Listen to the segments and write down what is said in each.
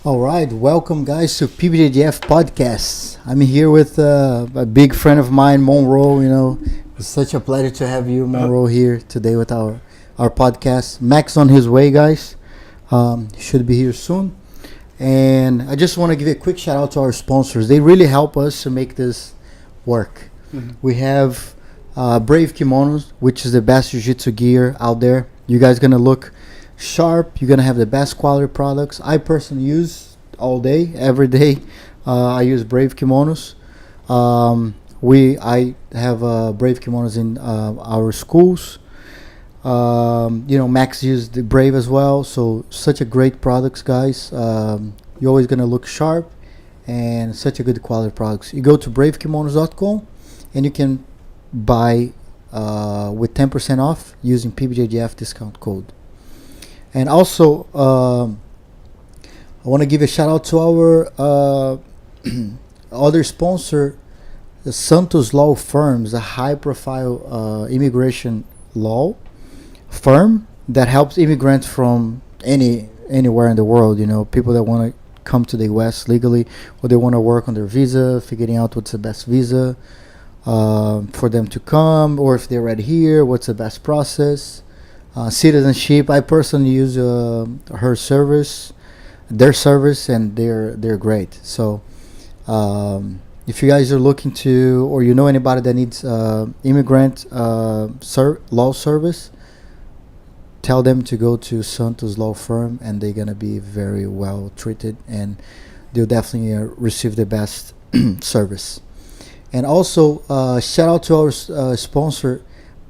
All right, welcome guys to PBJJF Podcast. I'm here with a big friend of mine, Monroe. It's such a pleasure to have you, Monroe, here today with our podcast. Max on his way, guys. He should be here soon. And I just want to give a quick shout out to our sponsors. They really help us to make this work. Mm-hmm. We have Brave Kimonos, which is the best jiu-jitsu gear out there. You guys gonna look sharp. You're gonna have the best quality products. I personally use all day, every day. I use Brave Kimonos. I have Brave Kimonos in our schools. Max used the Brave as well. So such a great products, guys. You're always gonna look sharp and such a good quality products. You go to bravekimonos.com and you can buy with 10% off using PBJJF discount code. And also, I want to give a shout out to our other sponsor, the Santos Law Firms, a high-profile immigration law firm that helps immigrants from anywhere in the world. People that want to come to the U.S. legally, or they want to work on their visa, figuring out what's the best visa for them to come, or if they're already here, what's the best process. Citizenship, I personally use their service, and they're great. So if you guys are looking to, or anybody that needs immigrant law service, tell them to go to Santos Law Firm, and they're gonna be very well treated, and they'll definitely receive the best service. And also shout out to our sponsor,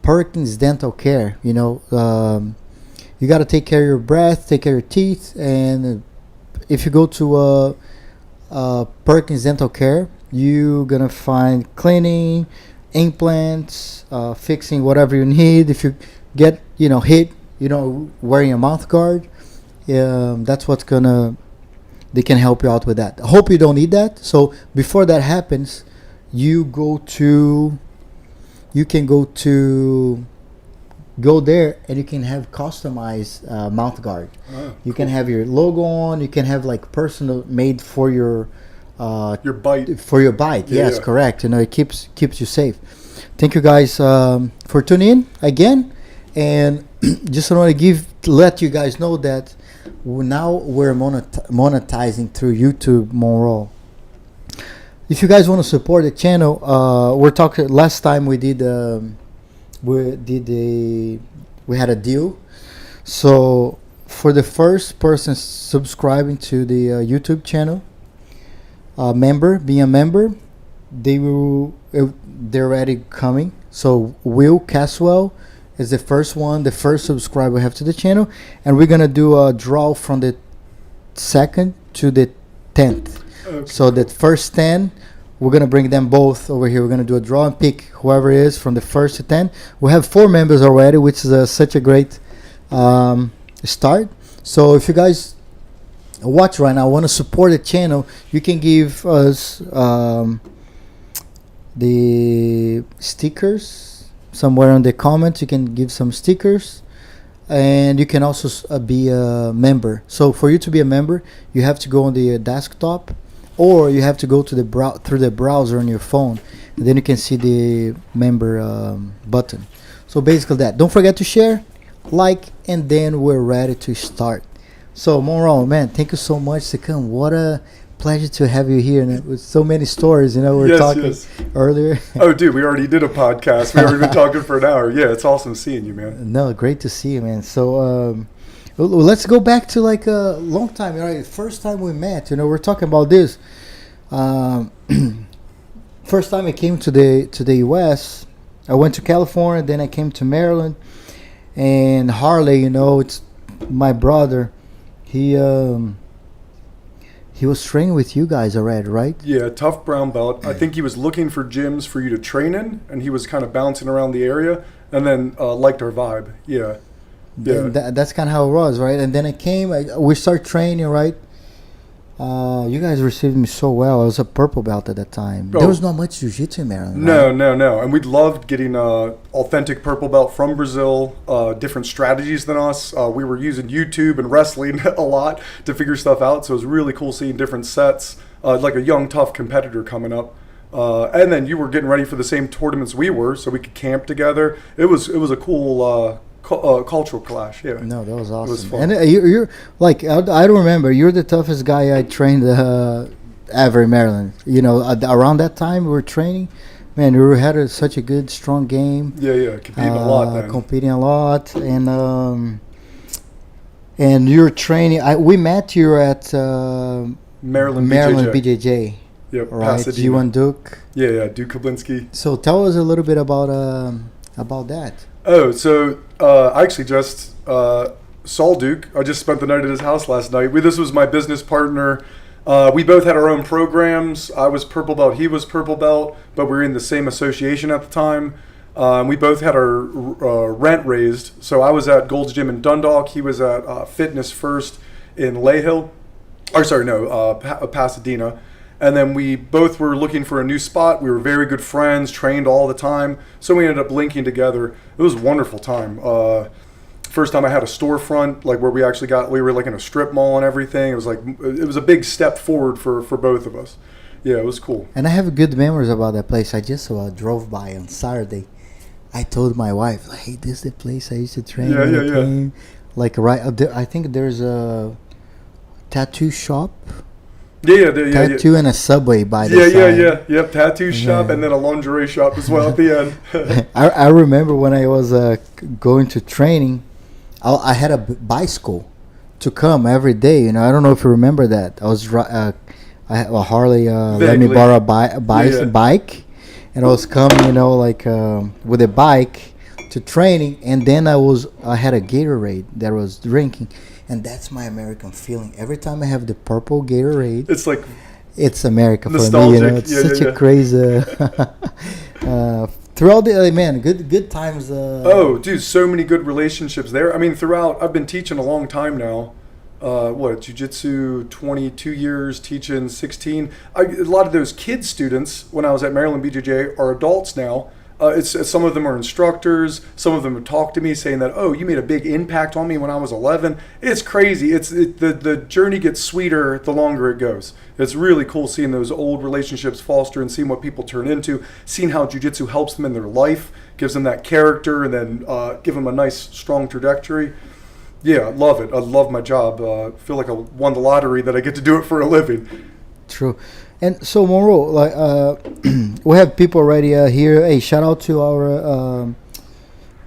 Perkins Dental Care. You got to take care of your breath, take care of your teeth, and if you go to Perkins Dental Care, you're gonna find cleaning, implants, fixing whatever you need. If you get hit, wearing a mouth guard, that's what's they can help you out with that. I hope you don't need that. So before that happens, you can go there and you can have customized mouth guard. You can have your logo on. You can have like personal made for your bite. For your bite. Yeah, yes, correct. It keeps you safe. Thank you guys for tuning in again, and just want to let you guys know that now we're monetizing through YouTube, Monroe. If you guys want to support the channel, we're talking. Last time we had a deal. So for the first person subscribing to the YouTube channel, being a member, they're already coming. So Will Caswell is the first subscriber we have to the channel, and we're gonna do a draw from the 2nd to the 10th. Okay. So the first 10, we're going to bring them both over here. We're going to do a draw and pick whoever it is from the 1st to 10. We have 4 members already, which is such a great start. So if you guys watch right now, want to support the channel, you can give us the stickers somewhere in the comments. You can give some stickers. And you can also be a member. So for you to be a member, you have to go on the desktop, or you have to go to through the browser on your phone, and then you can see the member button. So basically that. Don't forget to share, like, and then we're ready to start. So Monroe, man, thank you so much to come. What a pleasure to have you here, and with so many stories. We were talking earlier. Oh, dude, we already did a podcast. We already been talking for an hour. Yeah, it's awesome seeing you, man. No, great to see you, man. So let's go back to like a long time. Right? First time we met, we're talking about this. First time I came to the U.S., I went to California, then I came to Maryland, and Harley. It's my brother. He was training with you guys already, right? Yeah, tough brown belt. I think he was looking for gyms for you to train in, and he was kind of bouncing around the area, and then liked our vibe. Yeah. That's kind of how it was, right? And then I came, we started training, right? You guys received me so well. I was a purple belt at that time. There was not much jiu-jitsu in Maryland. No, right? no. And we loved getting authentic purple belt from Brazil, different strategies than us. We were using YouTube and wrestling a lot to figure stuff out. So it was really cool seeing different sets, like a young, tough competitor coming up. And then you were getting ready for the same tournaments we were, so we could camp together. It was a cool cultural clash. Yeah. No, that was awesome. It was fun. And you're like, I don't remember. You're the toughest guy I trained ever in Maryland. You know, around that time we were training. Man, we had such a good, strong game. Yeah. Competing a lot then. Competing a lot, and you're training. We met you at Maryland BJJ. Yep, right, Pasadena. G1 Duke. Yeah, Duke Kablinski. So tell us a little bit about that. Oh, so I actually just saw Duke. I just spent the night at his house last night. This was my business partner. We both had our own programs. I was purple belt, he was purple belt, but we were in the same association at the time. We both had our rent raised. So I was at Gold's Gym in Dundalk. He was at Fitness First in Pasadena. And then we both were looking for a new spot. We were very good friends, trained all the time. So we ended up linking together. It was a wonderful time. First time I had a storefront, like where we were like in a strip mall and everything. It was a big step forward for both of us. Yeah, it was cool. And I have good memories about that place. I just drove by on Saturday. I told my wife, like, hey, this is the place I used to train. Yeah. Like I think there's a tattoo shop. Yeah. Tattoo and a Subway by the side. Yep, tattoo shop and then a lingerie shop as well at the end. I remember when I was going to training, I had a bicycle to come every day. You know, I don't know if you remember that. I had a Harley let me borrow a bike, and I was coming, you know, like with a bike to training, and then I had a Gatorade that I was drinking. And that's my American feeling. Every time I have the purple Gatorade, it's America for me. You know, it's such a crazy. Throughout the good times. Oh, dude, so many good relationships there. I mean, I've been teaching a long time now. Jiu-jitsu 22 years, teaching 16. A lot of those kid students when I was at Maryland BJJ are adults now. Some of them are instructors. Some of them have talked to me saying that, oh, you made a big impact on me when I was 11. It's crazy. The journey gets sweeter the longer it goes. It's really cool seeing those old relationships foster and seeing what people turn into, seeing how jiu-jitsu helps them in their life, gives them that character, and then give them a nice, strong trajectory. Yeah, I love it. I love my job. I feel like I won the lottery that I get to do it for a living. True. And so Monroe, like we have people already here. Hey, shout out to our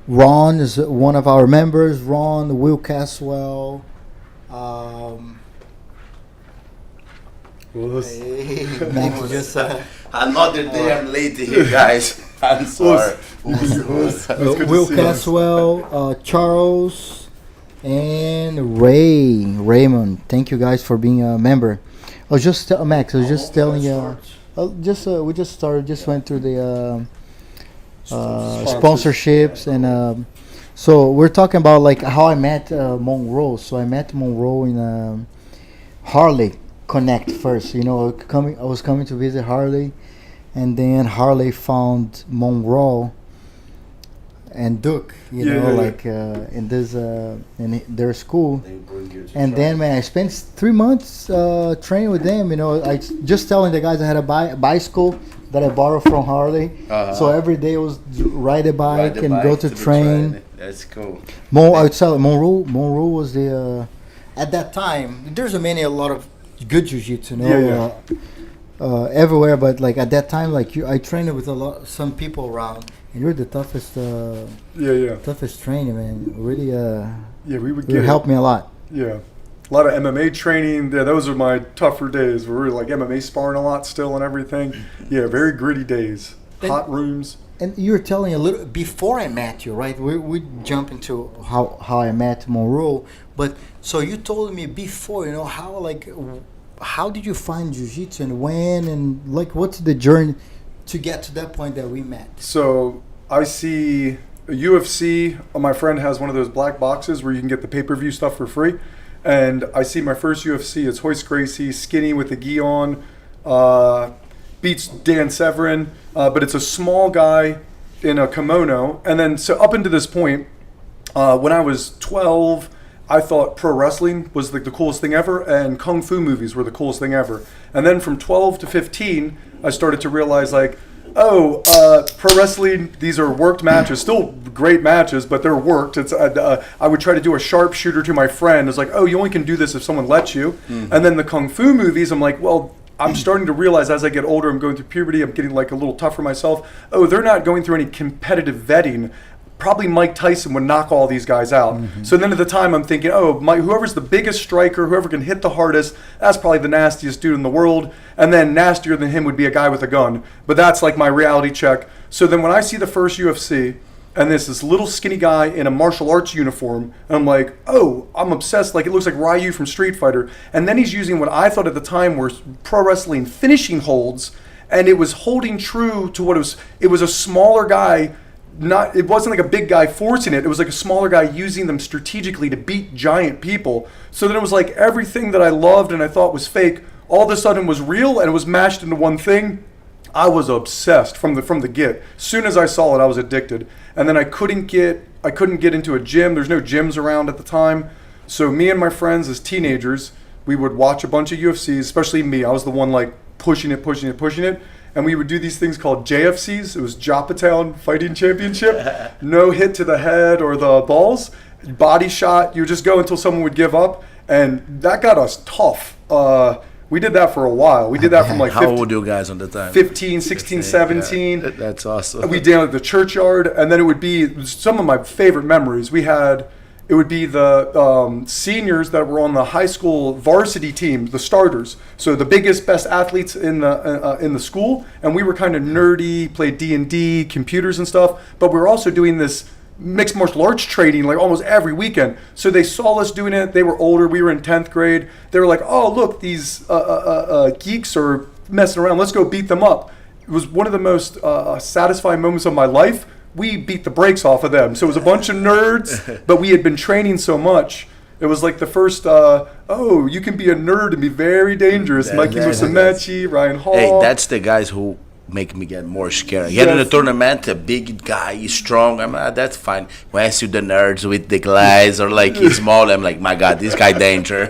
Ron is one of our members. Ron, Will Caswell. Hey, Max just another day I'm late here, guys. I'm sorry. Will Caswell, Charles, and Raymond. Thank you guys for being a member. I was just Max. I was just telling you. We just started. Just went through the sponsorships, and so we're talking about like how I met Monroe. So I met Monroe in Harley Connect first. You know, I was coming to visit Harley, and then Harley found Monroe and Duke, in their school, and then I spent 3 months training with them. You know, I just telling the guys I had a bicycle that I borrowed from Harley, so every day I was ride a bike and go to train. That's cool. I would tell Monroe was the at that time. There's a lot of good jiu-jitsu, everywhere, but like at that time, like I trained with some people around. And you're the toughest, toughest trainer, man. Really, you helped me a lot. Yeah, a lot of MMA training. Yeah, those are my tougher days. Where we were like MMA sparring a lot still and everything. Yeah, very gritty days. Hot rooms. And you were telling a little before I met you, right? We jump into how I met Monroe, but so you told me before, you know, how did you find jiu-jitsu and when and like what's the journey to get to that point that we met? So I see a UFC. My friend has one of those black boxes where you can get the pay-per-view stuff for free. and I see my first UFC. It's Royce Gracie, skinny with the gi on, beats Dan Severin, but it's a small guy in a kimono. And then so up until this point, when I was 12, I thought pro wrestling was like the coolest thing ever, and kung fu movies were the coolest thing ever. And then from 12 to 15, I started to realize like, pro wrestling, these are worked matches, still great matches, but they're worked. It's I would try to do a sharpshooter to my friend. It's like, oh, you only can do this if someone lets you. Mm-hmm. And then the kung fu movies, I'm like, well, I'm starting to realize as I get older, I'm going through puberty, I'm getting like a little tougher myself. Oh, they're not going through any competitive vetting. Probably Mike Tyson would knock all these guys out. Mm-hmm. So then at the time I'm thinking, whoever's the biggest striker, whoever can hit the hardest, that's probably the nastiest dude in the world. And then nastier than him would be a guy with a gun. But that's like my reality check. So then when I see the first UFC, and there's this little skinny guy in a martial arts uniform, and I'm like, oh, I'm obsessed. Like it looks like Ryu from Street Fighter. And then he's using what I thought at the time were pro wrestling finishing holds, and it was holding true to what it was. It was a smaller guy. It wasn't like a big guy forcing it. It was like a smaller guy using them strategically to beat giant people. So then it was like everything that I loved and I thought was fake all of a sudden was real, and it was mashed into one thing. I was obsessed from the get. As soon as I saw it, I was addicted. And then I couldn't get into a gym. There's no gyms around at the time. So me and my friends as teenagers, we would watch a bunch of UFCs, especially me. I was the one like pushing it. And we would do these things called JFCs. It was Japatown Fighting Championship. No hit to the head or the balls. Body shot. You would just go until someone would give up. And that got us tough. We did that for a while. We did that from like 15, how old were you guys on the time? 15, 16, 17. Yeah, that's awesome. We did it at the churchyard. And then it would be some of my favorite memories. It would be the seniors that were on the high school varsity team, the starters. So the biggest, best athletes in the school, and we were kind of nerdy, played D&D, computers and stuff. But we were also doing this mixed martial arts training like almost every weekend. So they saw us doing it. They were older. We were in 10th grade. They were like, "Oh, look, these geeks are messing around. Let's go beat them up." It was one of the most satisfying moments of my life. We beat the brakes off of them. So it was a bunch of nerds, but we had been training so much. It was like the first, you can be a nerd and be very dangerous. Mikey Musumeci, Ryan Hall. Hey, that's the guys who make me get more scared. Get in a tournament, a big guy, he's strong. I'm like, that's fine. When I see the nerds with the glass or like he's small, I'm like, my God, this guy danger.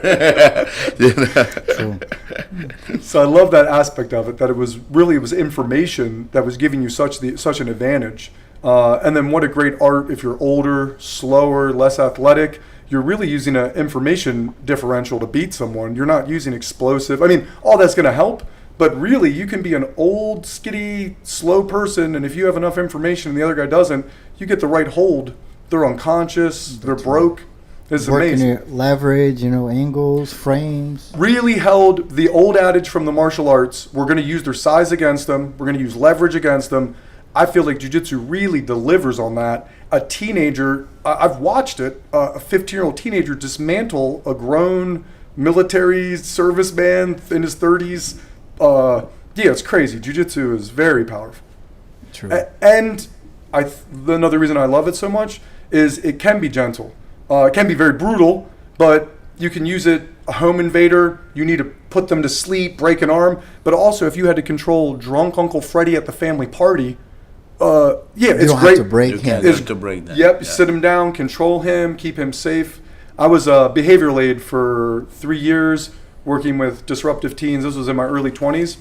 So I love that aspect of it, that it was information that was giving you such an advantage. And then what a great art if you're older, slower, less athletic. You're really using an information differential to beat someone. You're not using explosive. I mean, all that's going to help, but really you can be an old, skinny, slow person, and if you have enough information and the other guy doesn't, you get the right hold. They're unconscious, they're broke. It's amazing. Working leverage, angles, frames. Really held the old adage from the martial arts. We're going to use their size against them. We're going to use leverage against them. I feel like jiu-jitsu really delivers on that. A teenager, I've watched it, a 15-year-old teenager dismantle a grown military serviceman in his 30s. It's crazy. Jiu-jitsu is very powerful. True. And another reason I love it so much is it can be gentle. It can be very brutal, but you can use it, a home invader, you need to put them to sleep, break an arm. But also if you had to control drunk Uncle Freddie at the family party, it's great. Have to break him. To break them. Yep, sit him down, control him, keep him safe. I was a behavioral aide for 3 years, working with disruptive teens. This was in my early 20s.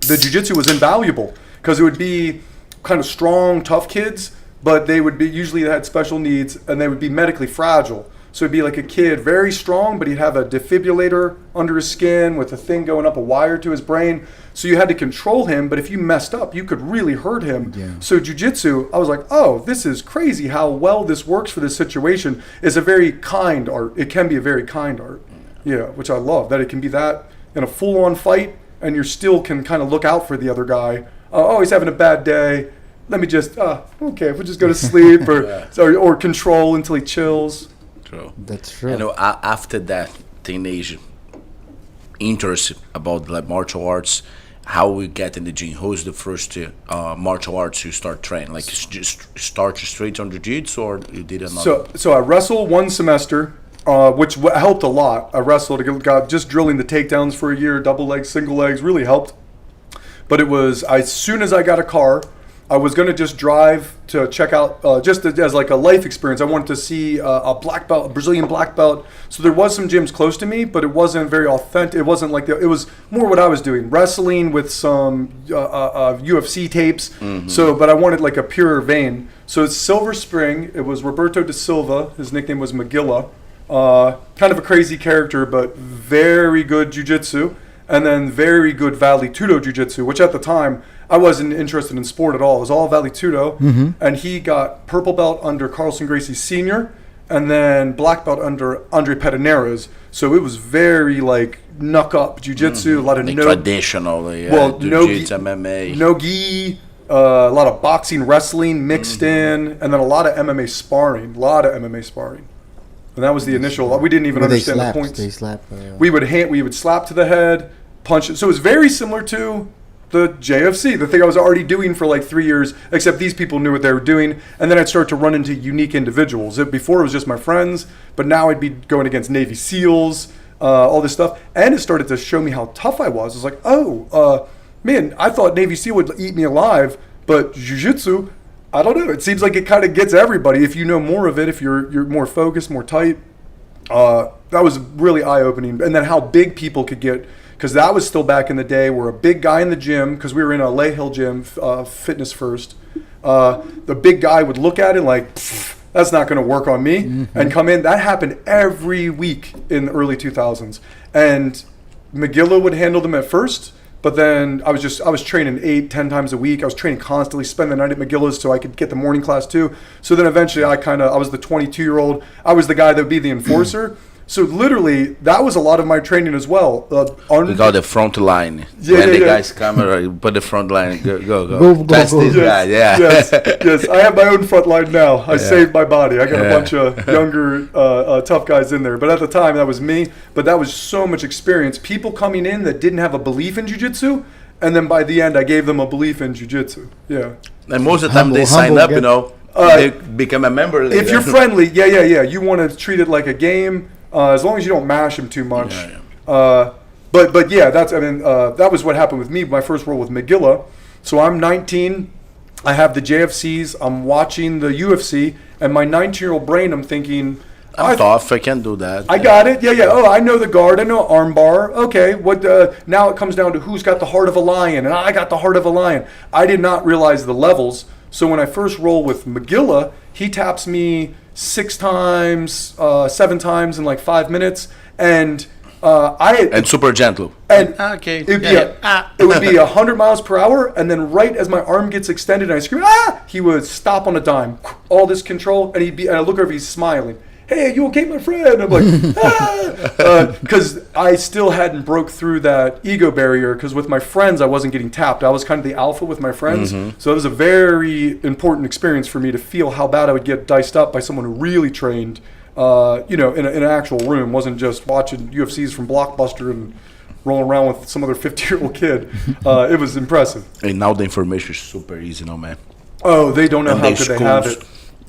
The jiu-jitsu was invaluable because it would be kind of strong, tough kids, but they had special needs and they would be medically fragile. So it'd be like a kid, very strong, but he'd have a defibrillator under his skin with a thing going up a wire to his brain. So you had to control him, but if you messed up, you could really hurt him. Yeah. So jiu-jitsu, I was like, oh, this is crazy how well this works for this situation. It's a very kind art. It can be a very kind art. Yeah, which I love, that it can be that in a full-on fight, and you still can kind of look out for the other guy. He's having a bad day. Let me just, okay, we'll just go to sleep or control until he chills. True. That's true. After that teenage interest about like martial arts, how we get in the gym? Who's the first martial arts you start training? Like just start straight on jiu-jitsu, or you did another? So I wrestled one semester, which helped a lot. I wrestled, got just drilling the takedowns for a year, double legs, single legs, really helped. But it was, as soon as I got a car, I was going to just drive to check out, just as like a life experience. I wanted to see a black belt, a Brazilian black belt. So there was some gyms close to me, but it wasn't very authentic. It wasn't like, it was more what I was doing, wrestling with some UFC tapes. So, but I wanted like a purer vein. So it's Silver Spring. It was Roberto da Silva. His nickname was Magilla. Kind of a crazy character, but very good jiu-jitsu. And then very good Vale Tudo Jiu-Jitsu, which at the time, I wasn't interested in sport at all. It was all Vale Tudo. And he got purple belt under Carlson Gracie Sr. and then black belt under Andre Pederneiras. So it was very like knuck-up Jiu-Jitsu, a lot of like traditional, well, Jiu-Jitsu, MMA. no gi, a lot of boxing, wrestling mixed in, and then a lot of MMA sparring, And that was the initial. We didn't even understand the points. They slap. We would slap to the head, punch it. So it was very similar to the JFC, the thing I was already doing for like 3 years, except these people knew what they were doing. And then I'd start to run into unique individuals. Before it was just my friends, but now I'd be going against Navy SEALs, all this stuff. And it started to show me how tough I was. It was like, man, I thought Navy SEAL would eat me alive, but Jiu-Jitsu, I don't know. It seems like it kind of gets everybody. If you know more of it, if you're more focused, more tight, that was really eye-opening. And then how big people could get, because that was still back in the day where a big guy in the gym, because we were in a Lay Hill gym, Fitness First, the big guy would look at it like, that's not going to work on me, and come in. That happened every week in the early 2000s. And Magilla would handle them at first. But then I was training 8-10 times a week. I was training constantly, spend the night at McGilla's so I could get the morning class too. So then eventually I was the 22-year-old. I was the guy that would be the enforcer. So literally, that was a lot of my training as well. We call the front line. Yeah, when yeah, the yeah. guys come, you put the front line. Go. That's go. this guy. Yeah. Yes. I have my own front line now. I saved my body. I got a bunch of younger, tough guys in there. But at the time, that was me. But that was so much experience. People coming in that didn't have a belief in jiu-jitsu, and then by the end, I gave them a belief in jiu-jitsu. Yeah. And most of the time, they sign up. They become a member. Later. If you're friendly, yeah. You want to treat it like a game. As long as you don't mash them too much. But yeah, that was what happened with me. My first role with Magilla. So I'm 19. I have the JFCs. I'm watching the UFC, and my 19-year-old brain, I'm thinking, I'm tough. I can do that. I got it. Yeah. Oh, I know the guard. I know arm bar. Okay. What? Now it comes down to who's got the heart of a lion, and I got the heart of a lion. I did not realize the levels. So when I first roll with Magilla, he taps me 6 times, 7 times in like 5 minutes, and and super gentle. And okay, it would be 100 miles per hour, and then right as my arm gets extended and I scream, he would stop on a dime, all this control, and I look over, he's smiling. Hey, you okay, my friend? I'm like, because I still hadn't broke through that ego barrier, because with my friends, I wasn't getting tapped. I was kind of the alpha with my friends. So it was a very important experience for me to feel how bad I would get diced up by someone who really trained, in an actual room, wasn't just watching UFCs from Blockbuster and rolling around with some other 50-year-old kid. It was impressive. And now the information is super easy, man. Oh, they don't know how good they have it.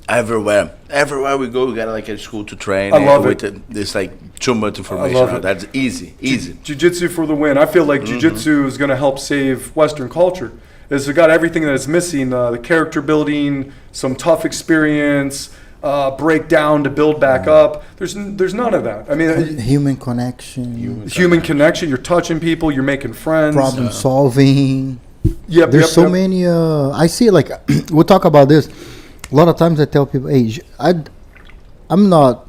Everywhere we go, we got like a school to train. I love it. There's like too much information. I love it. That's easy. Jiu-jitsu for the win. I feel like jiu-jitsu is going to help save Western culture. It's got everything that is missing: the character building, some tough experience, breakdown to build back up. There's none of that. I mean, human connection. Human connection. You're touching people. You're making friends. Problem solving. Yep. There's so many. I see. Like we'll talk about this. A lot of times I tell people, hey, I know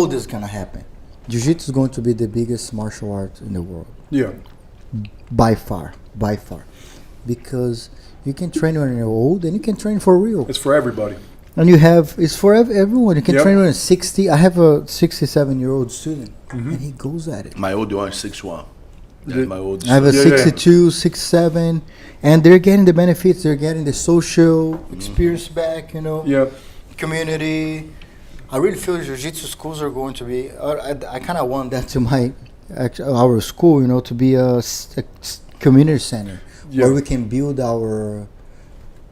this is going to happen. Jiu-jitsu is going to be the biggest martial art in the world. Yeah. By far. Because you can train when you're old and you can train for real. It's for everybody. And it's for everyone. You can train when you're 60. I have a 67-year-old student and he goes at it. My old one is 6'1". That's my old I have a 62, 6'7", and they're getting the benefits. They're getting the social experience back, community. I really feel jiu-jitsu schools are going to be. I kind of want that to our school, to be a community center where we can build our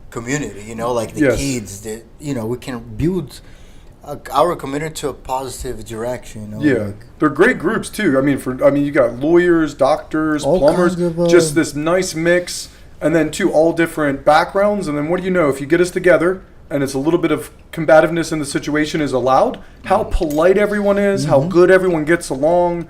community. Like the kids, that we can build our community to a positive direction. You know, Yeah, like they're great groups too. I mean, you got lawyers, doctors, All plumbers, kinds of, just this nice mix, and then too all different backgrounds. And then what do you know? If you get us together, and it's a little bit of combativeness in the situation is allowed, how polite everyone is, how good everyone gets along.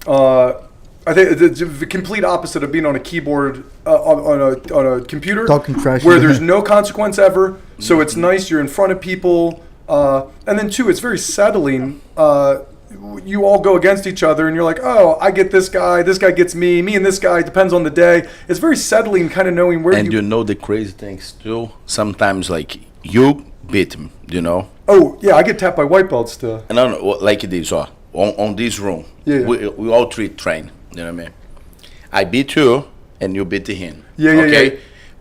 I think it's the complete opposite of being on a keyboard on a computer, Talking trash. where there's no consequence ever. So it's nice. You're in front of people, and then too, it's very settling. You all go against each other, and you're like, oh, I get this guy gets me and this guy. Depends on the day. It's very settling, kind of knowing where. And you know the crazy things too. Sometimes like you beat him, you know. Oh yeah, I get tapped by white belts still. And I don't know, like this, on this room, Yeah. we all three train. You know what I mean? I beat you, and you beat him. Yeah.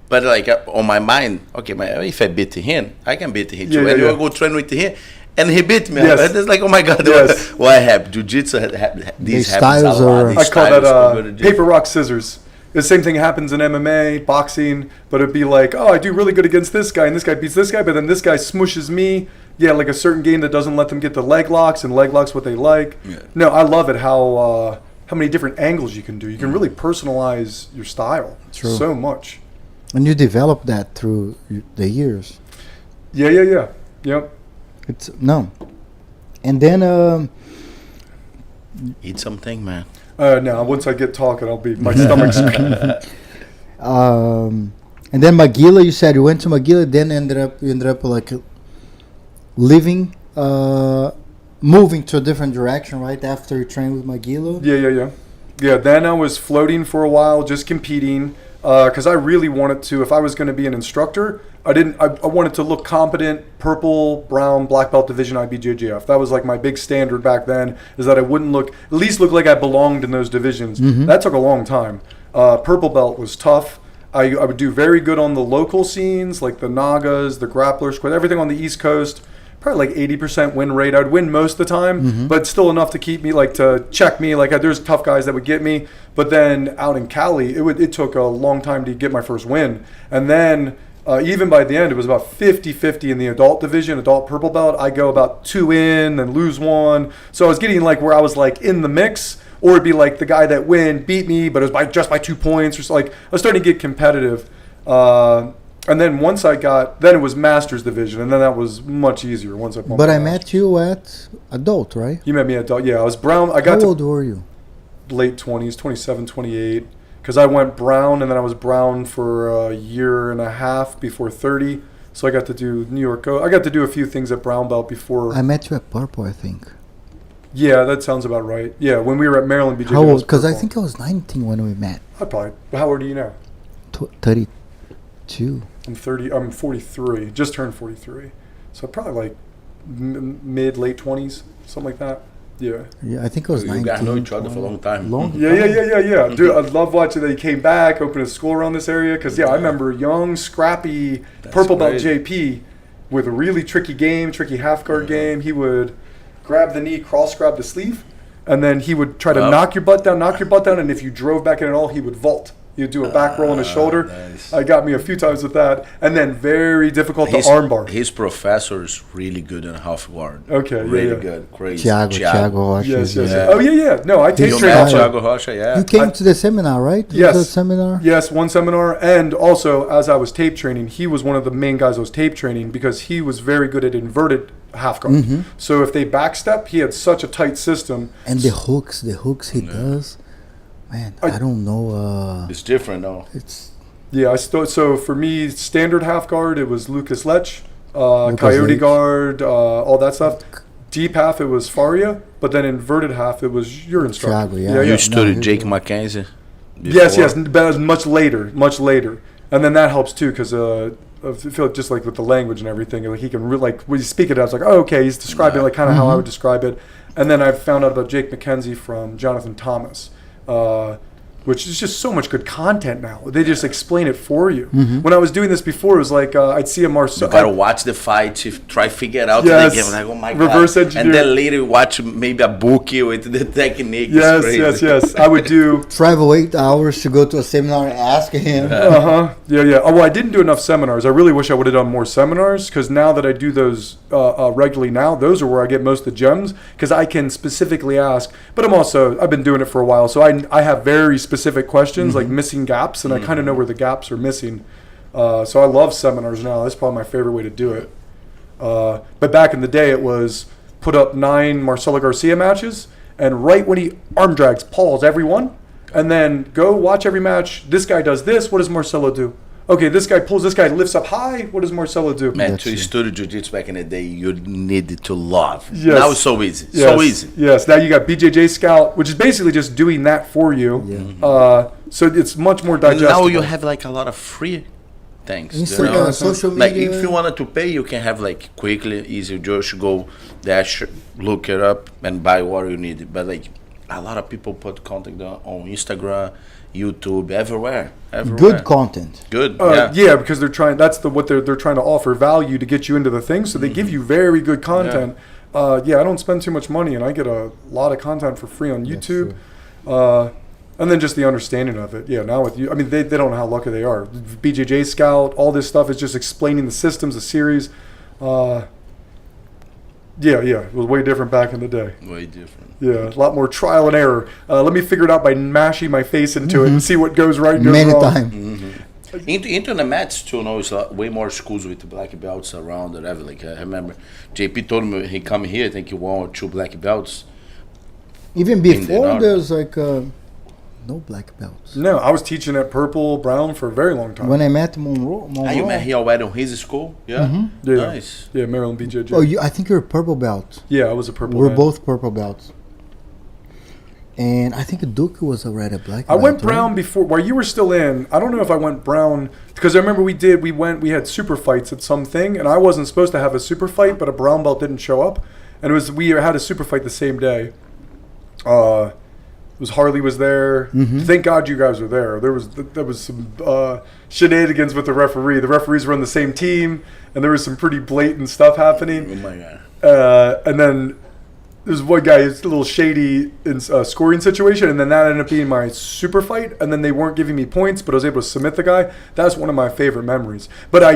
But like on my mind, okay, if I beat him, I can beat him too. Yeah, and yeah. you go train with him, and he beat me. Yes. It's like, oh my God, Yes. what happened? Jiu-jitsu, these happens styles a lot. are- These I call styles that go to jiu- paper, rock, scissors. The same thing happens in MMA, boxing, but it'd be like, oh, I do really good against this guy, and this guy beats this guy, but then this guy smushes me. Yeah, like a certain game that doesn't let them get the leg locks, and leg locks what they like. Yeah. No, I love it how many different angles you can do. You can really personalize your style True. so much. and you develop that through the years. Yeah. Yep. It's no, and then Eat something, man. No, once I get talking, I'll be my stomach's screaming. and then Maguila. You said you went to Maguila, then you ended up like living, moving to a different direction right after you trained with Maguila. Yeah, then I was floating for a while, just competing, because I really wanted to, if I was going to be an instructor, I wanted to look competent, purple, brown, black belt division IBJJF. That was like my big standard back then, is that I wouldn't at least look like I belonged in those divisions. That took a long time. Purple belt was tough. I would do very good on the local scenes, like the Nagas, the grapplers, everything on the East Coast. Probably like 80% win rate. I'd win most of the time, but still enough to keep me, like to check me. Like there's tough guys that would get me, but then out in Cali, it took a long time to get my first win. And then even by the end, it was about 50-50 in the adult division, adult purple belt. I go about 2 in, then lose 1. So I was getting like where I was like in the mix, or it'd be like the guy that beat me, but it was just by 2 points. Or so, like I was starting to get competitive. And then once then it was Masters division, and then that was much easier once I bumped But I to met you at adult, right? You met me at adult. Yeah, I was brown. I How got old to were you? late 20s, 27, 28. Because I went brown, and then I was brown for a year and a half before 30. So I got to do New York. I got to do a few things at brown belt before. I met you at purple, I think. Yeah, that sounds about right. Yeah, when we were at Maryland BJJ. How old? Because I think I was 19 when we met. How old are you now? 32. I'm 30. I'm 43. Just turned 43. So probably like mid, late 20s, something like that. Yeah. Yeah, I think I was You 19. guys know each other for a long time. Yeah. Dude, I love watching that he came back, opened a school around this area. Because, I remember young, scrappy, purple belt JP with a really tricky game, tricky half guard game. He would grab the knee, cross grab the sleeve, and then he would try to knock your butt down. And if you drove back in at all, he would vault. He'd do a back roll on his shoulder. Nice. Got me a few times with that. And then very difficult to armbar. His professor is really good in half guard. Okay, really good, crazy. Thiago Rocha. Yes. Yeah. Oh, yeah. No, I tape You train met also. Thiago Rocha, yeah. You came to the seminar, right? Yes. Was that seminar? Yes, one seminar. And also, as I was tape training, he was one of the main guys I was tape training because he was very good at inverted half guard. So if they backstep, he had such a tight system. And the hooks he does. Man, I don't know. It's different, though. It's Yeah, so for me, standard half guard, it was Lucas Lech, Coyote Lech. guard, all that stuff. Deep half, it was Faria, but then inverted half, it was your instructor. Thiago, yeah. You studied No, Jake he- Mackenzie? Yes, before? but it was much later. And then that helps too, because I feel like just like with the language and everything, like he can really, like when you speak it, I was like, oh, okay, he's describing like kind of how I would describe it. And then I found out about Jake Mackenzie from Jonathan Thomas. which is just so much good content now. They just explain it for you. Mm-hmm. When I was doing this before, it was like I'd see a Marcel. You gotta watch the fight to try figure it out. Yes. The game. Like, oh my Reverse god! engineer. And then later watch maybe a bookie with the technique. It's Yes, crazy. yes. I would do. Travel 8 hours to go to a seminar and ask him. Yeah. Oh, well, I didn't do enough seminars. I really wish I would have done more seminars, because now that I do those regularly now, those are where I get most of the gems, because I can specifically ask. But I've been doing it for a while, so I have very specific questions, like missing gaps, and I kind of know where the gaps are missing. So I love seminars now. That's probably my favorite way to do it. But back in the day, it was put up 9 Marcelo Garcia matches, and right when he arm drags, pause everyone, and then go watch every match. This guy does this. What does Marcelo do? Okay, this guy pulls. This guy lifts up high. What does Marcelo do? Man, to study jiu-jitsu back in the day, you needed to love. Yes. Now it's so easy. Yes. So easy. Yes. Now you got BJJ Scout, which is basically just doing that for you. Yeah. So it's much more And digestible. now you have like a lot of free things. Instagram, social Like media. if you wanted to pay, you can have like quickly, easy. Just go dash, look it up, and buy what you need. But like a lot of people put content on Instagram, YouTube, everywhere. Good content. Good. Yeah, because they're trying. That's what they're trying to offer value to get you into the thing. So they give you very good content. I don't spend too much money, and I get a lot of content for free on YouTube. And then just the understanding of it. Yeah, now with you, I mean, they don't know how lucky they are. BJJ Scout, all this stuff is just explaining the systems, the series. It was way different back in the day. Way different. Yeah, a lot more trial and error. Let me figure it out by mashing my face into it and see what goes right and goes Many wrong. times. Into the mats too, it's way more schools with black belts around or whatever. Like I remember, JP told me he come here. I think he won 2 black belts. Even before, there's like no black belts. No, I was teaching at Purple Brown for a very long time. When I met Monroe. You met him already on his school? Yeah. Yeah. Nice. Yeah, Maryland BJJ. Oh, I think you're a purple belt. Yeah, I was a purple. We're man. both purple belts. And I think Duke was already a black I belt. went brown before, while you were still in. I don't know if I went brown, because I remember we had super fights at something, and I wasn't supposed to have a super fight, but a brown belt didn't show up. And we had a super fight the same day. It was Harley was there. Thank God you guys were there. There was some shenanigans with the referee. The referees were on the same team, and there was some pretty blatant stuff happening. Oh my god. And then there's one guy who's a little shady in a scoring situation, and then that ended up being my super fight, and then they weren't giving me points, but I was able to submit the guy. That's one of my favorite memories. But I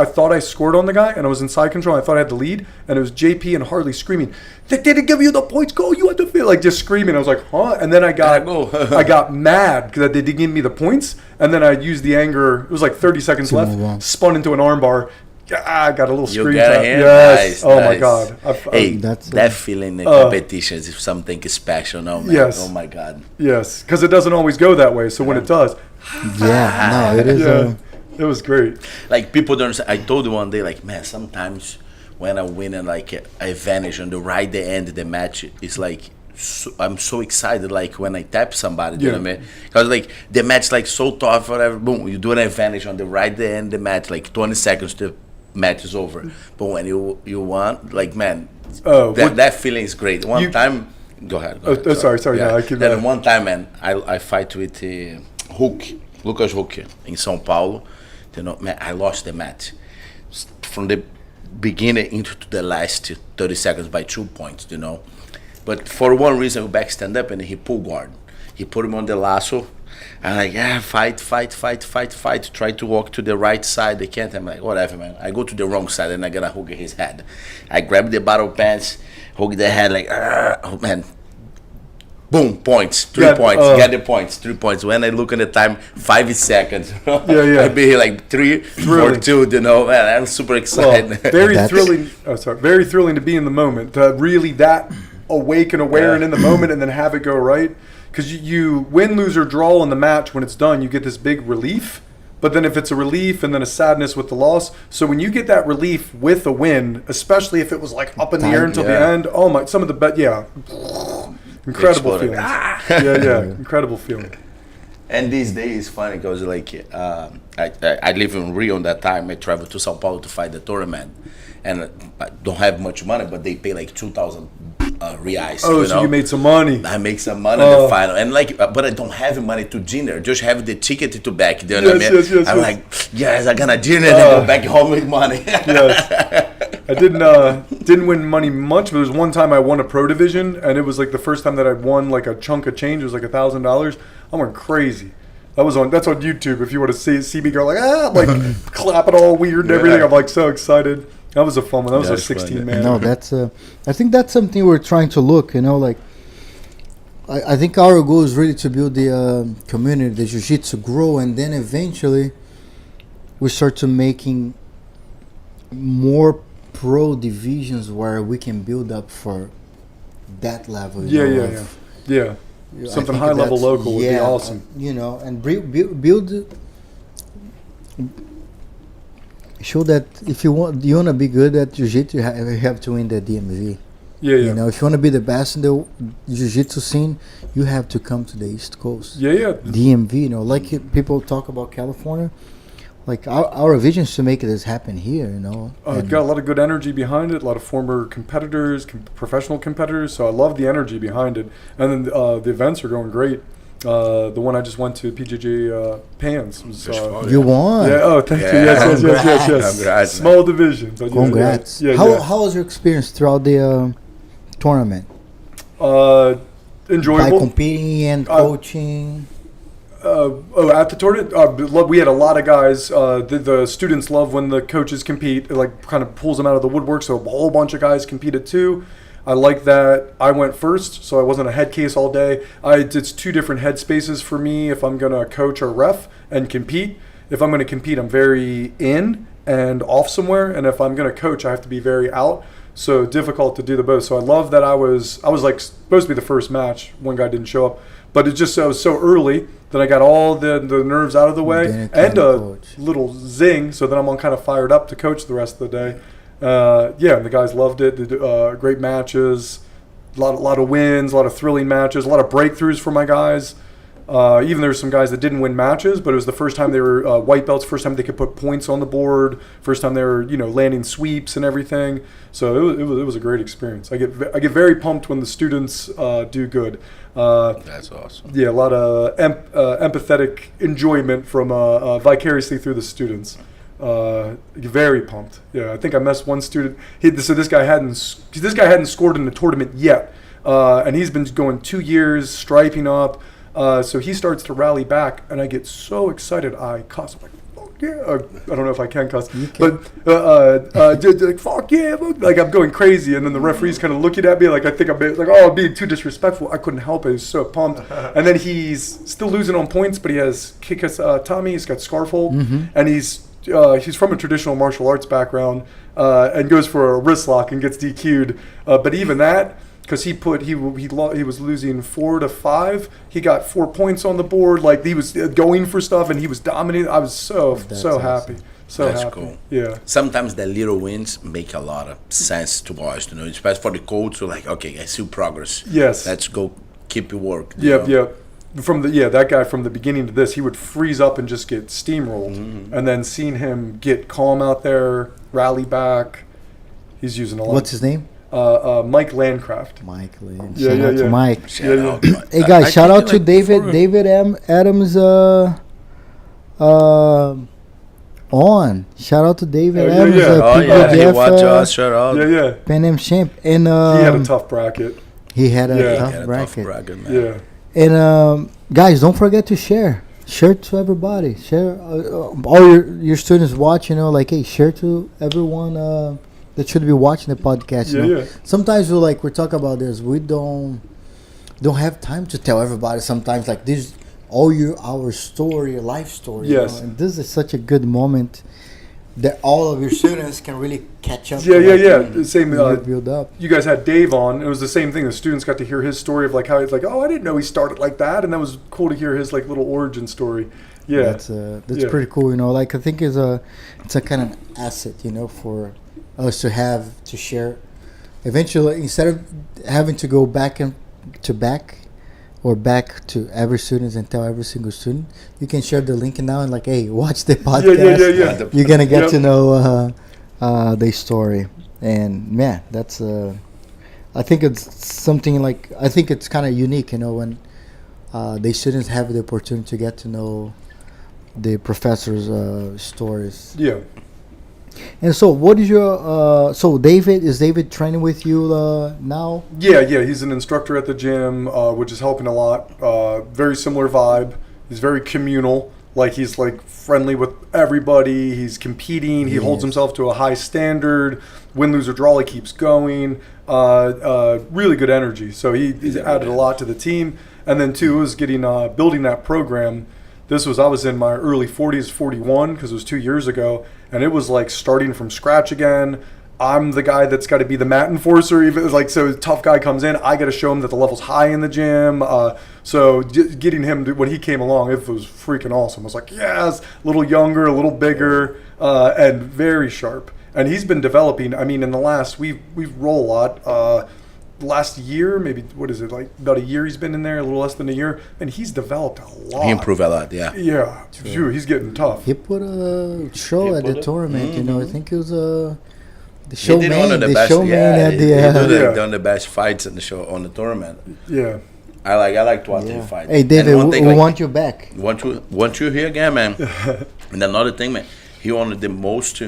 thought I scored on the guy, and I was in side control, and I thought I had the lead, and it was JP and Harley screaming, "They didn't give you the points, go, you had to feel," like just screaming. I was like, huh? And then I got mad because they didn't give me the points, and then I used the anger. It was like 30 seconds To left, move on. spun into an armbar. I got a little You screen got tap. him? Yes. Nice, Oh my nice. God. Hey, That's that feeling in competitions is something special, no man. Yes. Oh my god. Yes, because it doesn't always go that way. So when it does, Yeah, no, it is. it was great. Like people don't understand. I told you one day, like, man, sometimes when I win and like I vanish on the right the end of the match, it's like I'm so excited. Like when I tap somebody, you know what I mean? Because like the match like so tough, whatever. Boom, you do an advantage on the right the end of the match, like 20 seconds the match is over. But when you won, like man, that feeling is great. One time, go ahead. Sorry. Yeah. No, I can. Then one time, man, I fight with Lucas Huck in São Paulo. You know, man, I lost the match from the beginning into the last 30 seconds by 2 points. You know, but for one reason, we back stand up and he pull guard. He put him on the lasso. And like, fight. Try to walk to the right side. They can't. I'm like, whatever, man. I go to the wrong side and I gotta hook his head. I grab the battle pants, hook the head like, oh man. Boom, points, 3 points. Get the points, 3 points. When I look at the time, 5 seconds. I be here like 3 or 2, you know, man. I'm super excited. Well, very thrilling. Very thrilling to be in the moment. To really that awake and aware and in the moment, and then have it go right. Because you win, lose, or draw in the match, when it's done, you get this big relief. But then if it's a relief and then a sadness with the loss, so when you get that relief with a win, especially if it was like up in the air until the end, oh my, some of the incredible feeling. Incredible feeling. And these days, funny because like I live in Rio at that time. I travel to Sao Paulo to fight the tournament, and I don't have much money, but they pay like $2,000 reais. Oh, so you made some money. I make some money in the final, and like, but I don't have money to dinner. Just have the ticket to back. You know what I mean? I'm like, yes, I'm gonna dinner and then go back home with money. Yes. I didn't win money much, but there was one time I won a pro division, and it was like the first time that I won like a chunk of change. It was like $1,000. I went crazy. That's on YouTube. If you want to see me go like clapping all weird and everything, I'm like so excited. That was a fun one. That was a 16 man. No, I think that's something we're trying to look. Like I think our goal is really to build the community, the jiu-jitsu grow, and then eventually we start to making more pro divisions where we can build up for that level. Yeah. Something high level local would be awesome. And build. Show that if you want to be good at jiu-jitsu, you have to win the DMV. Yeah. If you want to be the best in the jiu-jitsu scene, you have to come to the East Coast. Yeah. DMV, like people talk about California. Like our vision is to make this happen here, It's got a lot of good energy behind it. A lot of former competitors, professional competitors. So I love the energy behind it. And then the events are going great. The one I just went to, PJJ Pans. Was, you won. Yeah. Oh, thank you. Yes. Congrats, small division. But congrats. How was your experience throughout the tournament? Enjoyable. By competing and coaching. At the tournament, we had a lot of guys. The students love when the coaches compete. It like kind of pulls them out of the woodwork. So a whole bunch of guys competed too. I like that. I went first, so I wasn't a head case all day. It's two different head spaces for me if I'm gonna coach or ref and compete. If I'm gonna compete, I'm very in and off somewhere, and if I'm gonna coach, I have to be very out. So difficult to do the both. So I love that I was like supposed to be the first match. One guy didn't show up, but it just was so early that I got all the nerves out of the way and a little zing. So then I'm all kind of fired up to coach the rest of the day. And the guys loved it. They did, great matches, a lot of wins, a lot of thrilling matches, a lot of breakthroughs for my guys. Even there were some guys that didn't win matches, but it was the first time they were white belts, first time they could put points on the board, first time they were landing sweeps and everything. So it was a great experience. I get very pumped when the students do good. That's awesome. Yeah, a lot of empathetic enjoyment from vicariously through the students. Very pumped. Yeah, I think I messed one student. This guy hadn't scored in the tournament yet, and he's been going 2 years striping up. So he starts to rally back, and I get so excited. I cuss. I'm like, fuck yeah. I don't know if I can cuss, but like, fuck yeah. Like I'm going crazy, and then the referee's kind of looking at me like I think I'm being too disrespectful. I couldn't help it. He's so pumped. And then he's still losing on points, but he has Tommy. He's got scarf hold, and he's from a traditional martial arts background, and goes for a wrist lock and gets DQ'd. But even that, because he was losing 4-5, he got 4 points on the board. Like he was going for stuff and he was dominating. I was so happy. That's happy. Cool. Yeah. Sometimes the little wins make a lot of sense to watch. Especially for the coach. So like, okay, I see progress. Yes. Let's go keep your work. Yep. That guy from the beginning to this, he would freeze up and just get steamrolled, and then seeing him get calm out there, rally back. He's using a lot. What's his name? Mike Landcraft. Mike Land. Shout out to Mike. Hey guys, shout out to David Adams. On. Shout out to David Adams. He watch us. Shout out. Yeah. Pan Am champ, and he had a tough bracket. He had a tough bracket. Man. Yeah. And guys, don't forget to share. Share to everybody. Share all your students watch. Hey, share to everyone that should be watching the podcast. Yeah. Sometimes we're talking about this. We don't have time to tell everybody. Sometimes like this, our story, life story. Yes. And this is such a good moment that all of your students can really catch up. Yeah. Same. Build up. You guys had Dave on. It was the same thing. The students got to hear his story of like how he's like, oh, I didn't know he started like that, and that was cool to hear his like little origin story. Yeah, that's pretty cool. Like I think it's a kind of asset, for us to have to share. Eventually, instead of having to go back to every student and tell every single student, you can share the link now and like, hey, watch the podcast. Yeah. You're gonna get to know the story, and man, that's I think it's something like, I think it's kind of unique, when the students have the opportunity to get to know the professor's stories. Yeah. And so, what is your so David training with you now? Yeah, he's an instructor at the gym, which is helping a lot. Very similar vibe. He's very communal. Like, he's like friendly with everybody. He's competing. He holds himself to a high standard. Win, lose, or draw, he keeps going. Really good energy. So he's added a lot to the team. And then two was getting building that program. I was in my early 40s, 41, because it was 2 years ago, and it was like starting from scratch again. I'm the guy that's got to be the mat enforcer. Even like, so a tough guy comes in, I got to show him that the level's high in the gym. So getting him when he came along, it was freaking awesome. I was like, yes, a little younger, a little bigger, and very sharp. And he's been developing. I mean, in the last we roll a lot. Last year, maybe, what is it, like about a year he's been in there, a little less than a year, and he's developed a lot. He improved a lot, yeah. Yeah, Phew, he's getting tough. He put a show at the tournament. I think it was the He showman. did one of the The best. showman Yeah, at he the. did one of the best fights in the show on the tournament. Yeah. I like to watch him fight. Hey, David, And one thing, we want you back. Want you here again, man. And another thing, man, he one of the most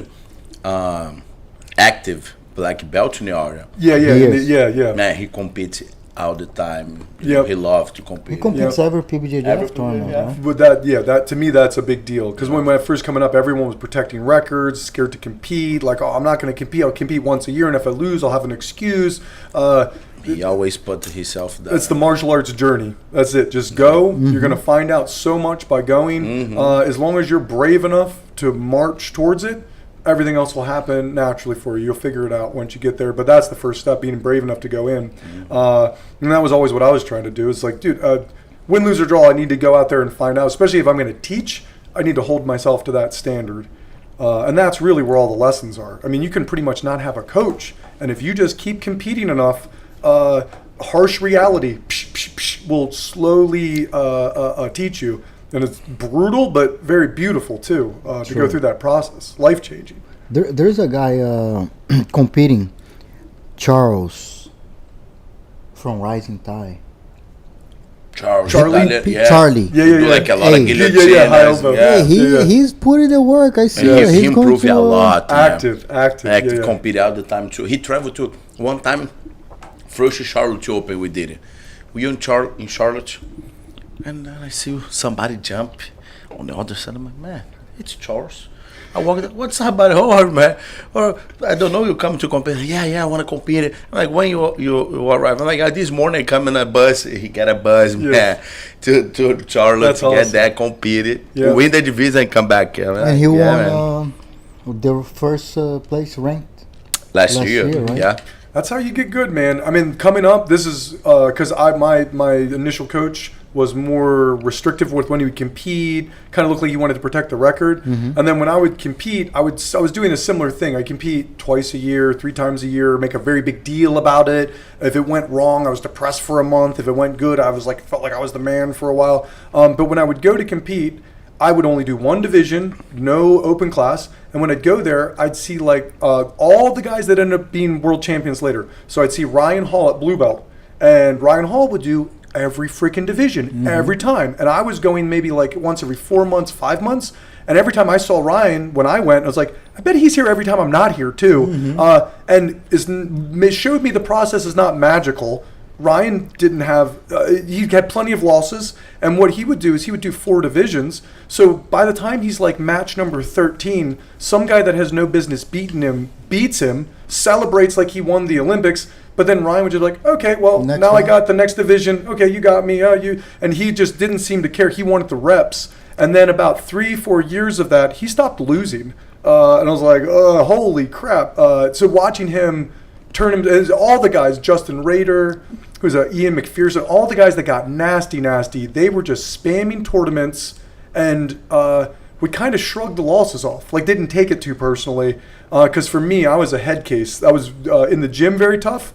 active black belt in the area. Yeah. Man, he competes all the time. Yep. He loves to compete. He competes every PBJJF Every tournament. PBJJF. Right? But that to me, that's a big deal. Because when I first coming up, everyone was protecting records, scared to compete. Like, oh, I'm not going to compete. I'll compete once a year, and if I lose, I'll have an excuse. He always put himself down. It's the martial arts journey. That's it. Just go. You're going to find out so much by going. As long as you're brave enough to march towards it, everything else will happen naturally for you. You'll figure it out once you get there. But that's the first step, being brave enough to go in. And that was always what I was trying to do. It's like, dude, win, lose, or draw, I need to go out there and find out. Especially if I'm going to teach, I need to hold myself to that standard. And that's really where all the lessons are. I mean, you can pretty much not have a coach. And if you just keep competing enough, harsh reality will slowly teach you. And it's brutal, but very beautiful, too, to go through that process. Life-changing. There's a guy competing, Charles, from Rising Tide. Charlie? Charlie. Yeah. Like a lot of guillotines. high elbow. He's putting the work. I see. And He's he going improved to, a lot. Man. Active. Compete all the time too. He traveled to one time, first Charlotte Open we did it. We in Charlotte, and then I see somebody jump on the other side. I'm like, man, it's Charles. I walk up, what's up, buddy? How are you, man? Or I don't know, you come to compete. Yeah, I want to compete. I'm like, when you arrive? I'm like, this morning I come in a bus. He got a bus, man, to Charlotte That's to awesome. get that competed, Yeah. win the division and come back. and he won the first place ranked last year, right? yeah. That's how you get good, man. I mean, coming up, this is because my initial coach was more restrictive with when he would compete. Kind of looked like he wanted to protect the record. And then when I would compete, I was doing a similar thing. I compete twice a year, 3 times a year, make a very big deal about it. If it went wrong, I was depressed for a month. If it went good, I was like felt like I was the man for a while. But when I would go to compete, I would only do one division, no open class. And when I'd go there, I'd see like all the guys that ended up being world champions later. So I'd see Ryan Hall at Blue Belt. And Ryan Hall would do every freaking division, every time. And I was going maybe like once every 4 months, 5 months. And every time I saw Ryan, when I went, I was like, I bet he's here every time I'm not here too. And it showed me the process is not magical. Ryan didn't have, he had plenty of losses, and what he would do is he would do 4 divisions. So by the time he's like match number 13, some guy that has no business beating him beats him, celebrates like he won the Olympics, but then Ryan would just like, okay, well, Next now one. I got the next division. Okay, you got me. And he just didn't seem to care. He wanted the reps. And then about 3-4 years of that, he stopped losing. And I was like, holy crap. So watching him turn him, all the guys, Justin Rader, who's Ian McPherson, all the guys that got nasty, they were just spamming tournaments and we kind of shrugged the losses off, like didn't take it too personally. Because for me, I was a head case. I was in the gym very tough.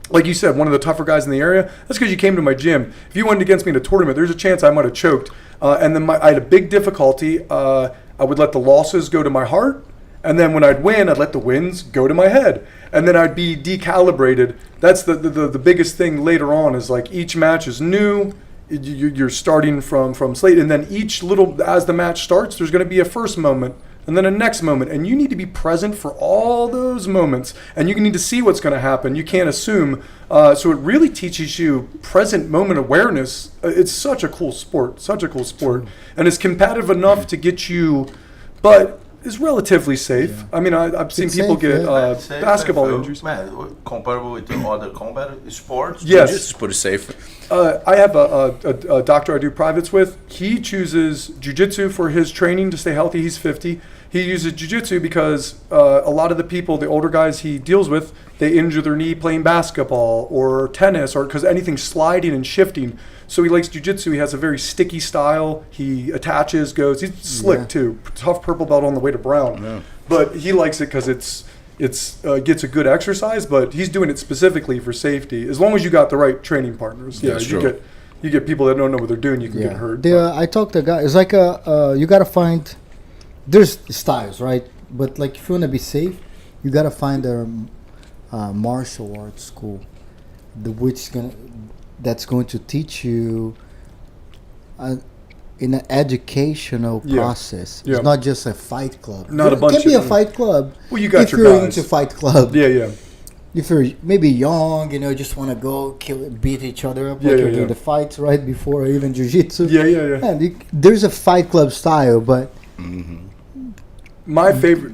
Like you said, one of the tougher guys in the area. That's because you came to my gym. If you went against me in a tournament, there's a chance I might have choked. And then I had a big difficulty. I would let the losses go to my heart, And then when I'd win, I'd let the wins go to my head. And then I'd be decalibrated. That's the biggest thing later on is like each match is new. You're starting from slate. And then as the match starts, there's going to be a first moment and then a next moment. And you need to be present for all those moments. And you need to see what's going to happen. You can't assume. So it really teaches you present moment awareness. It's such a cool sport. And it's competitive enough to get you, but is relatively safe. Yeah. I mean, I've seen people get basketball injuries. Man, comparable with the other combat sports? Yes. It's pretty safe. I have a doctor I do privates with. He chooses jiu-jitsu for his training to stay healthy. He's 50. He uses jiu-jitsu because a lot of the people, the older guys he deals with, they injure their knee playing basketball or tennis or because anything sliding and shifting. So he likes jiu-jitsu. He has a very sticky style. He attaches, goes. He's slick too. Tough purple belt on the way to brown. Yeah. But he likes it because it's gets a good exercise. But he's doing it specifically for safety. As long as you got the right training partners. Yeah, you get people that don't know what they're doing. You can get hurt. I talked to a guy. It's like you gotta find. There's styles, right? But like if you wanna be safe, you gotta find a martial arts school, that's going to teach you in an educational process. Yeah. It's not just a fight club. Not a bunch It can be a fight club. Well, you got if your you're guys. into fight club. Yeah. If you're maybe young, just want to go beat each other up like you're doing the fights right before even jiu-jitsu. Yeah. And there's a fight club style, but my favorite,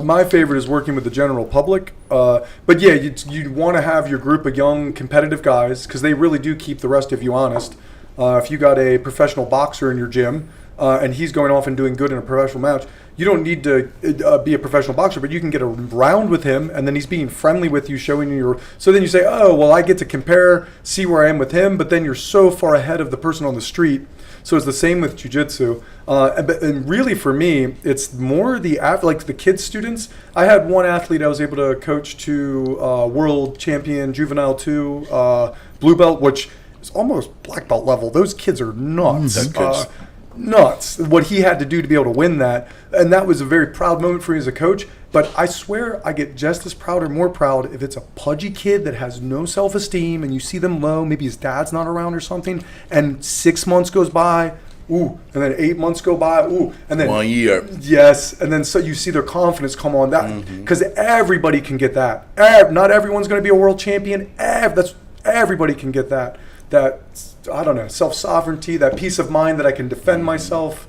my favorite is working with the general public. But yeah, you want to have your group of young competitive guys because they really do keep the rest of you honest. If you got a professional boxer in your gym and he's going off and doing good in a professional match, you don't need to be a professional boxer, but you can get a round with him and then he's being friendly with you, showing you so then you say, oh, well, I get to compare, see where I am with him, but then you're so far ahead of the person on the street. So it's the same with jiu-jitsu. And really for me, it's more like the kids students. I had one athlete I was able to coach to world champion juvenile 2 blue belt, which is almost black belt level. Those kids are nuts. Nuts. What he had to do to be able to win that. And that was a very proud moment for me as a coach. But I swear I get just as proud or more proud if it's a pudgy kid that has no self-esteem and you see them low, maybe his dad's not around or something, and 6 months goes by, and then 8 months go by, and then 1 year. Yes, and then so you see their confidence come on that because everybody can get that. Not everyone's going to be a world champion. Everybody can get that. That, I don't know, self-sovereignty, that peace of mind that I can defend myself.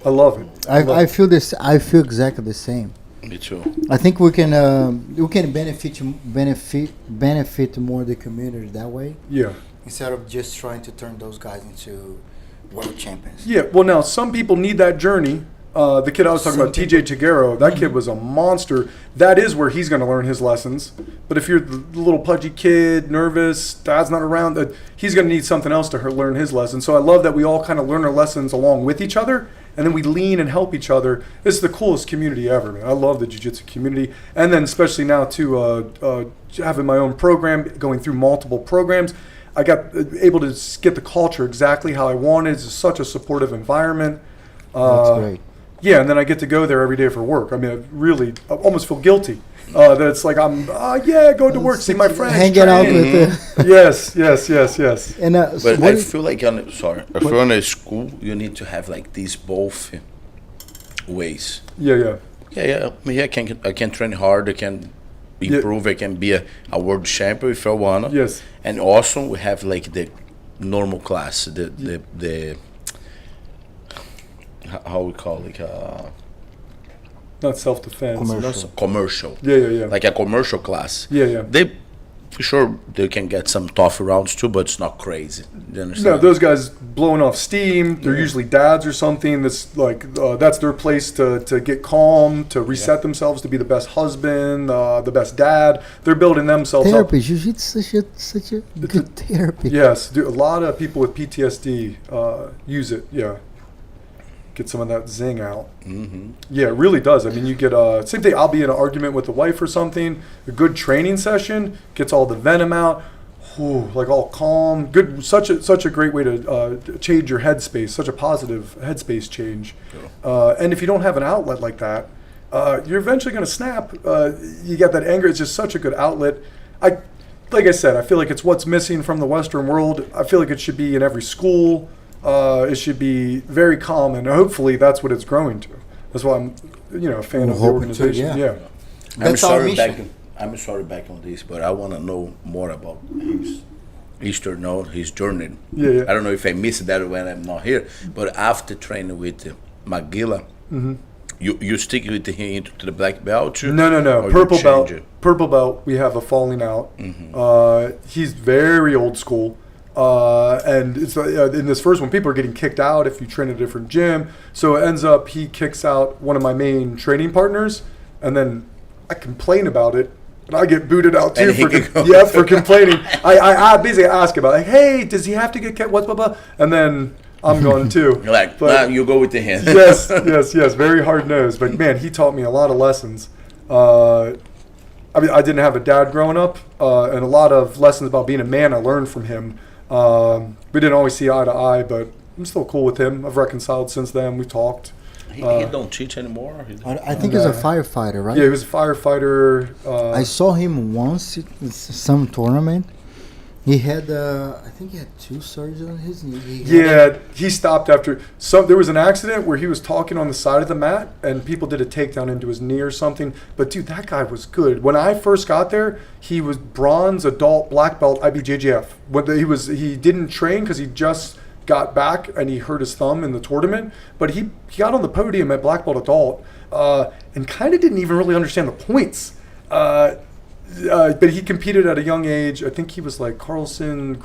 I love it. I feel this. I feel exactly the same. Me too. I think we can benefit more the community that way. Yeah. Instead of just trying to turn those guys into world champions. Yeah. Well, now some people need that journey. The kid I was talking about, TJ Tagero, that kid was a monster. That is where he's going to learn his lessons. But if you're the little pudgy kid, nervous, dad's not around, he's going to need something else to learn his lessons. So I love that we all kind of learn our lessons along with each other, and then we lean and help each other. This is the coolest community ever, man. I love the jiu-jitsu community. And then especially now, too, having my own program, going through multiple programs, I got able to get the culture exactly how I wanted. It's such a supportive environment. That's great. Yeah, and then I get to go there every day for work. I mean, I almost feel guilty that it's like I'm, going to work, see my friends. Hanging out with the Yes. And, but I feel like if you're in a school, you need to have like these both ways. Yeah. Me, I can train hard. I can improve. I can be a world champion if I wanna. Yes. And also we have like the normal class, the how we call it? Not self-defense. Commercial. Yeah. Like a commercial class. Yeah. For sure, they can get some tough rounds too, but it's not crazy. You understand? No, those guys blowing off steam. They're usually dads or something. That's like that's their place to get calm, to reset themselves, to be the best husband, the best dad. They're building themselves therapy. up. Jiu-jitsu is such a good therapy. Yes, a lot of people with PTSD use it. Yeah. Get some of that zing out. Yeah, it really does. I mean, you get same thing. I'll be in an argument with the wife or something. A good training session gets all the venom out. Like all calm. Good. Such a great way to change your headspace. Such a positive headspace change. And if you don't have an outlet like that, you're eventually going to snap. You got that anger. It's just such a good outlet. Like I said, I feel like it's what's missing from the Western world. I feel like it should be in every school. It should be very common. Hopefully, that's what it's growing to. That's why I'm, a fan of the organization. Yeah. That's our mission. I'm sorry back on this, but I want to know more about his journey. Yeah. I don't know if I missed that when I'm not here, but after training with Magilla, you stick with him into the black belt? No. Purple belt. We have a falling out. He's very old school. And it's in this first one, people are getting kicked out if you train at a different gym. So it ends up he kicks out one of my main training partners, and then I complain about it, and I get booted out too for complaining. I basically ask about like, hey, does he have to get kicked? What blah blah? And then I'm gone too. You're like, nah, you go with the hand. yes, very hard nosed. But man, he taught me a lot of lessons. I didn't have a dad growing up, and a lot of lessons about being a man I learned from him. We didn't always see eye to eye, but I'm still cool with him. I've reconciled since then. We've talked. He don't teach anymore? I think he's a firefighter, right? Yeah, he was a firefighter. I saw him once at some tournament. He had, I think he had 2 surgeries on his knee. He stopped after there was an accident where he was talking on the side of the mat, and people did a takedown into his knee or something. But dude, that guy was good. When I first got there, he was bronze adult black belt IBJJF. He didn't train because he just got back and he hurt his thumb in the tournament. But he got on the podium at black belt adult and kind of didn't even really understand the points. But he competed at a young age. I think he was like Carlson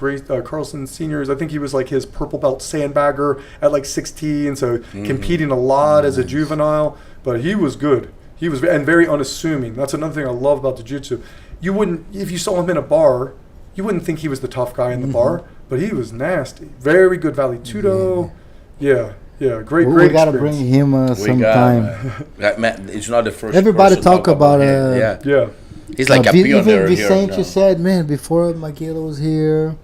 Seniors. I think he was like his purple belt sandbagger at like 16. So competing a lot as a juvenile. But he was good. He was and very unassuming. That's another thing I love about the jiu-jitsu. You wouldn't, if you saw him in a bar, you wouldn't think he was the tough guy in the bar. But he was nasty. Very good Vale Tudo. Yeah, great We got to bring him sometime. It's not the first. Everybody talk about it. Yeah. He's like a pioneer even Vicente here. said, man, before Magilla was here,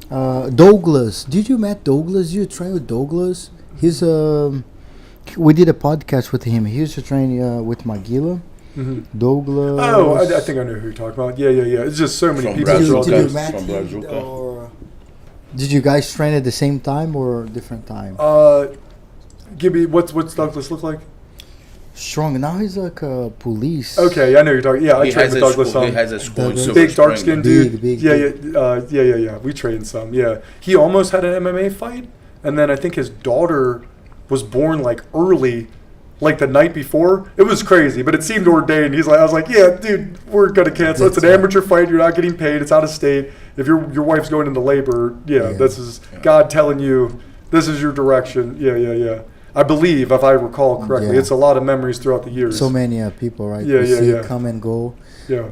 Douglas. Did you met Douglas? Did you train with Douglas? He's we did a podcast with him. He used to train with Magilla. Douglas. Oh, I think I know who you're talking about. Yeah. It's just so many people. Did you guys train at the same time or different time? Gibby, what's Douglas look like? Strong. Now he's like a police. Okay, I know you're talking. Yeah, I trained with Douglas some. He has a school. Big, dark-skinned dude. Big. Yeah. We trained some. Yeah, he almost had an MMA fight, and then I think his daughter was born like early, like the night before. It was crazy, but it seemed ordained. I was like, yeah, dude, we're gonna cancel. It's an amateur fight. You're not getting paid. It's out of state. If your wife's going into labor, this is God telling you this is your direction. Yeah. I believe, if I recall correctly, it's a lot of memories throughout the years. So many people, right? Yeah. Come and go. Yeah.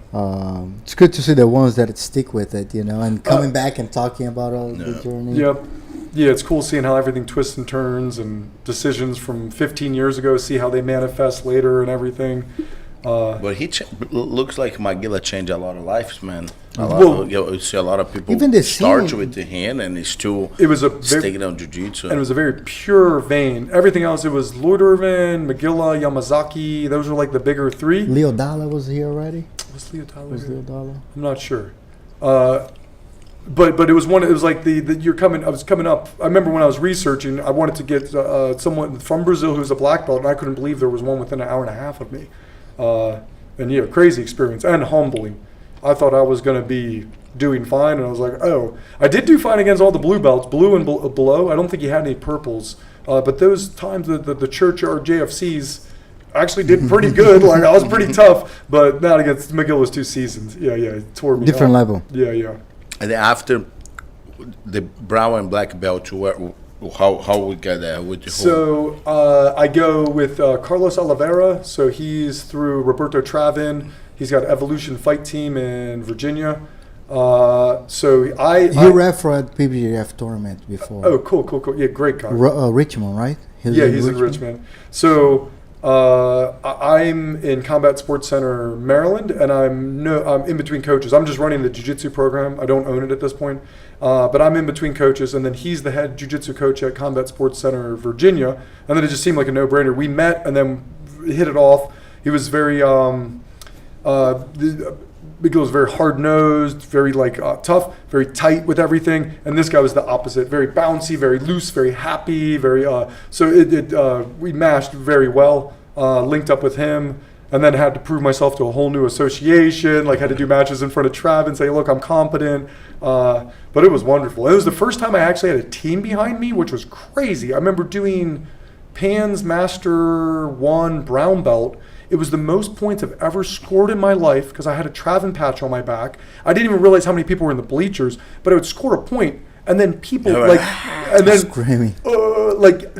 It's good to see the ones that stick with it, and coming back and talking about all the journey. Yep. Yeah, it's cool seeing how everything twists and turns and decisions from 15 years ago, see how they manifest later and everything. But looks like Magilla changed a lot of lives, man. You see a lot of people even start with the hand and it's still sticking on jiu-jitsu. And it was a very pure vein. Everything else, it was Lloyd Irvin, Magilla, Yamazaki. Those were like the bigger 3. Leo Dalla was here already? Was Leo Dalla? I'm not sure. But it was one. It was like I was coming up. I remember when I was researching, I wanted to get someone from Brazil who's a black belt, and I couldn't believe there was one within an hour and a half of me. And crazy experience and humbling. I thought I was going to be doing fine, and I was like, oh, I did do fine against all the blue belts, blue and below. I don't think he had any purples, but those times the churchyard JFCs actually did pretty good. Like I was pretty tough, but not against Magilla's 2 seasons. Yeah, it tore me different up. Level. Yeah. And then after the brown and black belt, how we get there? So I go with Carlos Oliveira. So he's through Roberto Travin. He's got Evolution Fight Team in Virginia. You ref for at PBJJF tournament before. Oh, cool. Yeah, great guy. Richmond, right? He's in Richmond. So I'm in Combat Sports Center, Maryland, and I'm in between coaches. I'm just running the jiu-jitsu program. I don't own it at this point, but I'm in between coaches, and then he's the head jiu-jitsu coach at Combat Sports Center, Virginia, and then it just seemed like a no-brainer. We met and then hit it off. He was very Big was very hard-nosed, very tough, very tight with everything, and this guy was the opposite, very bouncy, very loose, very happy, very we matched very well. Linked up with him, and then had to prove myself to a whole new association. Had to do matches in front of Trav and say, "Look, I'm competent." But it was wonderful. It was the first time I actually had a team behind me, which was crazy. I remember doing Pan's Master 1 brown belt. It was the most points I've ever scored in my life because I had a Travin patch on my back. I didn't even realize how many people were in the bleachers, but I would score a point, and then people and then screaming.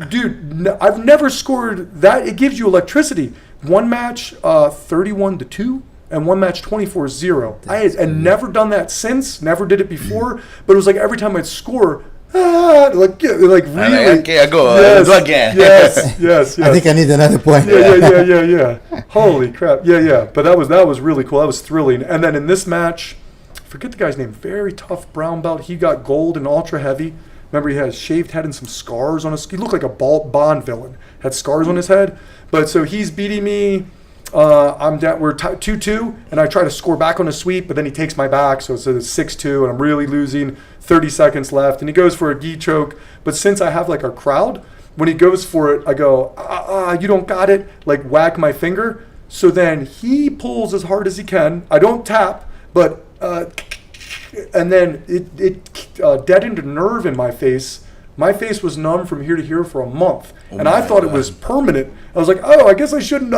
Dude, I've never scored that. It gives you electricity. One match, 31-2, and one match, 24-0. I had never done that since. Never did it before. But it was like every time I'd score. Really. Okay, I go. Yes, do again. Yes. I think I need another point. Yeah. Holy crap. Yeah. But that was really cool. That was thrilling. And then in this match, I forget the guy's name. Very tough brown belt. He got gold in ultra heavy. Remember, he had a shaved head and some scars on his. He looked like a Bond villain. Had scars on his head. But so he's beating me. I'm down. We're 2-2, and I try to score back on a sweep, but then he takes my back, so it's a 6-2, and I'm really losing. 30 seconds left, and he goes for a gi choke. But since I have a crowd, when he goes for it, I go, you don't got it, whack my finger. So then he pulls as hard as he can. I don't tap, but and then it deadened a nerve in my face. My face was numb from here to here for a month, and I thought it was permanent. I was like, I guess I shouldn't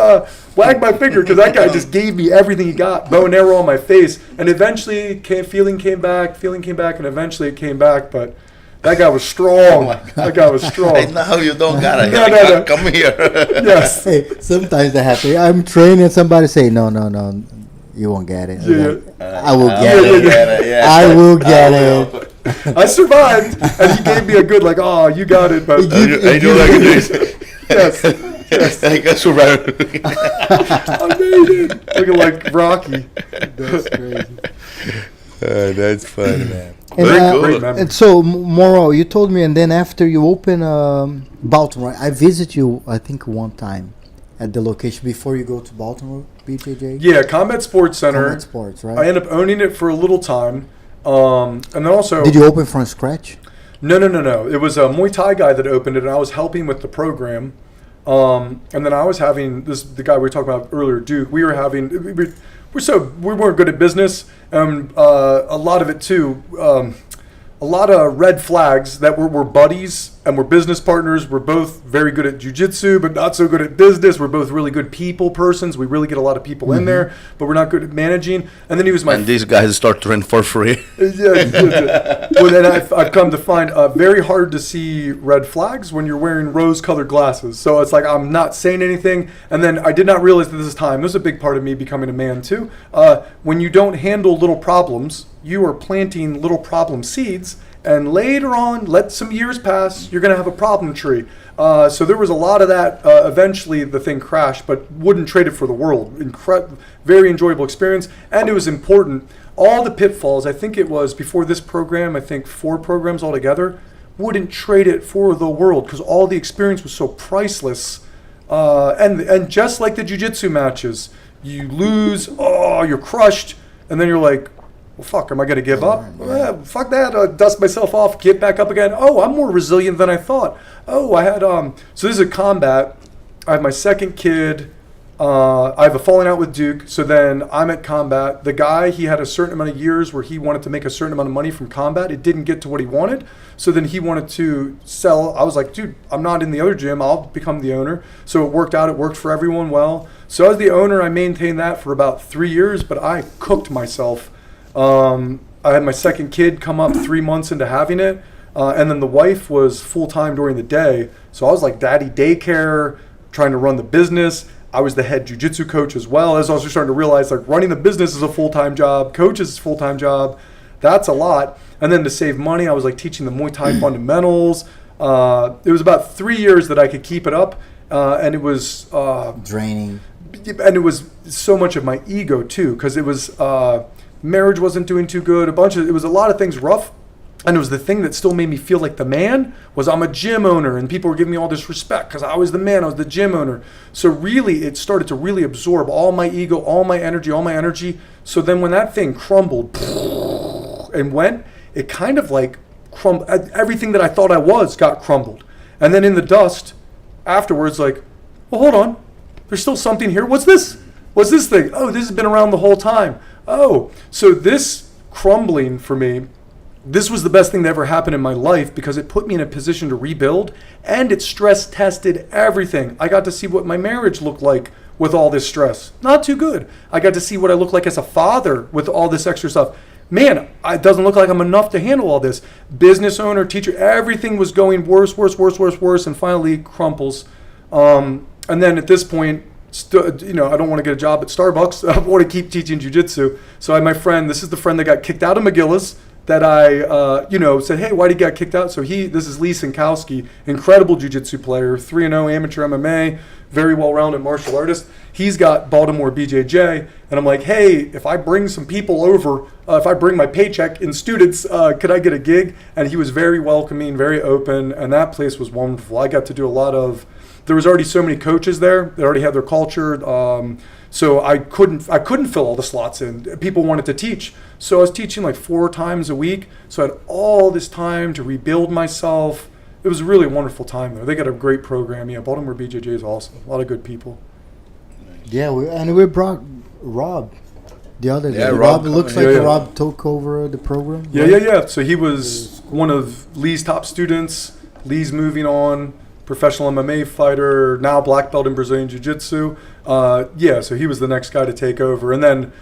wag my finger because that guy just gave me everything he got, bow and arrow on my face. And eventually, feeling came back, and eventually it came back. But that guy was strong. That guy was strong. No, you don't got it. No. Come here. Yes. Hey, sometimes that happens. I'm training, somebody say, no, you won't get it. I will get it. I will get it. I survived, and he gave me a good you got it, but I do like this. Yes. I got survived. I made it. Looking like Rocky. That's crazy. That's funny, man. And, and so, Monroe, you told me, and then after you open Baltimore, I visit you, I think, one time at the location before you go to Baltimore, BJJ. Yeah, Combat Sports Center. Combat Sports, right? I ended up owning it for a little time. And then also... Did you open from scratch? No. It was a Muay Thai guy that opened it, and I was helping with the program. And then I was having the guy we were talking about earlier, Duke. We weren't good at business, and a lot of it too. A lot of red flags that we're buddies and we're business partners. We're both very good at jiu-jitsu, but not so good at business. We're both really good people persons. We really get a lot of people in there, but we're not good at managing. And then he was my... And these guys start training for free. Yeah. Well, then I've come to find very hard to see red flags when you're wearing rose-colored glasses. So it's like I'm not saying anything. And then I did not realize that this is time. This is a big part of me becoming a man too. When you don't handle little problems, you are planting little problem seeds, and later on, let some years pass, you're going to have a problem tree. So there was a lot of that. Eventually, the thing crashed, but wouldn't trade it for the world. Very enjoyable experience, and it was important. All the pitfalls, I think it was before this program, I think 4 programs altogether, wouldn't trade it for the world because all the experience was so priceless. And just like the jiu-jitsu matches, you lose, you're crushed, and then you're like, well, fuck, am I going to give up? Fuck that. Dust myself off, get back up again. Oh, I'm more resilient than I thought. Oh, I had, so this is a combat. I have my second kid. I have a falling out with Duke. So then I'm at combat. The guy, he had a certain amount of years where he wanted to make a certain amount of money from combat. It didn't get to what he wanted. So then he wanted to sell. I was like, dude, I'm not in the other gym. I'll become the owner. So it worked out. It worked for everyone well. So as the owner, I maintained that for about 3 years, but I cooked myself. I had my second kid come up 3 months into having it, and then the wife was full-time during the day, so I was like daddy daycare, trying to run the business. I was the head jiu-jitsu coach as well, as I was starting to realize like running the business is a full-time job, coach is a full-time job, that's a lot. And then to save money, I was like teaching the Muay Thai fundamentals. It was about 3 years that I could keep it up, and it was draining, and it was so much of my ego too, because it was marriage wasn't doing too good. It was a lot of things rough, And it was the thing that still made me feel like the man was I'm a gym owner, and people were giving me all this respect because I was the man, I was the gym owner. So really, it started to really absorb all my ego, all my energy. So then when that thing crumbled and went, it kind of like crumbled. Everything that I thought I was got crumbled. And then in the dust afterwards, like, well, hold on, there's still something here. What's this? What's this thing? Oh, this has been around the whole time. Oh, so this crumbling for me, this was the best thing that ever happened in my life because it put me in a position to rebuild, and it stress tested everything. I got to see what my marriage looked like with all this stress. Not too good. I got to see what I look like as a father with all this extra stuff. Man, it doesn't look like I'm enough to handle all this. Business owner, teacher, everything was going worse, and finally crumples. And then at this point, I don't want to get a job at Starbucks. I want to keep teaching jiu-jitsu. So I had my friend, this is the friend that got kicked out of McGillis, that I, said, hey, why did he get kicked out? So this is Lee Sinkowski, incredible jiu-jitsu player, 3-0 amateur MMA, very well-rounded martial artist. He's got Baltimore BJJ, and I'm like, hey, if I bring some people over, if I bring my paycheck in students, could I get a gig? And he was very welcoming, very open, and that place was wonderful. I got to do a lot of, there was already so many coaches there. They already had their culture. So I couldn't fill all the slots in. People wanted to teach. So I was teaching like 4 times a week. So I had all this time to rebuild myself. It was a really wonderful time there. They got a great program. Yeah, Baltimore BJJ is awesome. A lot of good people. Yeah, we brought Rob the other day. Yeah, Rob looks like Yeah. Rob took over the program. Yeah, right? yeah. So he was one of Lee's top students. Lee's moving on. Professional MMA fighter, now black belt in Brazilian Jiu-Jitsu. So he was the next guy to take over. And then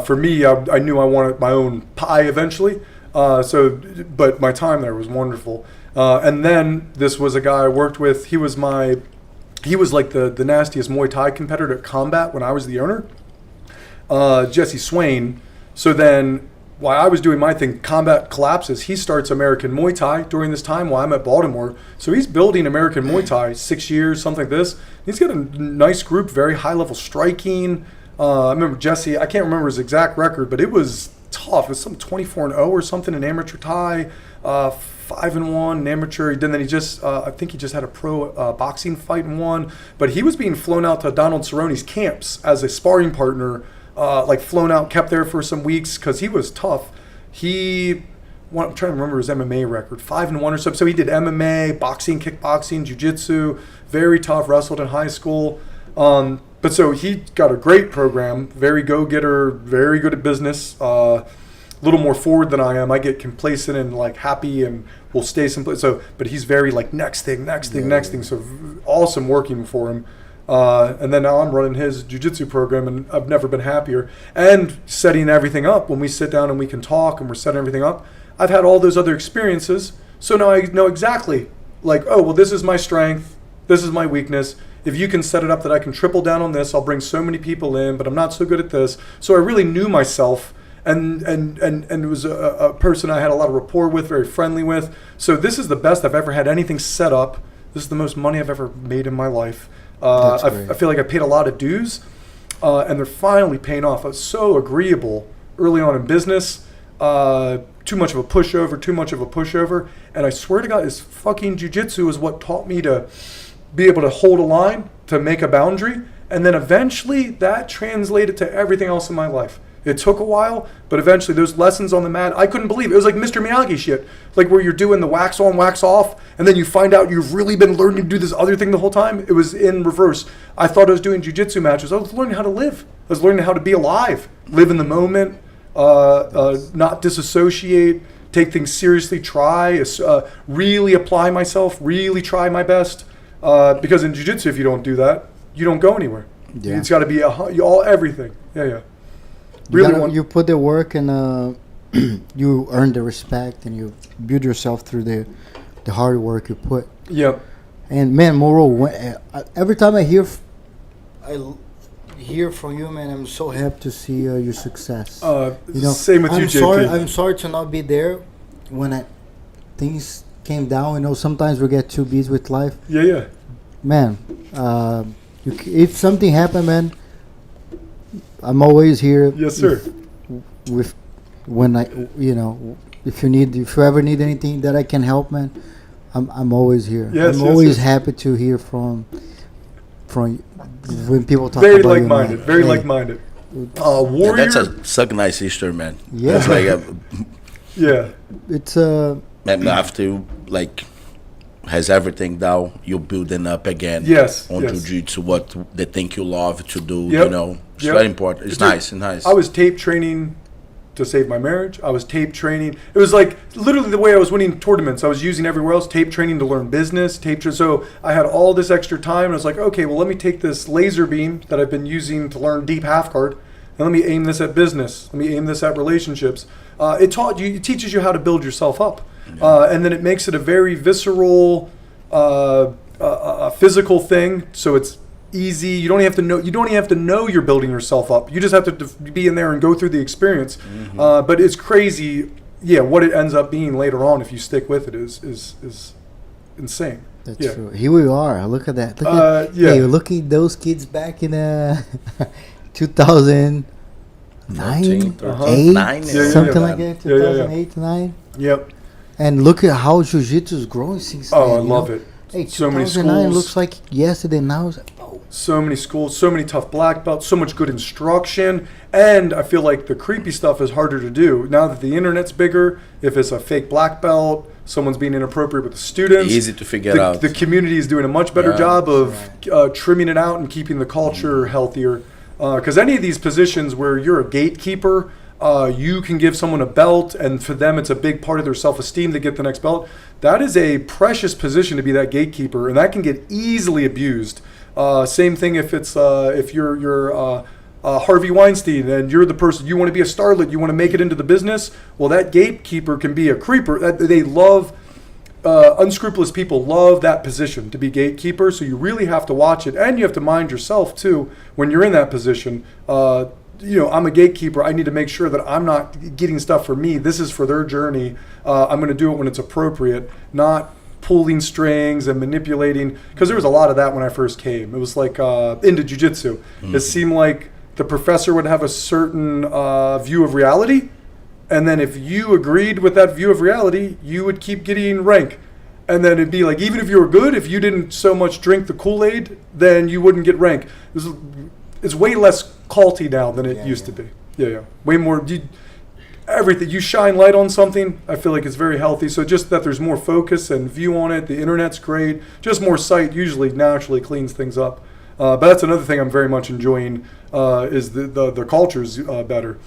for me, I knew I wanted my own pie eventually. But my time there was wonderful. And then this was a guy I worked with. He was like the nastiest Muay Thai competitor at Combat when I was the owner, Jesse Swain. So then while I was doing my thing, Combat collapses. He starts American Muay Thai during this time while I'm at Baltimore. So he's building American Muay Thai, 6 years, something like this. He's got a nice group, very high level striking. I remember Jesse, I can't remember his exact record, but it was tough. It was some 24-0 or something in amateur Thai, 5-1 in amateur. Then he just, I think he just had a pro boxing fight and won. But he was being flown out to Donald Cerrone's camps as a sparring partner. Flown out, kept there for some weeks because he was tough. I'm trying to remember his MMA record, 5-1 or something. So he did MMA, boxing, kickboxing, jiu-jitsu, very tough, wrestled in high school. But so he got a great program, very go-getter, very good at business, a little more forward than I am. I get complacent and like happy and will stay someplace. So, but he's very like next thing. So awesome working for him. And then now I'm running his jiu-jitsu program, and I've never been happier. And setting everything up, when we sit down and we can talk and we're setting everything up, I've had all those other experiences. So now I know exactly, like, oh, well, this is my strength. This is my weakness. If you can set it up that I can triple down on this, I'll bring so many people in, but I'm not so good at this. So I really knew myself, and it was a person I had a lot of rapport with, very friendly with. So this is the best I've ever had anything set up. This is the most money I've ever made in my life. I feel like I paid a lot of dues, and they're finally paying off. I was so agreeable early on in business, too much of a pushover, and I swear to God, this fucking jiu-jitsu is what taught me to be able to hold a line, to make a boundary, and then eventually that translated to everything else in my life. It took a while, but eventually those lessons on the mat, I couldn't believe it. It was like Mr. Miyagi shit, like where you're doing the wax on, wax off, and then you find out you've really been learning to do this other thing the whole time. It was in reverse. I thought I was doing jiu-jitsu matches. I was learning how to live. I was learning how to be alive, live in the moment, not disassociate, take things seriously, try, really apply myself, really try my best. Because in jiu-jitsu, if you don't do that, you don't go anywhere. Yeah. It's got to be everything. Yeah. You put the work and you earn the respect, and you build yourself through the hard work you put. Yep. And man, Monroe, every time I hear from you, man, I'm so happy to see your success. Same with you, JP. I'm sorry to not be there when things came down. Sometimes we get too busy with life. Yeah. Man, if something happened, man, I'm always here. Yes, sir. With when if you ever need anything that I can help, man, I'm always here. Yes, I'm yes, always yes. happy to hear from when people talk Very about you, like-minded. man. Very Hey, like-minded. Yeah, Warrior. that's such a nice history, man. Yeah. That's like Yeah. It's and after you has everything down, you're building up again. Yes, On yes. jiu-jitsu, what the thing you love to do. Yep, It's yep. very important. It's Dude, nice. I was tape training to save my marriage. I was tape training. It was like literally the way I was winning tournaments. I was using everywhere else tape training to learn business. So I had all this extra time, and I was like, okay, well, let me take this laser beam that I've been using to learn deep half guard, and let me aim this at business. Let me aim this at relationships. It teaches you how to build yourself up, and then it makes it a very visceral, physical thing. So it's easy. You don't even have to know you're building yourself up. You just have to be in there and go through the experience. But it's crazy. Yeah, what it ends up being later on if you stick with it is insane. That's true. Here we are. Look at that. Yeah. Hey, look at those kids back in 2009, 13, 8, nine, something yeah. like that. Yeah, yeah, yeah. 2008, 9. Yep. And look at how jiu-jitsu is growing since then. Oh, I you love know? it. Hey, So many 2009 schools. looks like yesterday. Now it's like, oh, So many schools, so many tough black belts, so much good instruction, and I feel like the creepy stuff is harder to do now that the internet's bigger. If it's a fake black belt, someone's being inappropriate with the students. Easy to figure out. The community is doing a much better Yeah. job of trimming it out and keeping the culture healthier. Because any of these positions where you're a gatekeeper, you can give someone a belt, and for them it's a big part of their self-esteem to get the next belt. That is a precious position to be that gatekeeper, and that can get easily abused. Same thing if you're Harvey Weinstein and you're the person, you want to be a starlet, you want to make it into the business. Well, that gatekeeper can be a creeper. They love unscrupulous people love that position to be gatekeeper. So you really have to watch it, and you have to mind yourself too when you're in that position. I'm a gatekeeper. I need to make sure that I'm not getting stuff for me. This is for their journey. I'm going to do it when it's appropriate, not pulling strings and manipulating, because there was a lot of that when I first came. It was like into jiu-jitsu. It seemed like the professor would have a certain view of reality, and then if you agreed with that view of reality, you would keep getting rank. And then it'd be like, even if you were good, if you didn't so much drink the Kool-Aid, then you wouldn't get rank. It's way less culty now than it used to be. Yeah. Way more. Everything. You shine light on something, I feel like it's very healthy. So just that there's more focus and view on it. The internet's great. Just more sight usually naturally cleans things up. But that's another thing I'm very much enjoying is the culture's better.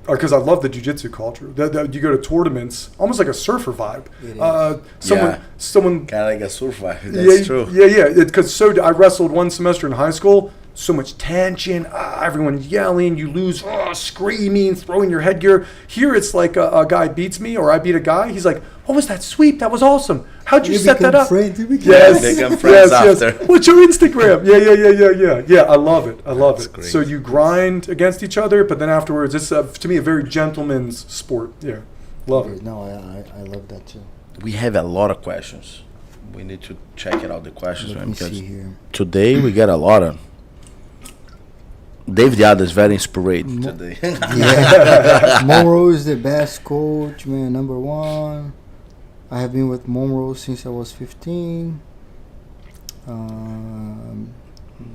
Because I love the jiu-jitsu culture. You go to tournaments, almost like a surfer vibe. Someone kind of like a surfer. That's true. Yeah. Because I wrestled one semester in high school. So much tension, everyone yelling, you lose, screaming, throwing your headgear. Here it's like a guy beats me or I beat a guy. He's like, what was that sweep? That was awesome. How'd you set that up? Yes, they become friends after. What's your Instagram? Yeah. I love it. Great. So you grind against each other, but then afterwards, it's to me a very gentleman's sport. Yeah, love it. No, I love that too. We have a lot of questions. We need to check it out, the questions, Let man, me because see here. today we got a lot of. David Yada is very inspiring today. Yeah. Monroe is the best coach, man, number one. I have been with Monroe since I was 15.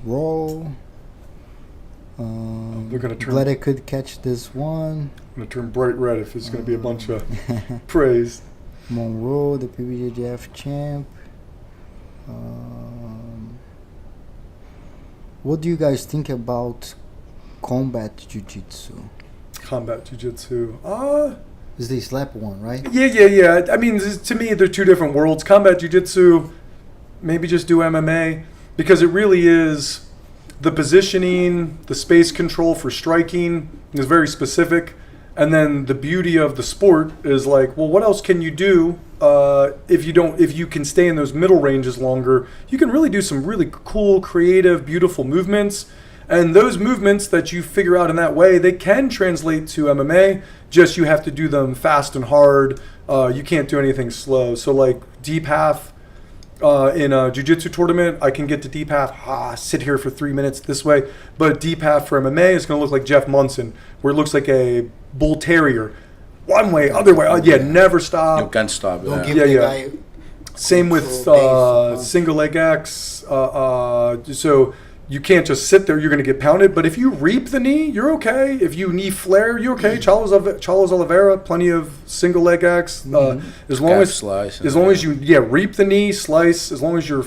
Roll. They're gonna turn. Glad I could catch this one. I'm gonna turn bright red if it's gonna be a bunch of praise. Monroe, the PBJJF champ. What do you guys think about combat jiu-jitsu? Combat jiu-jitsu. Is the slap one, right? Yeah. I mean, to me, they're two different worlds. Combat jiu-jitsu, maybe just do MMA, because it really is the positioning, the space control for striking is very specific. And then the beauty of the sport is like, well, what else can you do if you can stay in those middle ranges longer? You can really do some really cool, creative, beautiful movements. And those movements that you figure out in that way, they can translate to MMA, just you have to do them fast and hard. You can't do anything slow. So like deep half in a jiu-jitsu tournament, I can get to deep half, sit here for 3 minutes this way. But deep half for MMA is going to look like Jeff Munson, where it looks like a bull terrier. One way, other way. Never stop. You can't stop. Don't Yeah. give Yeah, the yeah. guy Same with single leg X. So you can't just sit there. You're going to get pounded. But if you reap the knee, you're okay. If you knee flare, you're okay. Chalos Oliveira, plenty of single leg X. As long as you reap the knee, slice. As long as you're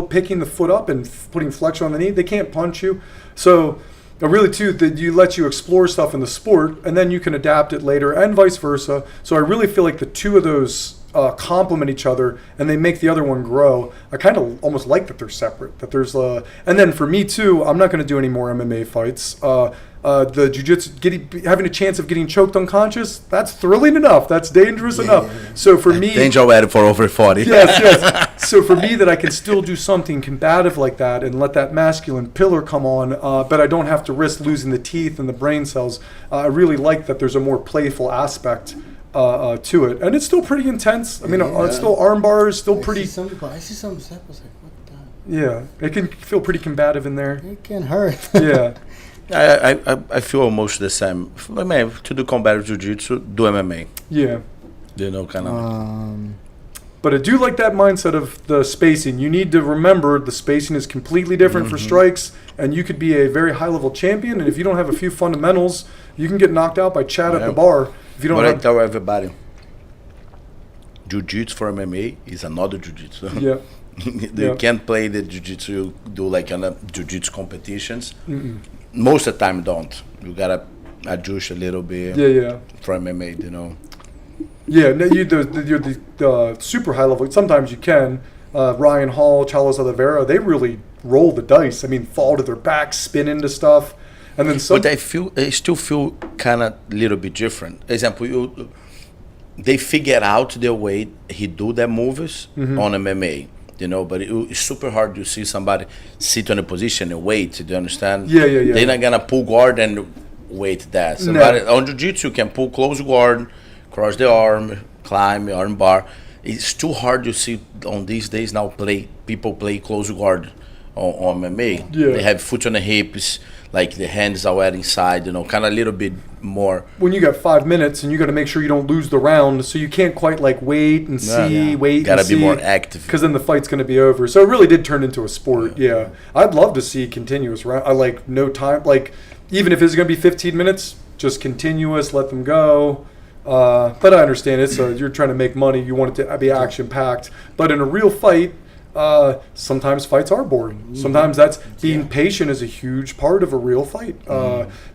picking the foot up and putting flexion on the knee, they can't punch you. So really, too, that you let you explore stuff in the sport, and then you can adapt it later, and vice versa. So I really feel like the two of those complement each other, and they make the other one grow. I kind of almost like that they're separate. That there's and then for me too, I'm not going to do any more MMA fights. The jiu-jitsu, having a chance of getting choked unconscious, that's thrilling enough. That's dangerous enough. Yeah. So for me, danger already for over 40. Yes. So for me, that I can still do something combative like that and let that masculine pillar come on, but I don't have to risk losing the teeth and the brain cells. I really like that there's a more playful aspect to it, and it's still pretty intense. I mean, it's still arm bars, still pretty. I see some stuff. I was like, what the? Yeah, it can feel pretty combative in there. It can hurt. Yeah. I feel almost the same. To do combative jiu-jitsu, do MMA. Yeah. You know, kind of. But I do like that mindset of the spacing. You need to remember the spacing is completely different for strikes, and you could be a very high-level champion, and if you don't have a few fundamentals, you can get knocked out by Chad at the bar. If you don't I tell everybody, jiu-jitsu for MMA is another jiu-jitsu. Yeah. You can't play the jiu-jitsu you do like on jiu-jitsu competitions. Most of the time don't. You gotta adjust a little bit. Yeah. For MMA, you know. Yeah, no, you're the super high level. Sometimes you can. Ryan Hall, Chalos Oliveira, they really roll the dice. I mean, fall to their back, spin into stuff, and then some. But I still feel kind of a little bit different. Example, they figure out the way he do their moves on MMA. You know, but it's super hard to see somebody sit on a position and wait. Do you understand? Yeah. They're not gonna pull guard and wait that. Somebody on jiu-jitsu can pull close guard, cross the arm, climb arm bar. It's too hard to see on these days now. People play close guard on MMA. Yeah. They have foot on the hips, like the hands are wet inside. You know, kind of a little bit more. When you got 5 minutes and you got to make sure you don't lose the round, so you can't quite like wait and see, wait. Gotta and be see, more active because then the fight's going to be over. So it really did turn into a sport. Yeah. I'd love to see continuous round. I like no time. Like even if it's going to be 15 minutes, just continuous. Let them go. But I understand it. So you're trying to make money. You want it to be action packed. But in a real fight, sometimes fights are boring. Sometimes that's being patient is a huge part of a real fight.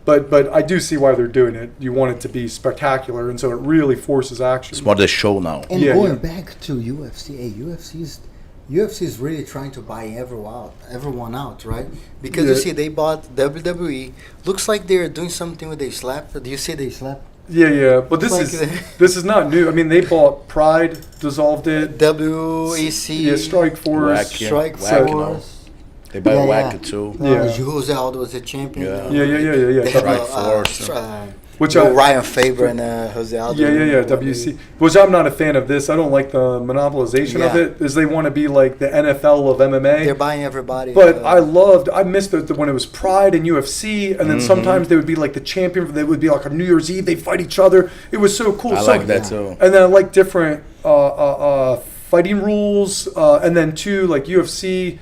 But I do see why they're doing it. You want it to be spectacular, and so it really forces action. It's more the show now. And going back to UFC, UFC is really trying to buy everyone out, right? Because you see, they bought WWE. Looks like they're doing something with they slap. Do you see they slap? Yeah. But this is not new. I mean, they bought Pride, dissolved it. WEC. Yeah, Strike Force. Strike Force. They buy Wacker too. Jose Aldo was a champion. Yeah. Strike Force. Which Ryan Faber and Jose Aldo. Yeah, WC. Which I'm not a fan of this. I don't like the monopolization of it. Is they want to be like the NFL of MMA. They're buying everybody. But I missed when it was Pride and UFC, and then sometimes they would be like the champion. They would be like on New Year's Eve. They fight each other. It was so cool. I like that too. And then I like different fighting rules, and then too like UFC.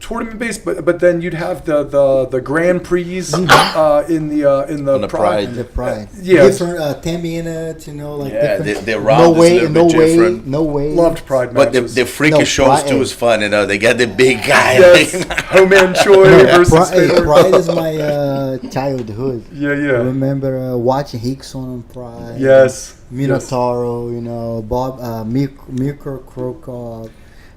Tournament based, but then you'd have the Grand Prix in the Pride. The Pride. Different 10 minutes, like different. The round is a little bit different. No way. Loved Pride matches. But the freaky shows too is fun. They got the big guy. Yes. Ho-Man Choi versus Pride is my childhood. Yeah. I remember watching Hickson on Pride. Yes. Minotauro, Bob, Mirko Krokov.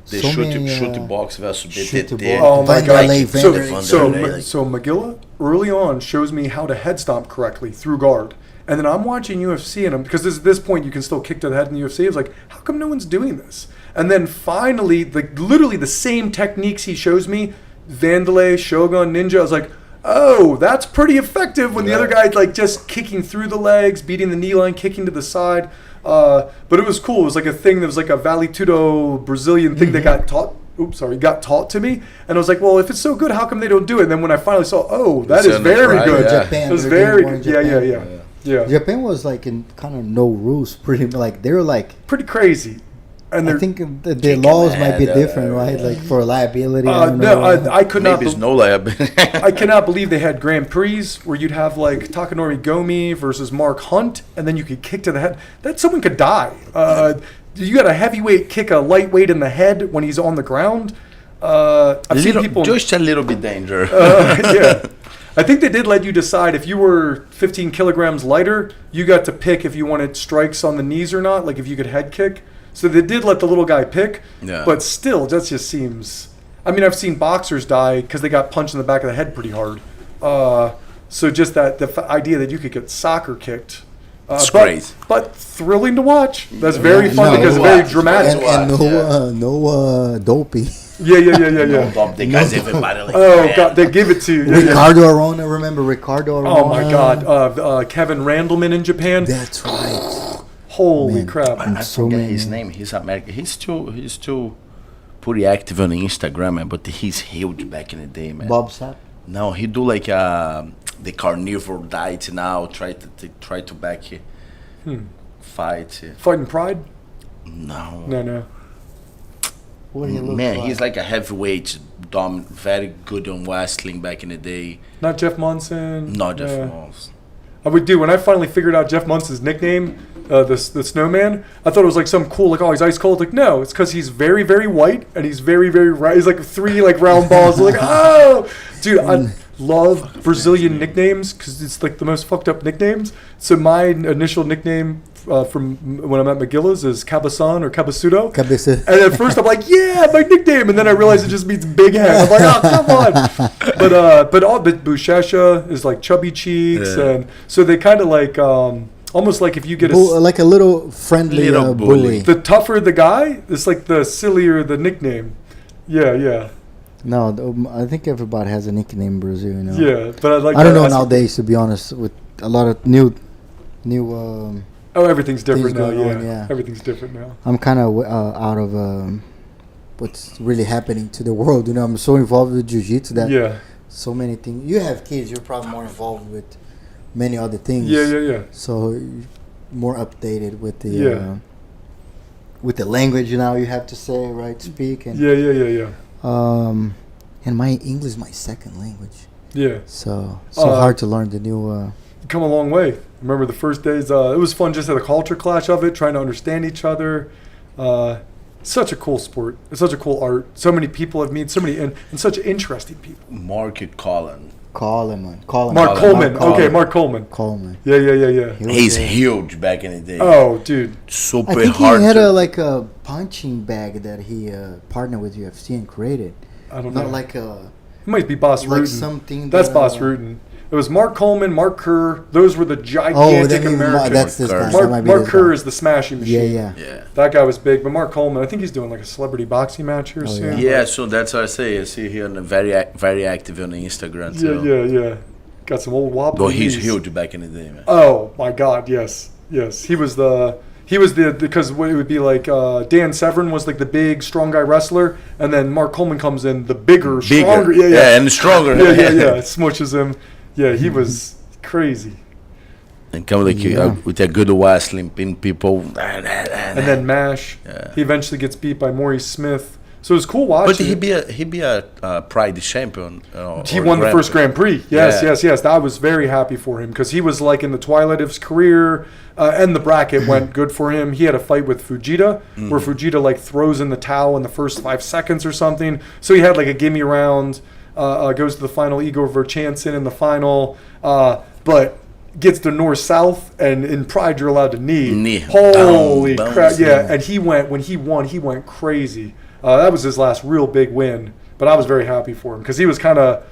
They shoot box versus BTT. Oh my God! Vanderlei. So Magilla early on shows me how to head stomp correctly through guard, and then I'm watching UFC, and because at this point you can still kick to the head in the UFC. I was like, how come no one's doing this? And then finally, literally the same techniques he shows me, Vanderlei, Shogun, Ninja. I was like, oh, that's pretty effective when the other guy's like just kicking through the legs, beating the knee line, kicking to the side. But it was cool. It was like a thing that was like a Vale Tudo Brazilian thing that got taught to me. And I was like, well, if it's so good, how come they don't do it? And then when I finally saw, that is very good. Japan, it was very good. Yeah. Yeah. Japan was like in kind of no rules, pretty like they were like. Pretty crazy. And I think the laws might be different, right? Like for liability. I don't know. I could not. Maybe it's no liability. I cannot believe they had Grand Prix where you'd have like Takanori Gomi versus Mark Hunt, and then you could kick to the head. That someone could die. You got a heavyweight kick a lightweight in the head when he's on the ground. I've seen people just a little bit dangerous. Yeah. I think they did let you decide if you were 15 kilograms lighter, you got to pick if you wanted strikes on the knees or not, like if you could head kick. So they did let the little guy pick, but still, that just seems... I mean, I've seen boxers die because they got punched in the back of the head pretty hard. So just that the idea that you could get soccer kicked. It's great. But thrilling to watch. That's very fun because it's very dramatic. And no dopey. Yeah. They guys everybody like God, they give it to you. Ricardo Arona, remember Ricardo Arona? Oh my God, Kevin Randleman in Japan. That's right. Holy crap! I forget his name. He's American. He's still pretty active on Instagram, man. But he's huge back in the day, man. Bob Sapp? No, he do like the carnivore diet now. Try to back fight. Fighting Pride? No. What do you look Man, like? he's like a heavyweight, very good on wrestling back in the day. Not Jeff Munson. Not Jeff Munson. I would do when I finally figured out Jeff Munson's nickname, the Snowman. I thought it was like some cool, like, oh, he's ice cold. Like, no, it's because he's very, very white and he's very, very round. He's like 3 like round balls. Like, oh, dude, I love Brazilian nicknames because it's like the most fucked up nicknames. So my initial nickname from when I'm at McGilla's is Cabeçon or Cabeçudo. Cabeça. And at first I'm like, yeah, my nickname, and then I realized it just means big head. I'm like, oh, come on. But Buchecha is like chubby cheeks, and so they kind of like almost like if you get like a little friendly little bully. The tougher the guy, it's like the sillier the nickname. Yeah. No, I think everybody has a nickname in Brazil, you know. Yeah, but I don't know nowadays, to be honest, with a lot of new. Everything's different now. Yeah, Everything's different now. I'm kind of out of what's really happening to the world. You know, I'm so involved with jiu-jitsu that so many things. You have kids, you're probably more involved with many other things. Yeah. So you're more updated with the language now you have to say, right? Speak and Yeah. And my English is my second language. Yeah. So hard to learn the new. Come a long way. Remember the first days? It was fun just at a culture clash of it, trying to understand each other. Such a cool sport. It's such a cool art. So many people have met, so many and such interesting people. Mark Coleman. Mark Coleman. Okay, Mark Coleman. Yeah. He's huge back in the day. Oh, dude. Super I think hard. He had a punching bag that he partnered with UFC and created. I don't know. Not like a. It might be Boss like Rutan. Something. That's Boss Rutan. It was Mark Coleman, Mark Kerr. Those were the gigantic Americans. That's this guy. Mark Kerr is the smashing machine. Yeah. That guy was big, but Mark Coleman, I think he's doing like a celebrity boxing match here soon. Yeah, so that's what I say. I see here very active on Instagram too. Yeah. Got some old wobbly. But he's huge back in the day, man. Oh my God, yes. He was because it would be like Dan Severn was like the big strong guy wrestler, and then Mark Coleman comes in, the bigger. Stronger. Yeah, and stronger. Yeah. Smushes him. Yeah, he was crazy. And come like with a good wrestling, pin people. And then Mash. Yeah. He eventually gets beat by Maurice Smith. So it was cool watching. But he be a Pride champion. He won the first Grand Prix. Yes. I was very happy for him because he was like in the twilight of his career, and the bracket went good for him. He had a fight with Fujita, where Fujita like throws in the towel in the first 5 seconds or something. So he had like a gimme round. Goes to the final, Igor Verchanson in the final, but gets to north-south, and in Pride you're allowed to knee. Holy crap, yeah. And when he won, he went crazy. That was his last real big win, but I was very happy for him because he was kind of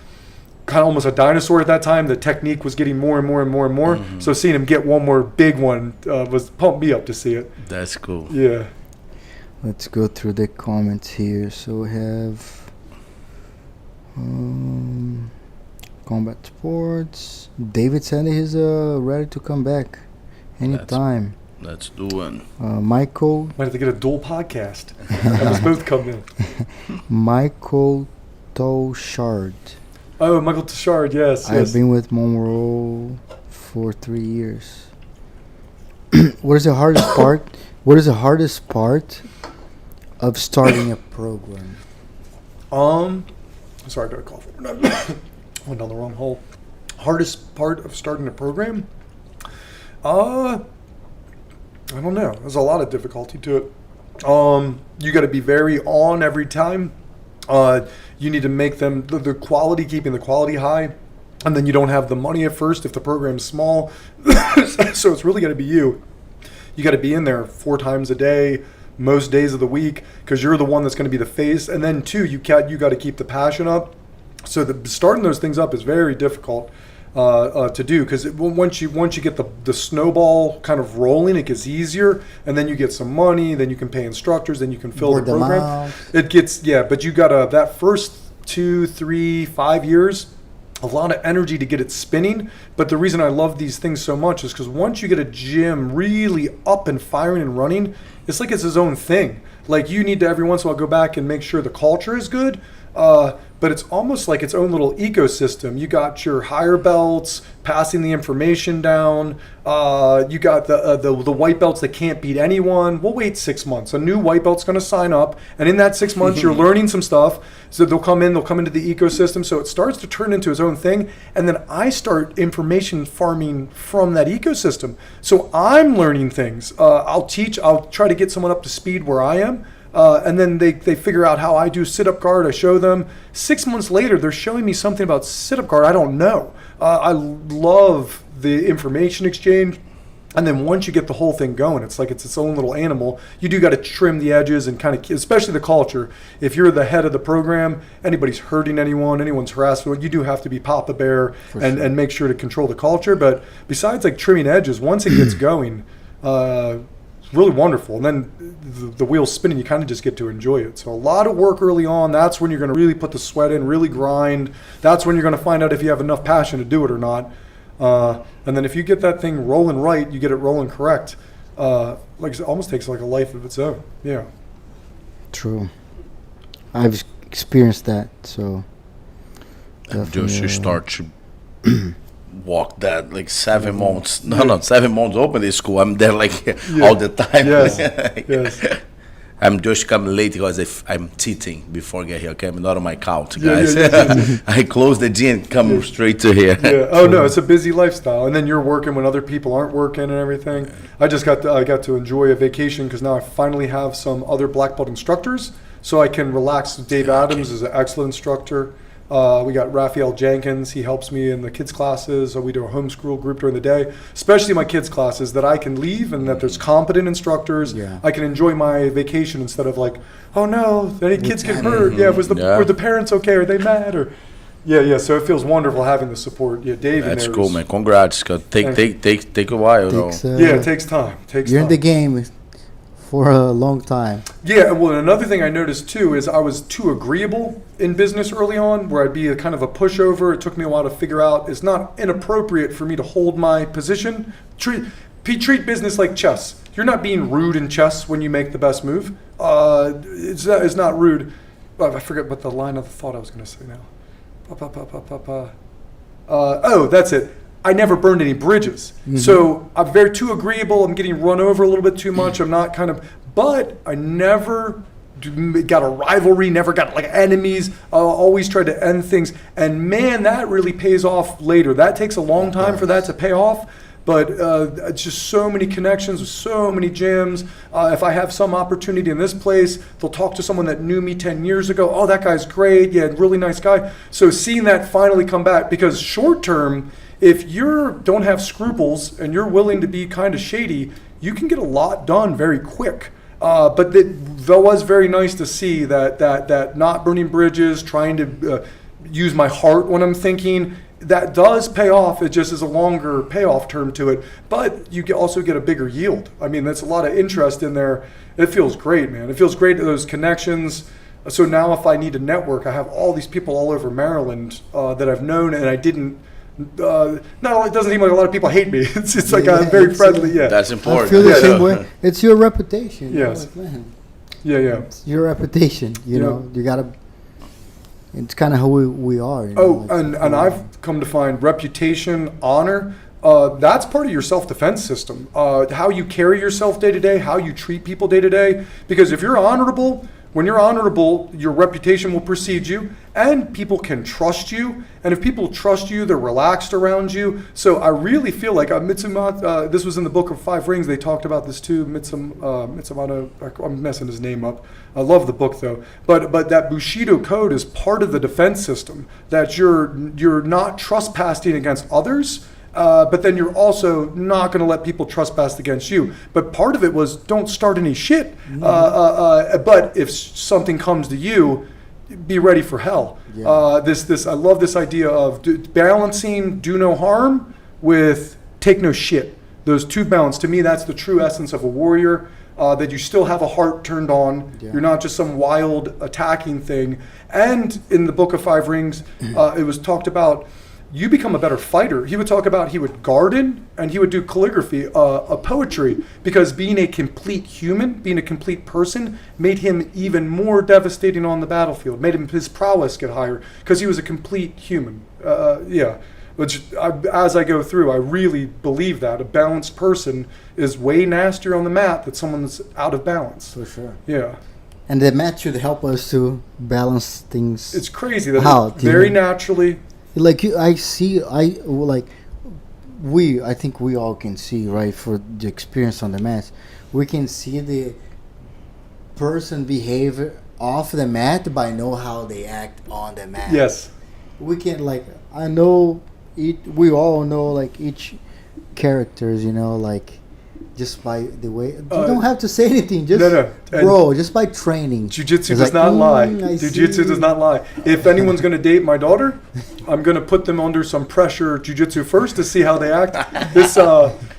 almost a dinosaur at that time. The technique was getting more and more. Mm-hmm. So seeing him get one more big one was pumped me up to see it. That's cool. Yeah. Let's go through the comments here. So we have combat sports. David said he's ready to come back anytime. Let's do one. Michael. Might have to get a dual podcast. Have us both come in. Michael Toshard. Oh, Michael Toshard, yes. I've been with Monroe for 3 years. What is the hardest part? What is the hardest part of starting a program? Sorry, I got a cough. Went down the wrong hole. Hardest part of starting a program? I don't know. There's a lot of difficulty to it. You got to be very on every time. You need to make them the quality, keeping the quality high, and then you don't have the money at first if the program's small. So it's really got to be you. You got to be in there 4 times a day, most days of the week, because you're the one that's going to be the face. And then too, you got to keep the passion up. So starting those things up is very difficult to do, because once you get the snowball kind of rolling, it gets easier, and then you get some money, then you can pay instructors, then you can fill the program. It gets but you got that first 2, 3, 5 years. A lot of energy to get it spinning. But the reason I love these things so much is because once you get a gym really up and firing and running, it's like it's its own thing. Like, you need to every once in a while go back and make sure the culture is good. But it's almost like its own little ecosystem. You got your higher belts passing the information down. You got the white belts that can't beat anyone. We'll wait 6 months. A new white belt's going to sign up, and in that 6 months, you're learning some stuff. So they'll come into the ecosystem. So it starts to turn into its own thing, and then I start information farming from that ecosystem. So I'm learning things. I'll try to get someone up to speed where I am. And then they figure out how I do sit-up guard. I show them. 6 months later, they're showing me something about sit-up guard I don't know. I love the information exchange. And then once you get the whole thing going, it's like it's its own little animal. You do got to trim the edges and kind of, especially the culture. If you're the head of the program, anybody's hurting anyone, anyone's harassing, you do have to be Papa Bear and make sure to control the culture. But besides like trimming edges, once it gets going, really wonderful, and then the wheel's spinning. You kind of just get to enjoy it. So a lot of work early on. That's when you're going to really put the sweat in, really grind. That's when you're going to find out if you have enough passion to do it or not. And then if you get that thing rolling right, you get it rolling correct. Like it almost takes like a life of its own. Yeah. True. I've experienced that. So. Just you start to walk that like 7 months. No, 7 months open this school. I'm there like all the time. Yes. I'm just coming late because if I'm teething before I get here. Okay, I'm not on my couch, guys. I close the gym and come straight to here. Yeah. Oh no, it's a busy lifestyle, and then you're working when other people aren't working and everything. I got to enjoy a vacation because now I finally have some other black belt instructors, so I can relax. Dave Adams is an excellent instructor. We got Raphael Jenkins. He helps me in the kids' classes. We do a homeschool group during the day, especially my kids' classes, that I can leave and that there's competent instructors. Yeah. I can enjoy my vacation instead of like, oh no, any kids get hurt. Yeah, were the parents okay? Are they mad? Or yeah. So it feels wonderful having the support. Yeah, Dave. That's cool, man. Congrats. Take a while. It takes time. You're in the game for a long time. Yeah, well, another thing I noticed too is I was too agreeable in business early on, where I'd be a kind of a pushover. It took me a while to figure out it's not inappropriate for me to hold my position. Treat business like chess. You're not being rude in chess when you make the best move. It's not rude. I forget what the line of thought I was going to say now. Oh, that's it. I never burned any bridges. Mm-hmm. So I'm very too agreeable. I'm getting run over a little bit too much. I'm not but I never got a rivalry, never got like enemies. I always tried to end things. And man, that really pays off later. That takes a long time for that to pay off. But it's just so many connections with so many gyms. If I have some opportunity in this place, they'll talk to someone that knew me 10 years ago. Oh, that guy's great. Yeah, really nice guy. So seeing that finally come back, because short term, if you don't have scruples and you're willing to be kind of shady, you can get a lot done very quick. But that was very nice to see that not burning bridges, trying to use my heart when I'm thinking. That does pay off. It just is a longer payoff term to it. But you also get a bigger yield. I mean, that's a lot of interest in there. It feels great, man. It feels great, those connections. So now if I need to network, I have all these people all over Maryland that I've known, and I didn't. It doesn't seem like a lot of people hate me. It's like I'm very friendly. Yeah, that's important. I feel the same way. It's your reputation. Yes. Yeah. It's your reputation. You know, you gotta. It's kind of who we are. And I've come to find reputation, honor. that's part of your self-defense system. How you carry yourself day to day, how you treat people day to day. Because if you're honorable, when you're honorable, your reputation will precede you, and people can trust you. And if people trust you, they're relaxed around you. So I really feel like this was in the Book of Five Rings. They talked about this too. Mitsumoto, I'm messing his name up. I love the book though. But that Bushido code is part of the defense system. That you're not trespassing against others. But then you're also not going to let people trespass against you. But part of it was don't start any shit. But if something comes to you, be ready for hell. Yeah. I love this idea of balancing do no harm with take no shit. Those two balance. To me, that's the true essence of a warrior. That you still have a heart turned on. Yeah. You're not just some wild attacking thing. And in the Book of Five Rings, it was talked about. You become a better fighter. He would talk about he would garden and he would do calligraphy, poetry, because being a complete human, being a complete person, made him even more devastating on the battlefield, made his prowess get higher because he was a complete human. Which as I go through, I really believe that a balanced person is way nastier on the mat than someone that's out of balance. For sure. Yeah. And the mat should help us to balance things. It's crazy that very naturally. Like I think we all can see, right, for the experience on the mat, we can see the person behavior off the mat by know how they act on the mat. Yes. We can we all know each characters, just by the way. You don't have to say anything. Just just by training. Jiu-jitsu does not lie. Jiu-jitsu does not lie. If anyone's going to date my daughter, I'm going to put them under some pressure jiu-jitsu first to see how they act. This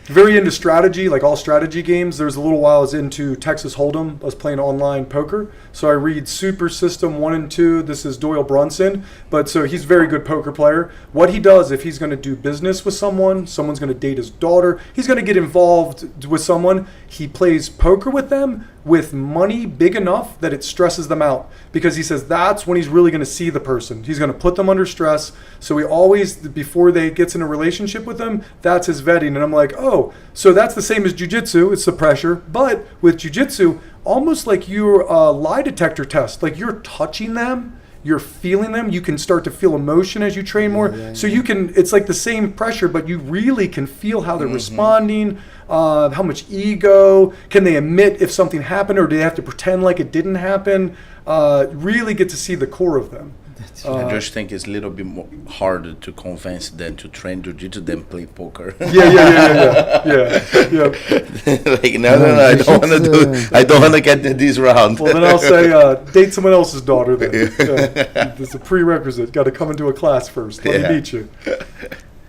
very into strategy, like all strategy games. There's a little while I was into Texas Hold'em. I was playing online poker. So I read Super System 1 and 2. This is Doyle Brunson. So he's a very good poker player. What he does, if he's going to do business with someone's going to date his daughter, he's going to get involved with someone, he plays poker with them with money big enough that it stresses them out, because he says that's when he's really going to see the person. He's going to put them under stress. So he always, before they gets in a relationship with them, that's his vetting. And I'm like, oh, so that's the same as jiu-jitsu. It's the pressure. But with jiu-jitsu, almost like your lie detector test, like you're touching them, you're feeling them, you can start to feel emotion as you train more. So you can, it's like the same pressure, but you really can feel how they're responding, how much ego, can they admit if something happened, or do they have to pretend like it didn't happen? Really get to see the core of them. I just think it's a little bit more harder to convince them to train jiu-jitsu than play poker. Yeah. Like no, I don't want to do. I don't want to get this round. Well, then I'll say date someone else's daughter. Then it's a prerequisite. Got to come into a class first. Let me beat you.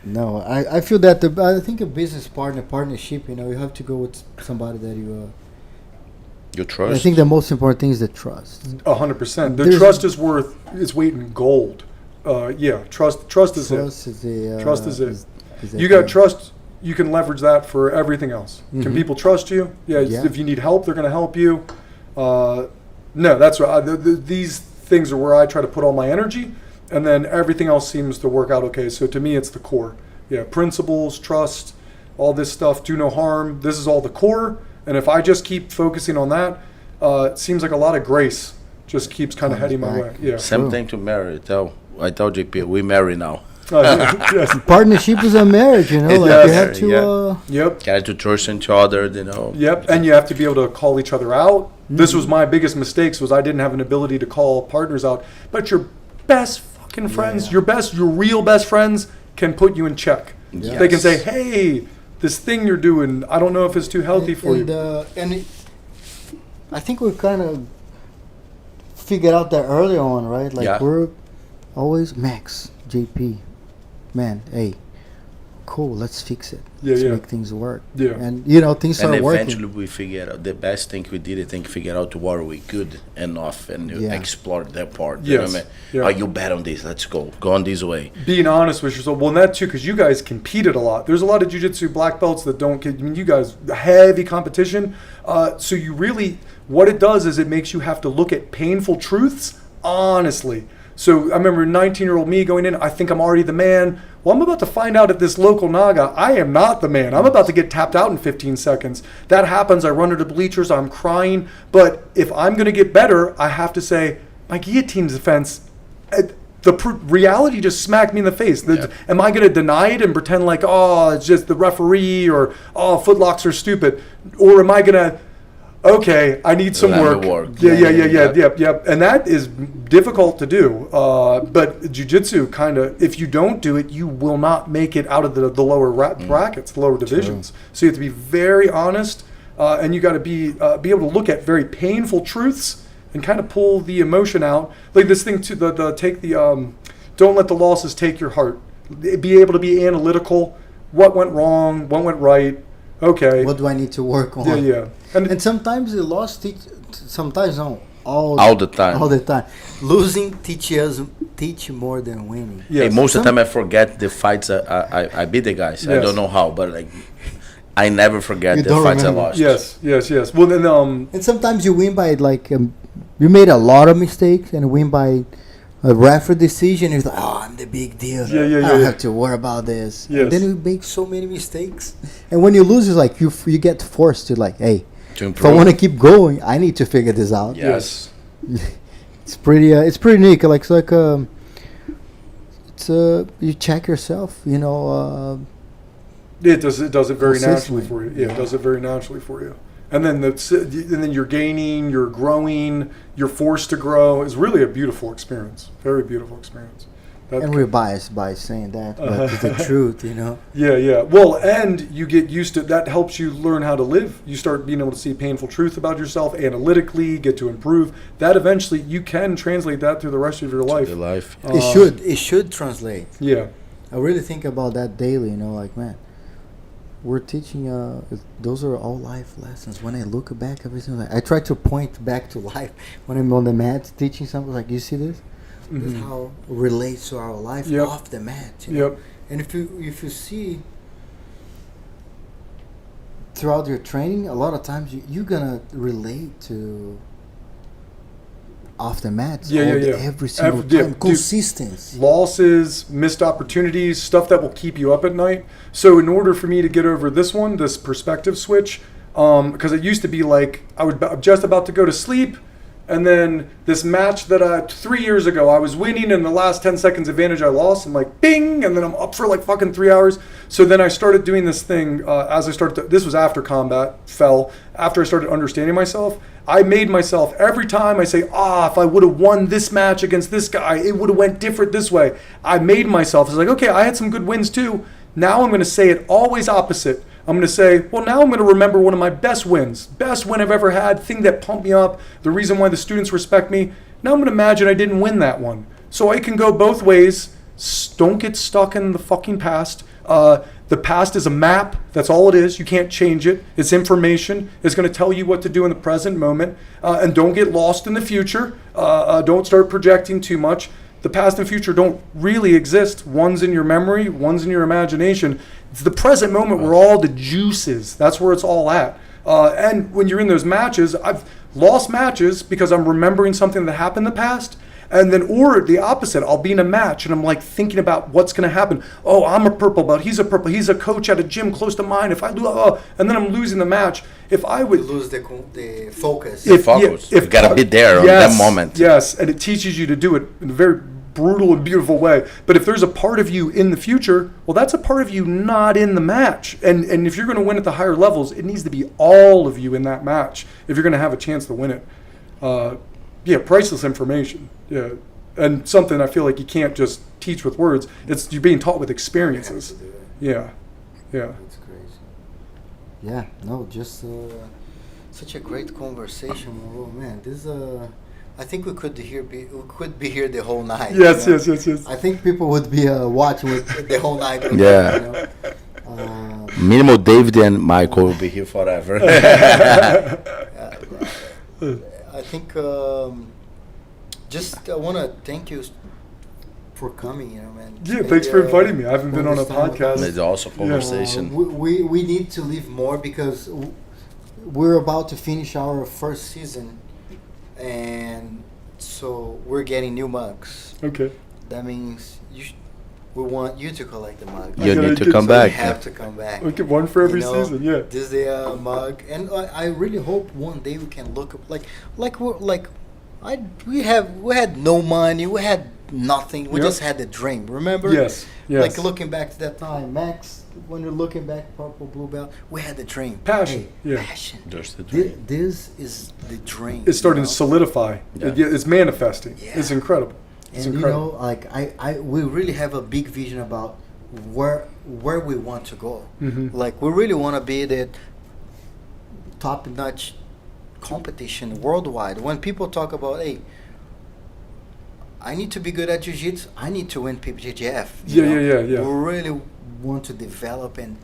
No, I feel that I think a business partnership. You have to go with somebody that you trust. I think the most important thing is the trust. 100%. The trust is worth its weight in gold. Trust is it. Trust is it. You got trust, you can leverage that for everything else. Can people trust you? Yeah. If you need help, they're going to help you. No, that's right. These things are where I try to put all my energy, and then everything else seems to work out okay. So to me, it's the core. Yeah, principles, trust, all this stuff, do no harm. This is all the core. And if I just keep focusing on that, it seems like a lot of grace just keeps kind of heading my way. Yeah. Same thing to marry. I tell JP, we marry now. Yes. Partnership is a marriage, you have to. Yep. Got to trust each other, Yep, and you have to be able to call each other out. This was my biggest mistakes, was I didn't have an ability to call partners out. But your best fucking friends, your real best friends can put you in check. Yes. They can say, hey, this thing you're doing, I don't know if it's too healthy for you. I think we kind of figured out that early on, right? We're always Max, JP, man, hey, cool, let's fix it. Let's make things work. Yeah. And, things start working. And eventually we figured out the best thing we did, I think, figure out what are we good enough and explore that part. Yes. You know what I mean? Yeah. Are you bad on this? Let's go on this way. Being honest with yourself. Well, and that too, because you guys competed a lot. There's a lot of jiu-jitsu black belts that don't get, you guys, heavy competition. So you really, what it does is it makes you have to look at painful truths honestly. So I remember 19-year-old me going in, I think I'm already the man. Well, I'm about to find out at this local Naga, I am not the man. I'm about to get tapped out in 15 seconds. That happens, I run to the bleachers, I'm crying. But if I'm going to get better, I have to say, my guillotine defense, reality just smacked me in the face. Am I going to deny it and pretend like, oh, it's just the referee, or, oh, footlocks are stupid? Or am I going to, okay, I need some work. Yep. And that is difficult to do. But jiu-jitsu kind of, if you don't do it, you will not make it out of the lower brackets, the lower divisions. True. So you have to be very honest, and you got to be able to look at very painful truths and kind of pull the emotion out. Like this thing to don't let the losses take your heart. Be able to be analytical. What went wrong? What went right? Okay. What do I need to work on? Yeah. And sometimes the loss sometimes no. All the time. All the time. Losing teach more than winning. Yes. Hey, most of the time I forget the fights I beat the guys. Yes. I don't know how, but like I never forget the fights remember. I lost. Yes. Well then and sometimes you win by like you made a lot of mistakes and win by a referee decision. You're like, oh, I'm the big deal. I don't have to worry about this. Yes. And then you make so many mistakes. And when you lose, it's like you get forced to like, hey, if I want to keep going, I need to figure this out. Yes. It's pretty unique. Like you check yourself. You know. It does it very naturally for you. Yeah, it does it very naturally for you. And then you're gaining, you're growing, you're forced to grow. It's really a beautiful experience. Very beautiful experience. And we're biased by saying that, but it's the truth, you know? Yeah. Well, and you get used to that. Helps you learn how to live. You start being able to see painful truth about yourself analytically, get to improve. That eventually you can translate that through the rest of your life. It should translate. Yeah. I really think about that daily, you know, like, man, we're teaching, those are all life lessons. When I look back, everything, like, I try to point back to life when I'm on the mat teaching something, like, you see this? Mm-hmm. This is how it relates to our life off the mat. You know? And if you see throughout your training, a lot of times you're going to relate to off the mat every single time. Consistency. Losses, missed opportunities, stuff that will keep you up at night. So in order for me to get over this perspective switch, because it used to be like I'm just about to go to sleep, and then this match that 3 years ago I was winning, and the last 10 seconds advantage I lost, I'm like bing, and then I'm up for like fucking 3 hours. So then I started doing this thing as I started this was after combat after I started understanding myself. I made myself, every time I say, if I would have won this match against this guy, it would have went different this way. I made myself, it's like, okay, I had some good wins too. Now I'm going to say it always opposite. I'm going to say, well, now I'm going to remember one of my best wins. Best win I've ever had, thing that pumped me up, the reason why the students respect me. Now I'm going to imagine I didn't win that one. So I can go both ways. Don't get stuck in the fucking past. The past is a map. That's all it is. You can't change it. It's information. It's going to tell you what to do in the present moment. And don't get lost in the future. Don't start projecting too much. The past and future don't really exist. One's in your memory, one's in your imagination. It's the present moment where all the juice is. That's where it's all at. And when you're in those matches, I've lost matches because I'm remembering something that happened in the past. And then, or the opposite, I'll be in a match and I'm like thinking about what's going to happen. Oh, I'm a purple belt. He's a purple. He's a coach at a gym close to mine. If I lose, and then I'm losing the match. If I would lose the focus. You've got to be there on that moment. Yes, and it teaches you to do it in a very brutal and beautiful way. But if there's a part of you in the future, well, that's a part of you not in the match. And if you're going to win at the higher levels, it needs to be all of you in that match if you're going to have a chance to win it. Priceless information. Yeah, and something I feel like you can't just teach with words. You're being taught with experiences. Yeah. That's crazy. Yeah, no, just such a great conversation. Oh man, this I think we could be here the whole night. Yes, you know? yes. I think people would be watching the whole night. Yeah. You know? Minimal David and Michael will be here forever. I think I want to thank you for coming, man. Yeah, thanks for inviting me. I haven't been on a podcast. It's also a conversation. We need to leave more because we're about to finish our first season, and So we're getting new mugs. Okay. That means we want you to collect the mug. You need to come So back. you have to come back. We get one for every You know, season. Yeah. This is the mug, and I really hope one day we can look up we had no money, we had nothing, we Yep. just had the dream. Remember? Yes. Yes. Like looking back to that time, Max. When you're looking back, purple, blue belt, we had the dream. Passion, yeah. Passion. Just the dream. This is the dream. It's starting you to know? solidify. Yeah. It's manifesting. Yeah. It's incredible. It's And incredible. you know, like we really have a big vision about where we want to go. Mhm. Like we really want to be the top-notch competition worldwide. When people talk about, hey, I need to be good at jiu-jitsu, I need to win PBJJF. you Yeah, know? yeah. We really want to develop and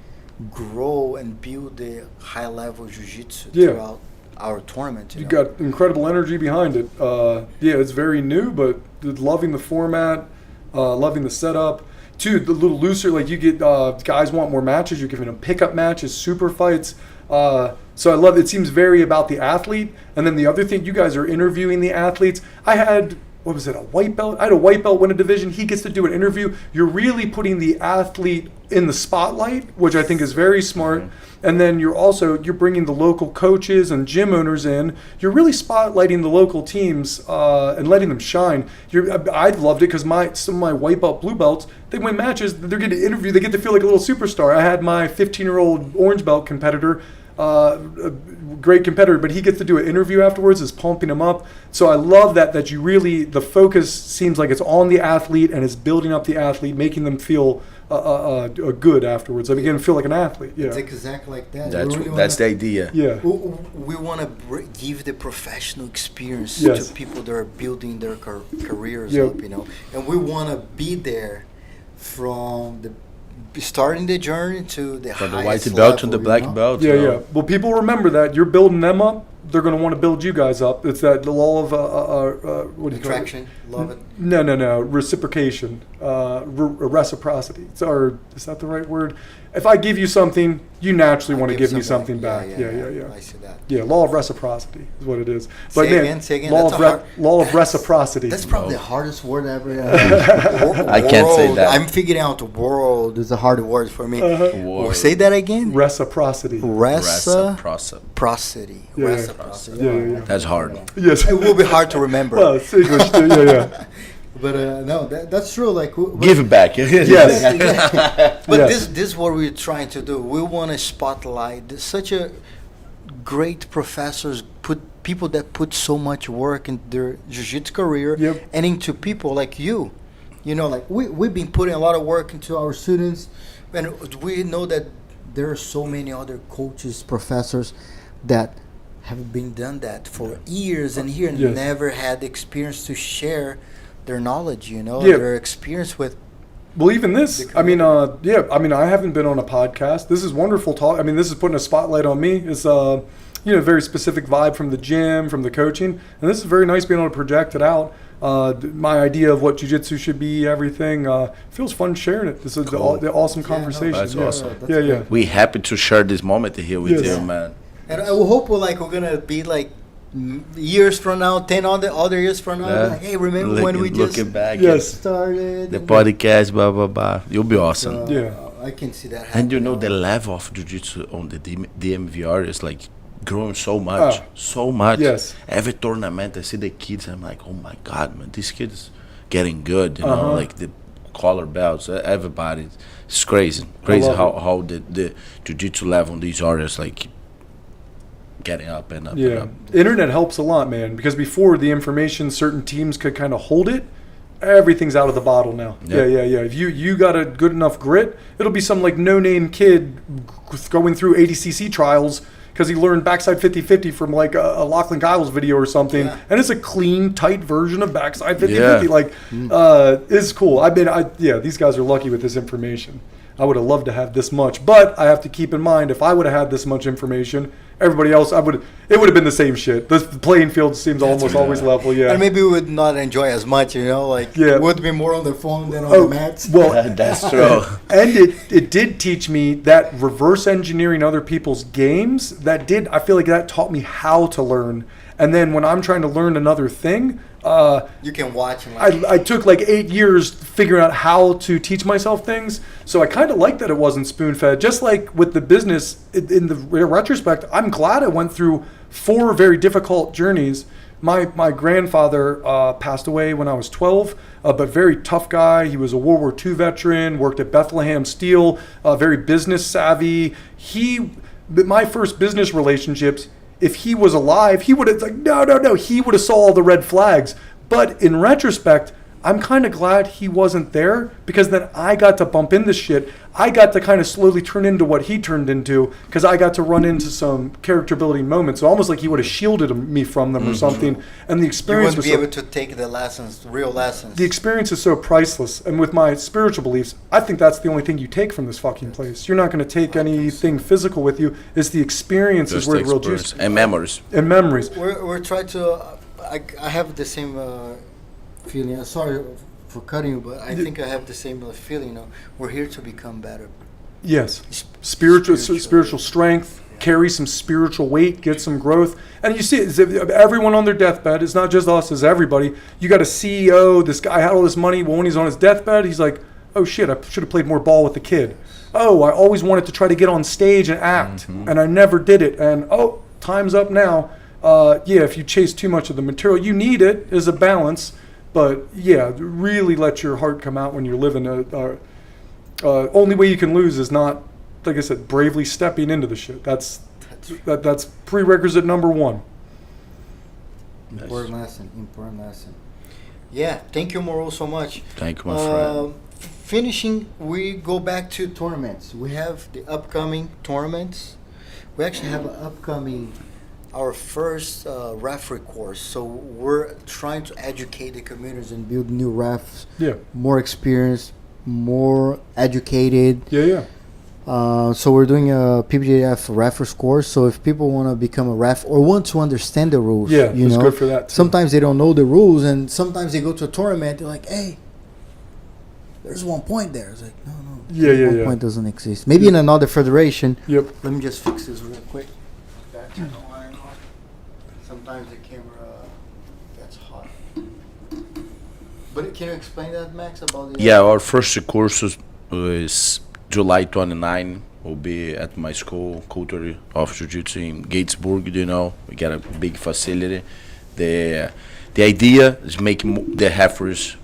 grow and build the high-level jiu-jitsu Yeah. throughout our tournament. You know? got incredible energy behind it. Yeah, it's very new, but loving the format, loving the setup. Too, the little looser. Like you get guys want more matches. You're giving them pickup matches, super fights. So I love it. It seems very about the athlete. And then the other thing, you guys are interviewing the athletes. I had, what was it, a white belt? I had a white belt win a division. He gets to do an interview. You're really putting the athlete in the spotlight, which I think is very smart. And then you're bringing the local coaches and gym owners in. You're really spotlighting the local teams and letting them shine. I loved it because some of my white belt, blue belts, they win matches. They're getting to interview. They get to feel like a little superstar. I had my 15-year-old orange belt competitor, a great competitor, but he gets to do an interview afterwards. Is pumping him up. So I love that you really, the focus seems like it's on the athlete and it's building up the athlete, making them feel good afterwards. I begin to feel like an athlete. Yeah. It's exactly like that. That's the idea. Yeah. We want to give the professional experience Yes. to people that are building their careers Yep. up, you know. And we want to be there from starting the journey to the From the highest white belt to level, the you black know? belt. Yeah, you know. yeah. Well, people remember that you're building them up. They're going to want to build you guys up. It's that the law of what do you call it? Attraction, love it. No. Reciprocation, reciprocity. Or is that the right word? If I give you something, you naturally want to give me something back. Yeah. I see that. Yeah, law of reciprocity is what it is. But Say man, again. law That's of a hard- law of that's- reciprocity. That's probably the hardest word ever. I can't say that. I'm figuring out the world is a hard word for me. Word. Say that again. Reciprocity. Reciprocity. Yeah. Reciprocity. Yeah. That's hard. Yes. It will be hard to remember. Well, it's English too. Yeah. But no, that's true. Like Give it back. Yes. But Yes. this is what we're trying to do. We want to spotlight such a great professors, people that put so much work in their jiu-jitsu career, Yep. and into people like you. You know, like we've been putting a lot of work into our students, and we know that there are so many other coaches, professors that have been done that for years and years and Yes. never had the experience to share their knowledge, you know, Yeah. their experience with. Well, even this, I mean, I haven't been on a podcast. This is wonderful talk. I mean, this is putting a spotlight on me. It's, very specific vibe from the gym, from the coaching. And this is very nice being able to project it out. My idea of what jiu-jitsu should be, everything, feels fun sharing it. This is Cool. the awesome Yeah, no, conversation. That's yeah. awesome. That's Yeah. great. We happy to share this moment here with Yes. you, man. And I will hope we're gonna be like years from now, 10 other years from now, Yeah. like, hey, remember when we just looking back Yes. started? the and- podcast, blah blah blah. You'll be awesome. So, Yeah. I can see that. And you know happening. the level of jiu-jitsu on the DMVR is like growing so much, so much. Yes. Every tournament I see the kids, I'm like, oh my god, man, these kids getting good. You know, like the collar belts, everybody. It's crazy love how the jiu-jitsu level in these areas like getting up and up. And Yeah. up. Internet helps a lot, man, because before the information, certain teams could kind of hold it. Everything's out of the bottle now. Yeah. Yeah. If you got a good enough grit, it'll be some like no-name kid going through ADCC trials because he learned backside 50-50 from like a Lachlan Giles video or something, Yeah. and it's a clean, tight version of backside 50-50. Yeah. Like, it's cool. These guys are lucky with this information. I would have loved to have this much, but I have to keep in mind if I would have had this much information everybody else, it would have been the same shit. The playing field seems almost always level. Yeah. And maybe we would not enjoy as much, like would be more on the phone than on the mats. Well, That's true. And it did teach me that reverse engineering other people's games. I feel like that taught me how to learn. And then when I'm trying to learn another thing, you can watch. I took like 8 years figuring out how to teach myself things. So I kind of like that it wasn't spoon-fed. Just like with the business, in the retrospect, I'm glad I went through 4 very difficult journeys. My grandfather passed away when I was 12, but very tough guy. He was a World War II veteran, worked at Bethlehem Steel, very business savvy. My first business relationships, if he was alive, he would have no. He would have saw all the red flags. But in retrospect, I'm kind of glad he wasn't there, because then I got to bump into shit. I got to kind of slowly turn into what he turned into, because I got to run into some character building moments. So almost like he would have shielded me from them or something. And the experience you wouldn't be able to take the lessons, real lessons. The experience is so priceless. And with my spiritual beliefs, I think that's the only thing you take from this fucking place. You're not going to take anything physical with you. It's the experiences Just where the the real experience. juice. And memories. And memories. We're trying to. I have the same feeling. Sorry for cutting you, but I think I have the same feeling. We're here to become better. Yes, spiritual strength, carry some spiritual weight, get some growth. And you see it, everyone on their deathbed, it's not just us, it's everybody. You got a CEO, this guy had all this money, well, when he's on his deathbed, he's like, oh shit, I should have played more ball with the kid. Oh, I always wanted to try to get on stage and act, and I never did it. And time's up now. If you chase too much of the material, you need it as a balance. But yeah, really let your heart come out when you're living. Only way you can lose is not, like I said, bravely stepping into the shit. That's prerequisite number 1. Important lesson. Yeah, thank you, Monroe, so much. Thank you, my friend. Finishing, we go back to tournaments. We have the upcoming tournaments. We actually have our first referee course. So we're trying to educate the communities and build new refs. Yeah. More experienced, more educated. Yeah. So we're doing a PBJJF reference course. So if people want to become a ref or want to understand the rules, it's good for that too. Sometimes they don't know the rules, and sometimes they go to a tournament. They're like, "Hey, there's 1 point there." It's like, no. One point doesn't exist. Maybe in another federation. Yep. Let me just fix this real quick. Sometimes the camera gets hot. But can you explain that, Max, about the... Yeah, our first course is July 29. Will be at my school, Culture of Jiu-Jitsu in Gatesburg. We got a big facility. The idea is making the heifers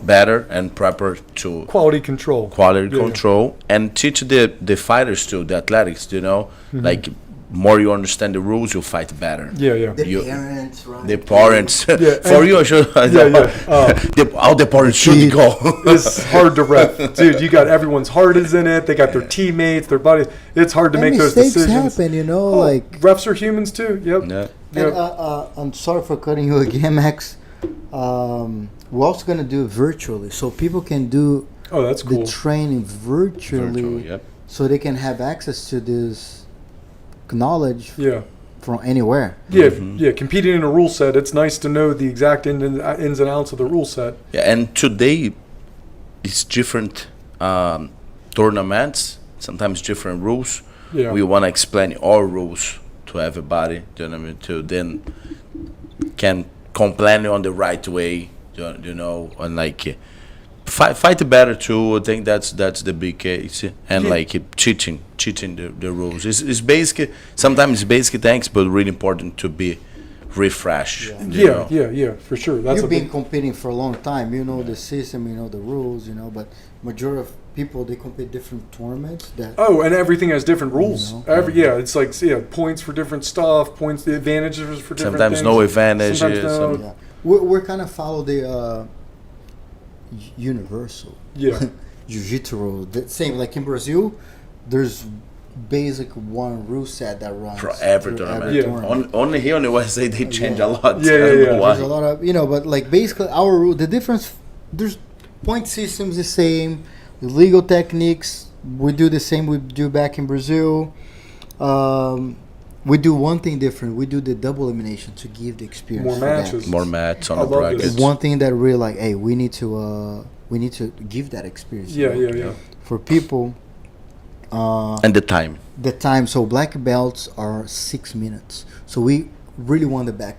better and proper to quality control, and teach the fighters too, the athletics. Like more you understand the rules, you'll fight better. The parents, right? The parents. Yeah, For you, I should. All the parents should go. It's hard to ref, dude. You got everyone's heart is in it. They got their teammates, their buddies. It's hard to make those decisions. Mistakes happen, like refs are humans too. Yep. Yeah. And, I'm sorry for cutting you again, Max. We're also gonna do it virtually, so people can do that's cool. the training virtually, Yep. so they can have access to this knowledge from anywhere. Competing in a rule set, it's nice to know the exact ins and outs of the rule set. And today it's different tournaments, sometimes different rules. We want to explain our rules to everybody, to then can complain on the right way, and like fight better too. I think that's the big case, and cheating the rules. It's basic. Sometimes basic things, but really important to be refreshed. Yeah, for sure. You've been competing for a long time. You know the system, you know the rules, but majority of people, they compete different tournaments. And everything has different rules. It's like points for different stuff, points, the advantages for different sometimes things. No advantages. Sometimes no. We're kind of follow the universal jiu-jitsu rule. The same like in Brazil, there's basic one rule set that runs for every tournament. Only here in the USA they change a lot. There's a lot of but like basically our rule, the difference, there's point systems the same, the legal techniques we do the same we do back in Brazil. We do one thing different. We do the double elimination to give the experience. More for that. matches. More mats on I the love brackets. this. It's one thing that really like, hey, we need to give that experience. Yeah, yeah. For people. And the time. The time. So black belts are 6 minutes. So we really want the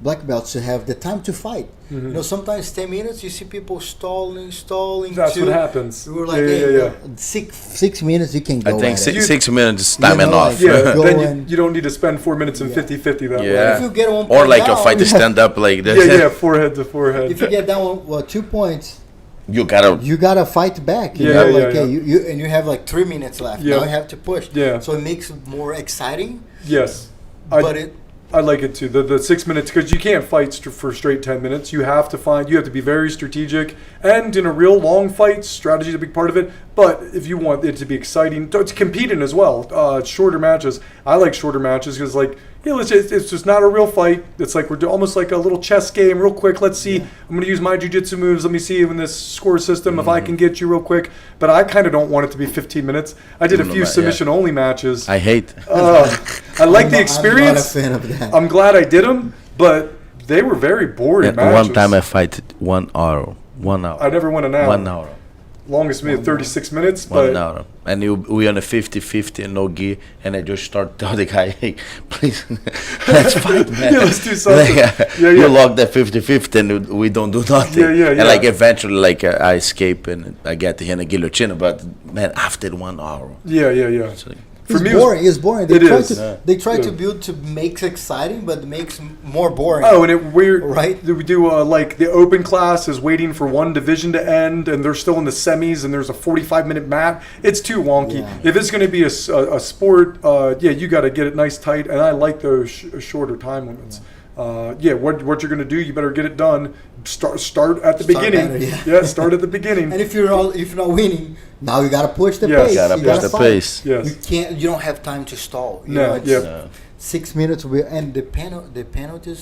black belts to have the time to fight. Mm-hmm. You know, sometimes 10 minutes you see people stalling. That's what happens. We were like, yeah. 6 minutes you can go. I think at it. 6 minutes time You know, enough. like, Yeah, Go then and- you don't need to spend 4 minutes and 50-50 that way. Yeah. If you get 1 Or point like down, a fight to stand up like this. Yeah, forehead to forehead. If you get down 2 points, You gotta. you gotta fight back. You Yeah, know, yeah, like yeah. You and you have like 3 minutes left. Yeah. Now you have to push. Yeah. So it makes it more exciting. Yes. But I like it too. The 6 minutes, because you can't fight for straight 10 minutes. You have to be very strategic. And in a real long fight, strategy is a big part of it. But if you want it to be exciting, it's competing as well. Shorter matches. I like shorter matches because, like, it's just not a real fight. It's like we're almost like a little chess game, real quick. Let's see. I'm going to use my jiu-jitsu moves. Let me see in this score system if I can get you real quick. But I kind of don't want it to be 15 minutes. I did a few submission-only matches. I hate. I like the experience. I'm not a fan of that. I'm glad I did them, but they were very boring And matches. one time I fight 1 hour. 1 hour. I never went an hour. 1 hour. Longest minute 36 minutes, but 1 hour. And we on a 50-50 and no gi, and I just start tell the guy, hey, please, let's fight, man. Yeah, let's do something. Yeah. You lock that 50-50 and we don't do nothing. Yeah. And like eventually, like I escape and I get in a guillotine, but man, after 1 hour. Yeah. So, For It's me, boring. It's boring. They It try is. to they try to Yeah. build to make it exciting, but it makes more boring. Oh, and it weird, Right. We do like the open class is waiting for one division to end, and they're still in the semis, and there's a 45-minute mat. It's too wonky. Yeah. If it's going to be a sport, you got to get it nice tight, and I like those shorter time limits. What you're going to do, you better get it done. Start at the Start beginning. better, yeah. Start at the beginning. And if you're not winning, now you gotta push the Yes. pace. Gotta You push the fight. pace. Yes. You don't have time to stall. You No, know, it's yeah. 6 minutes and the penalties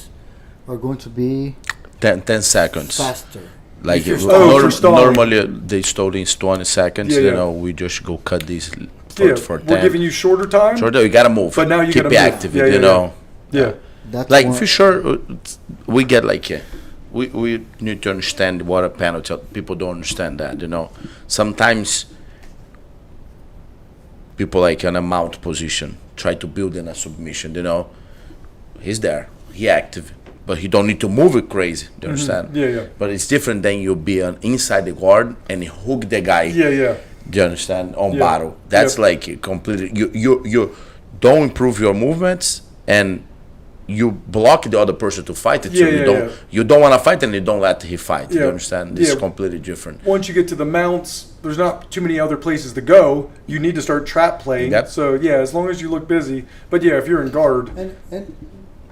are going to be 10 seconds. faster. Like If you're stalling. for stalling. normally they stole in 20 seconds. Yeah, You yeah. know, we just go cut these for We're 10. giving you shorter time. Short, you gotta move. But now you keep gotta it move. active. Yeah, you yeah, know. Yeah. That's Like one- for sure, we get like we need to understand what a penalty. People don't understand that. You know, sometimes people like in a mount position try to build in a submission. You know, he's there, he active, but he don't need to move it crazy. Do you understand? Yeah. But it's different than you be on inside the guard and hook the guy. Yeah. Do you understand? On Yeah. battle. That's Yep. like completely. You don't improve your movements and you block the other person to fight it. Yeah, so yeah. You don't want to fight and you don't let him fight. Yeah. You understand? It's Yeah. completely different. Once you get to the mounts, there's not too many other places to go. You need to start trap playing. Yep. So as long as you look busy. But if you're in guard, and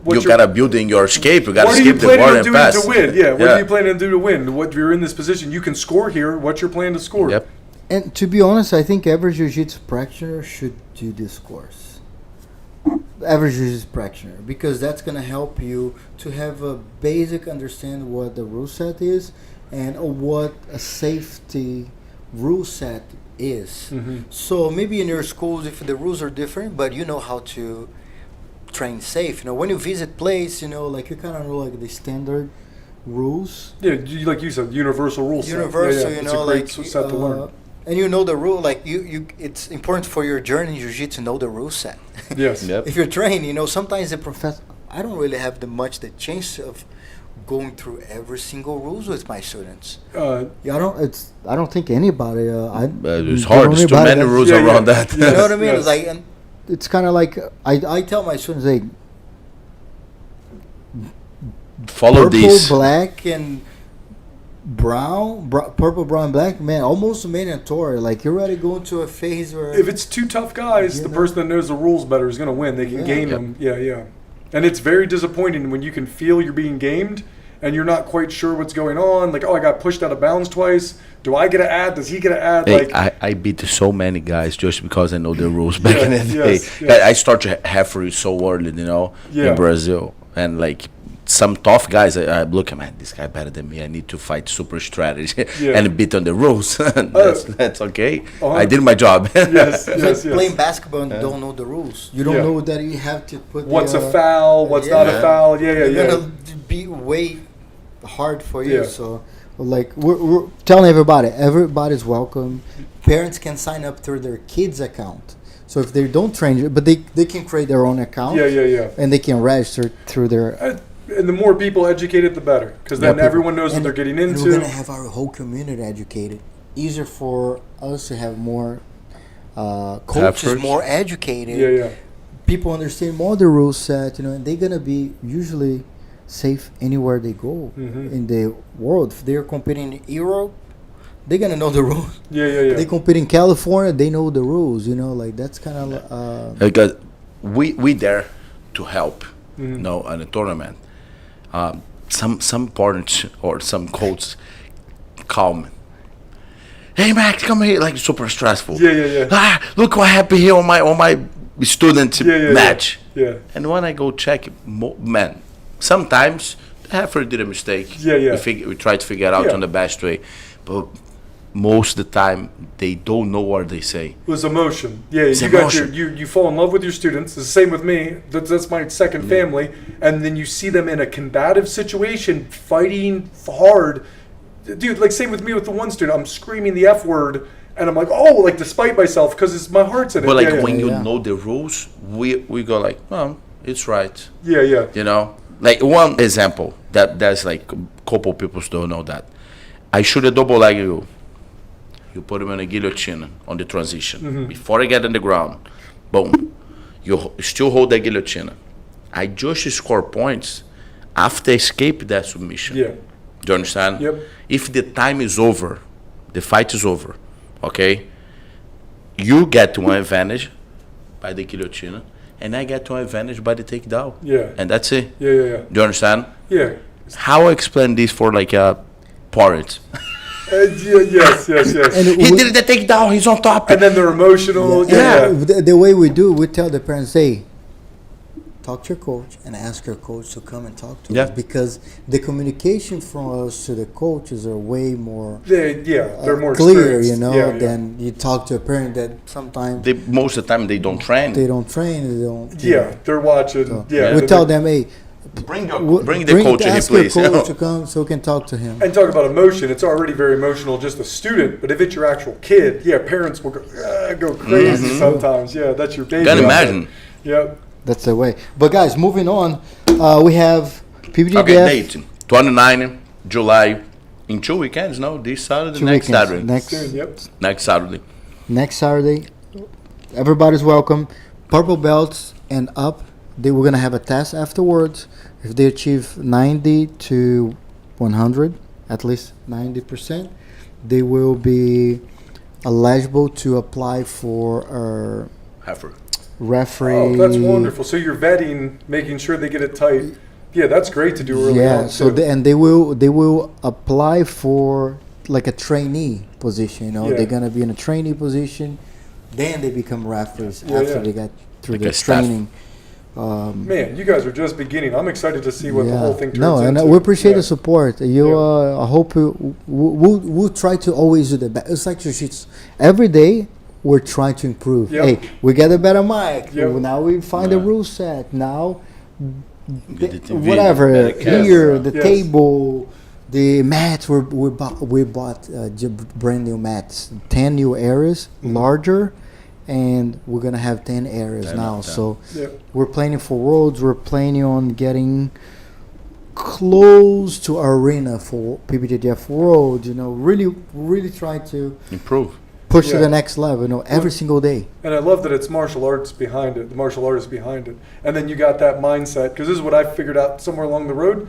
what's You gotta build in your escape. You gotta what are you escape the planning guard on and doing pass. to win? What Yeah. are you planning to do to win? What if you're in this position? You can score here. What's your plan to score? Yep. And to be honest, I think every jiu-jitsu practitioner should do this course. Average jiu-jitsu practitioner, because that's gonna help you to have a basic understand what the rule set is and what a safety rule set is. Mm-hmm. So maybe in your schools, if the rules are different, but you know how to train safe. You know, when you visit place, like you kind of know like the standard rules. Yeah, like you said, universal rules. Universal, It's a great set to learn. And you know the rule, like you it's important for your journey in jiu-jitsu to know the rule set. Yes. Yep. If you're trained, sometimes the professor, I don't really have the chance of going through every single rules with my students. Yeah, I don't think anybody. It's hard. There's too many rules Yeah, around yeah. that. You know what I mean? Yes. It's like, and it's kind of like I tell my students, hey, Follow purple, these. black, and brown, purple, brown, black, man, almost mandatory. Like you're already going to a phase where If it's two tough guys, the person that knows the rules better is going to win. They can game Yep. them. Yeah. And it's very disappointing when you can feel you're being gamed and you're not quite sure what's going on. Like, I got pushed out of bounds twice. Do I get an ad? Does he get an ad? Hey, Like, I beat so many guys just because I know the rules back in the Yes, day. yes. I started referee so early, Yeah. in Brazil, and like some tough guys, I look at, man, this guy better than me. I need to fight super strategy Yeah. and beat on the rules. That's okay. Uh-huh. I did my job. Yes, It's yes, like playing yes. basketball and don't know the rules. You don't Yeah. know that you have to put What's the, a foul? What's not a yeah. foul? Yeah, yeah, It's yeah. gonna be way hard for you. Yeah. So, like, we're telling everybody's welcome. Parents can sign up through their kids' account. So if they don't train, but they can create their own account. Yeah, yeah, yeah. And they can register through their. And the more people educated, the better, because then people. everyone knows what And- they're getting and into. we're gonna have our whole community educated. Easier for us to have more coaches, Efforts. more educated. Yeah, yeah. People understand more the rule set, and they're gonna be usually safe anywhere they go Mhm. in the world. If they're competing in Europe, they're gonna know the rules. Yeah, yeah, yeah. They compete in California, they know the rules. Like that's kind of Because we there to help, Mhm. in a tournament. Some parents or some coaches call me. Hey Max, come here! Like super stressful. Yeah, yeah, yeah. Look what happened here on my student Yeah, yeah, match. Yeah. And when I go check, man, sometimes the referee did a mistake. Yeah, yeah. We try to figure out Yeah. on the best way, but most of the time they don't know what they say. It was emotion. Yeah, It's you got emotion. you fall in love with your students. It's the same with me. That's my second family. And then you see them in a combative situation, fighting hard. Dude, like same with me with the one student. I'm screaming the F word, and I'm like, oh, like despite myself, because it's my heart's in it. But like yeah, when yeah. you Yeah. know the rules, we go like, oh, it's right. Yeah, yeah. You know, like one example that's like a couple people don't know that. I shoot a double leg you. You put him in a guillotine on the transition. Mm-hmm. Before I get on the ground, boom, you still hold the guillotine. I just score points after escape that submission. Yeah. Do you understand? Yep. If the time is over, the fight is over, okay? You get one advantage by the guillotine, and I get one advantage by the takedown. Yeah. And that's it. Yeah, yeah, yeah. Do you understand? Yeah. How I explain this for like a parent? Yes, yes, yes. And He did the takedown. He's on top. And then they're emotional. Yeah, Yeah. yeah. The way we do, we tell the parents, hey, talk to your coach and ask your coach to come and talk to Yeah. us, because the communication from us to the coaches are way more They're more clear, experienced. Yeah, yeah. than you talk to a parent that sometimes Most of the time they don't train. they don't train, they don't. Yeah, they're watching. So Yeah, we they're- tell them, hey, Bring the coach in, ask your please. coach to come so we can talk to him. And talk about emotion. It's already very emotional, just the student. But if it's your actual kid, yeah, parents will go crazy sometimes. Yeah, that's your baby. Can out imagine. there. Yeah. That's the way. But guys, moving on, we have PBJJF. Okay, date 29 July in 2 weekends. No, this Saturday, 2 next weekends. Saturday. Soon, yep. Next Saturday. Next Saturday, everybody's welcome. Purple belts and up. They were gonna have a test afterwards. If they achieve 90 to 100, at least 90%, they will be eligible to apply for a Heifer. referee. Oh, that's wonderful. So you're vetting, making sure they get it tight. Yeah, that's great to do early Yeah. on. So too. they will apply for like a trainee position. Yeah. They're gonna be in a trainee position, then they become referees Yeah, after yeah. they get through Like the a staff. training. Man, you guys are just beginning. I'm excited to see what the whole thing turns No, and into. we appreciate Yeah. the support. I hope we'll try to always do the best. It's like jiu-jitsu. Every day we're trying to improve. Yep. Hey, we get a better mic. Yep. Now we find a Yeah. rule set. Now, Get the TV, whatever better camera. here, the Yes. table, the mats. We bought brand new mats, 10 new areas, larger, and we're gonna have 10 areas 10 now. of them. So Yeah. we're planning for Worlds. We're planning on getting close to arena for PBJJF World. Really try to Improve. push to Yeah. the next level. Every single day. And I love that it's martial arts behind it, the martial artist behind it. And then you got that mindset, because this is what I figured out somewhere along the road.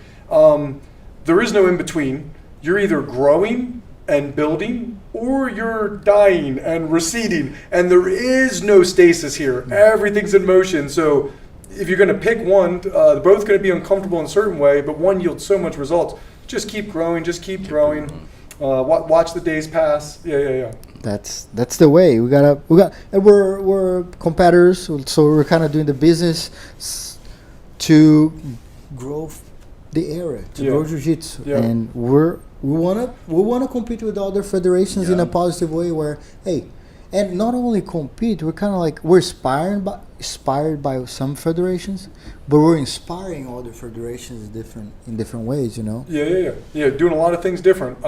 There is no in between. You're either growing and building, or you're dying and receding. And there is no stasis here. Everything's in motion. So if you're going to pick one, they're both going to be uncomfortable in a certain way, but one yields so much results. Just keep growing, just keep growing. Watch the days pass. Yeah. That's the way we got, and we're competitors, so we're kind of doing the business to grow the era to Yeah. grow jiu-jitsu, Yeah. and we wanna compete with other federations in Yeah. a positive way. Where hey, and not only compete, we're kind of like we're inspired by some federations, but we're inspiring other federations in different ways. You know. Yeah. Doing a lot of things different.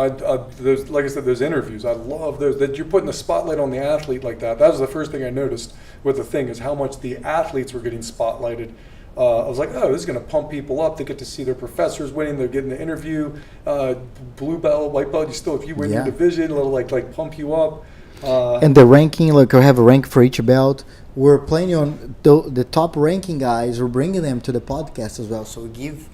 There's, like I said, those interviews. I love those. That you're putting the spotlight on the athlete like that. That was the first thing I noticed with the thing is how much the athletes were getting spotlighted. I was like, oh, this is going to pump people up. They get to see their professors winning. They're getting the interview. Blue belt, white belt. You still, if you win your Yeah. division, it'll like pump you up. And the ranking, like I have a rank for each belt. We're planning on the top ranking guys. We're bringing them to the podcast as well. So we give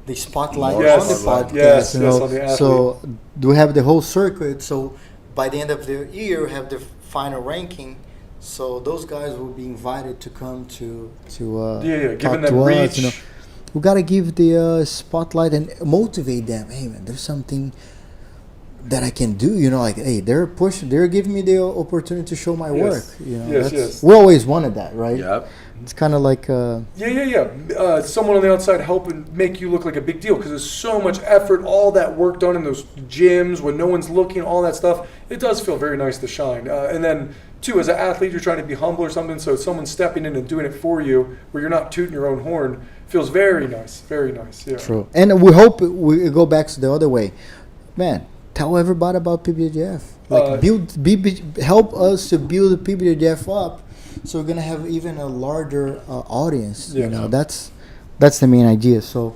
the spotlight Yes. on the podcast. Yes, you yes, know. on the athlete. So we have the whole circuit. So by the end of the year, we have the final ranking. So those guys will be invited to come to talk giving them to reach. us. You know, we gotta give the spotlight and motivate them. Hey man, there's something that I can do. You know, like hey, they're giving me the opportunity to show my Yes. work. You know, Yes. we always wanted that, right? Yep. It's kind of like Someone on the outside helping make you look like a big deal because there's so much effort, all that work done in those gyms when no one's looking, all that stuff. It does feel very nice to shine. And then, too, as an athlete, you're trying to be humble or something, so someone stepping in and doing it for you where you're not tooting your own horn feels very nice. Very nice, yeah. true. And we hope we go back to the other way. Man, tell everybody about PBJJF. Help us to build the PBJJF up. So we're gonna have even a larger audience. Yeah. You know, that's the main idea. So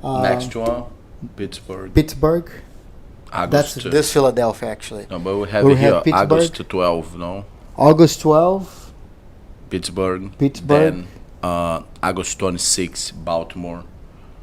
Next one, Pittsburgh. Pittsburgh. That's August. this Philadelphia actually. No, but we have We it here have Pittsburgh. August 12, no? August 12, Pittsburgh. Pittsburgh. Then August 26, Baltimore.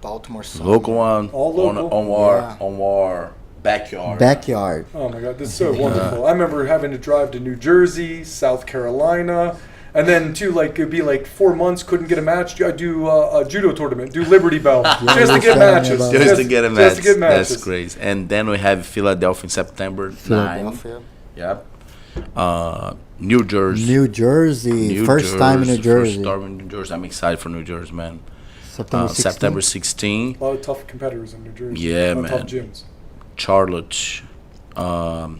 Baltimore. Sun. Local one All local? on our backyard. Backyard. Oh my God, this is so wonderful. I remember having to drive to New Jersey, South Carolina, and then too, like it'd be like 4 months, couldn't get a match. I do a judo tournament, do Liberty Bell, just to get matches. Just to get a match. Just to get matches. That's crazy. And then we have Philadelphia in September 9. Philadelphia. Yep. New Jersey. New Jersey. First time in New Jersey. First time in New Jersey. I'm excited for New Jersey, man. September 16th. September 16. A lot of tough competitors in New Jersey. Yeah, a lot of tough man. gyms. Charlotte,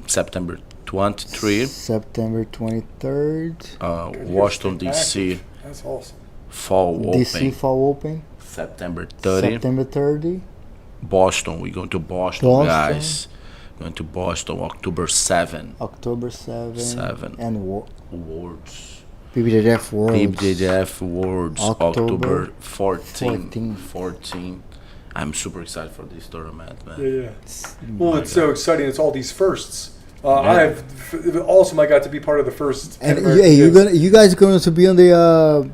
September 23. September 23rd. Washington, D.C. That's awesome. Fall DC Open. Fall Open. September 30. September 30. Boston. We're going to Boston, guys. Going to Boston, October 7. October 7. 7. And Awards. PBJJF Worlds. PBJJF Awards, October October 14. I'm super excited for this tournament, man. Yeah. Well, it's so exciting. It's all these firsts. Awesome. I got to be part of the first. And American you guys are going to be on the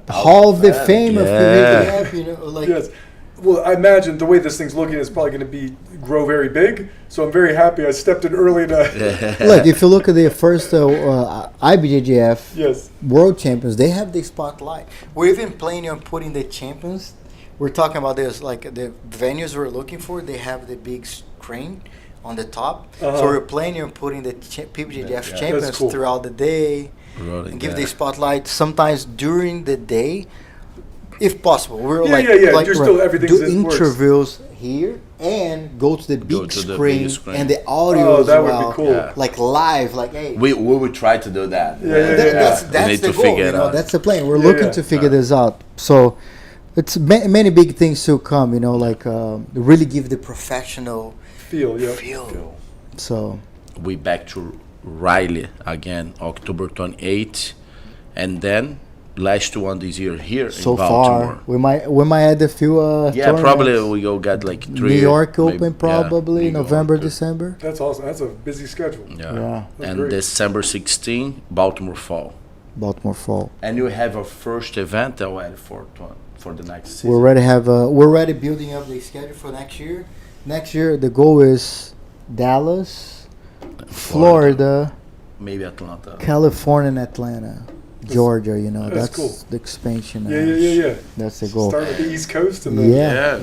Hall of the Fame of PBJJF. You know, like Yes. Well, I imagine the way this thing's looking is probably going to grow very big. So I'm very happy I stepped in early to. look, if you look at the first IBJJF Yes. World Champions, they have the spotlight. We're even planning on putting the champions. We're talking about this, like the venues we're looking for. They have the big screen on the top. Uh-huh. So we're planning on putting the PBJJF Yeah. champions That's cool. throughout the day and give the spotlight sometimes during the day, if possible. We're Yeah, like, yeah. like You're still everything's do in works. interviews here and go to the Go big to the screen big screen. and the audio Oh, as that would well. be cool. Yeah. Like live, like hey. We will try to do that. Yeah, yeah, That's We need the to goal. figure You it know, out. that's the plan. We're Yeah, looking yeah. to figure this out. So it's many big things to come. You know, like really give the professional Feel. feel. So We back to Riley again, October 28th, and then last one this year here so in Baltimore. far, we might add a few. Yeah, tournaments. probably we go get like 3. New York maybe- Open probably New York, November, December. That's awesome. That's a busy schedule. Yeah. Yeah. That's And great. December 16, Baltimore Fall. Baltimore Fall. And you have a first event already for the next season. We're already building up the schedule for next year. Next year the goal is Dallas, Florida, Maybe Atlanta. California, and Atlanta, Georgia. You know That's that's cool. the expansion. Yeah. That's the goal. Start with the East Coast and then. Yeah.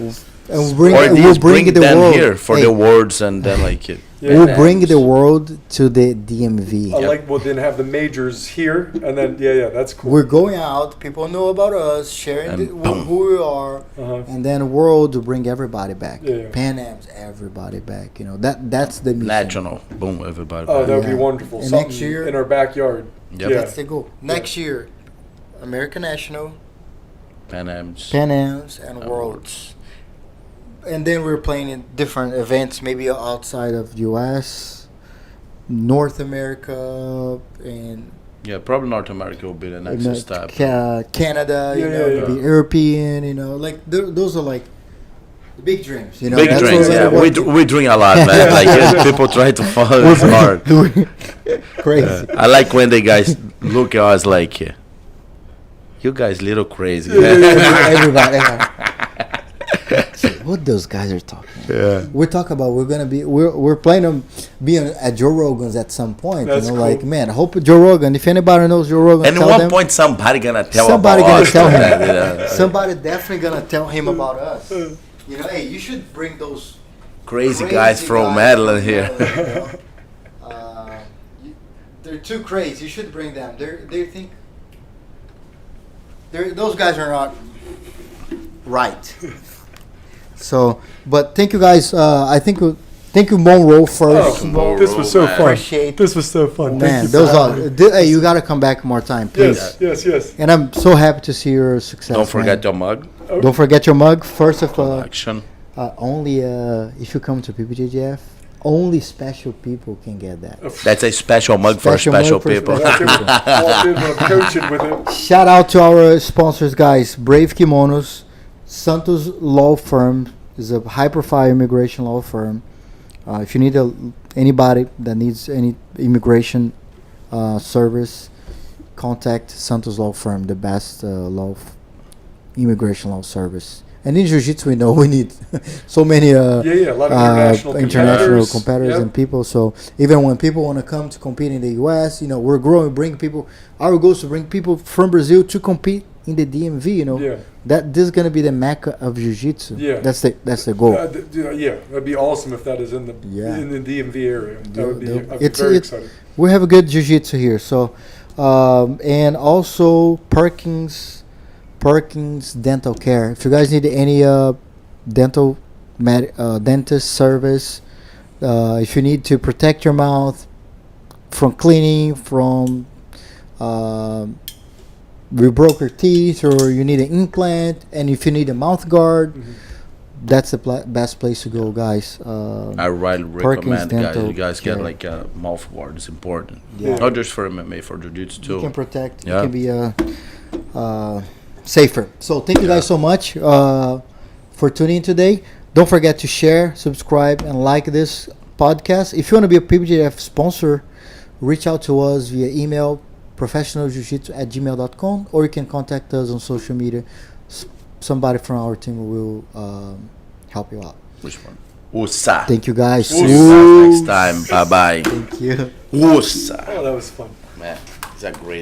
Yeah. And or we'll these bring the them world here for Hey, the words and then like it. Yeah. We'll bring the world to the DMV. I like, well, then have the majors here, and then, that's cool. We're going out. People know about us, sharing And who we are, Uh-huh. and then the world will bring everybody back. Yeah. Pan Am's everybody back. You know that's the mission. National. Boom, everybody. Oh, that would Yeah. be wonderful. And Something next year- in our backyard. Yep. Yeah. That's the goal. Next year, American National, Pan Am's. Pan Am's, and And Worlds. And then we're playing in different events, maybe outside of U.S., North America, and Yeah, probably North America will be the next step. Canada. Yeah, You know, yeah. maybe European. You know, like those are like the big dreams. You know, Big That's dreams, what yeah. we're working- We drink a lot, man. Like people try to follow us hard. Crazy. I like when the guys look at us like, you guys little crazy. Everybody. What those guys are talking about. Yeah. We're talking about we're planning on being at Joe Rogan's at some point. That's you know, cool. like man, I hope Joe Rogan. If anybody knows Joe Rogan, And at tell one them. point, somebody gonna tell Somebody about gonna us tell him. that, you know. Somebody definitely gonna tell him about us. You know, hey, you should bring those Crazy guys from guys Maryland from here. Maryland, you know. They're too crazy. You should bring them. They think those guys are not right. So, but thank you guys. Thank you Monroe first. Oh, this was so man. fun. Appreciate- This was so fun. Man, Thank you those for are. having me. Hey, you gotta come back more time, please. Yes. And I'm so happy to see your success. Don't forget man. your mug. Don't forget your mug. First of all, Collection. only if you come to PBJJF, only special people can get that. That's a special mug Special for special mug for people. special people. Walked in with coaching with it. Shout out to our sponsors, guys. Brave Kimonos, Santos Law Firm is a high-profile immigration law firm. If you need anybody that needs any immigration service, contact Santos Law Firm, the best immigration law service. And in Jiu-Jitsu, we know we need so many A lot of international competitors Yep. and people. So even when people want to come to compete in the U.S., you know, we're growing, bring people. Our goal is to bring people from Brazil to compete in the DMV. You know, Yeah. that this is gonna be the mecca of Jiu-Jitsu. Yeah. That's the goal. That'd be awesome if that is in the Yeah. in the DMV area. That would be. I'd be It's- very it's- excited. We have a good Jiu-Jitsu here. So, and also Perkins Dental Care. If you guys need any dentist service, if you need to protect your mouth from cleaning, from you broke your teeth, or you need an implant, and if you need a mouth guard, that's the best place to go, guys. I really recommend, guys. Dental You guys get Care. like a mouth guard. It's important. Yeah. Not just for MMA, for Jiu-Jitsu You too. can protect. Yeah. You can be safer. So thank you guys so much for tuning in today. Don't forget to share, subscribe, and like this podcast. If you want to be a PBJJF sponsor, reach out to us via email, professionaljujitsu@gmail.com, or you can contact us on social media. Somebody from our team will help you out. Which one? Usa. Thank you guys. Next time. Bye bye. Thank you. Usa. Oh, that was fun. Man, it's a great.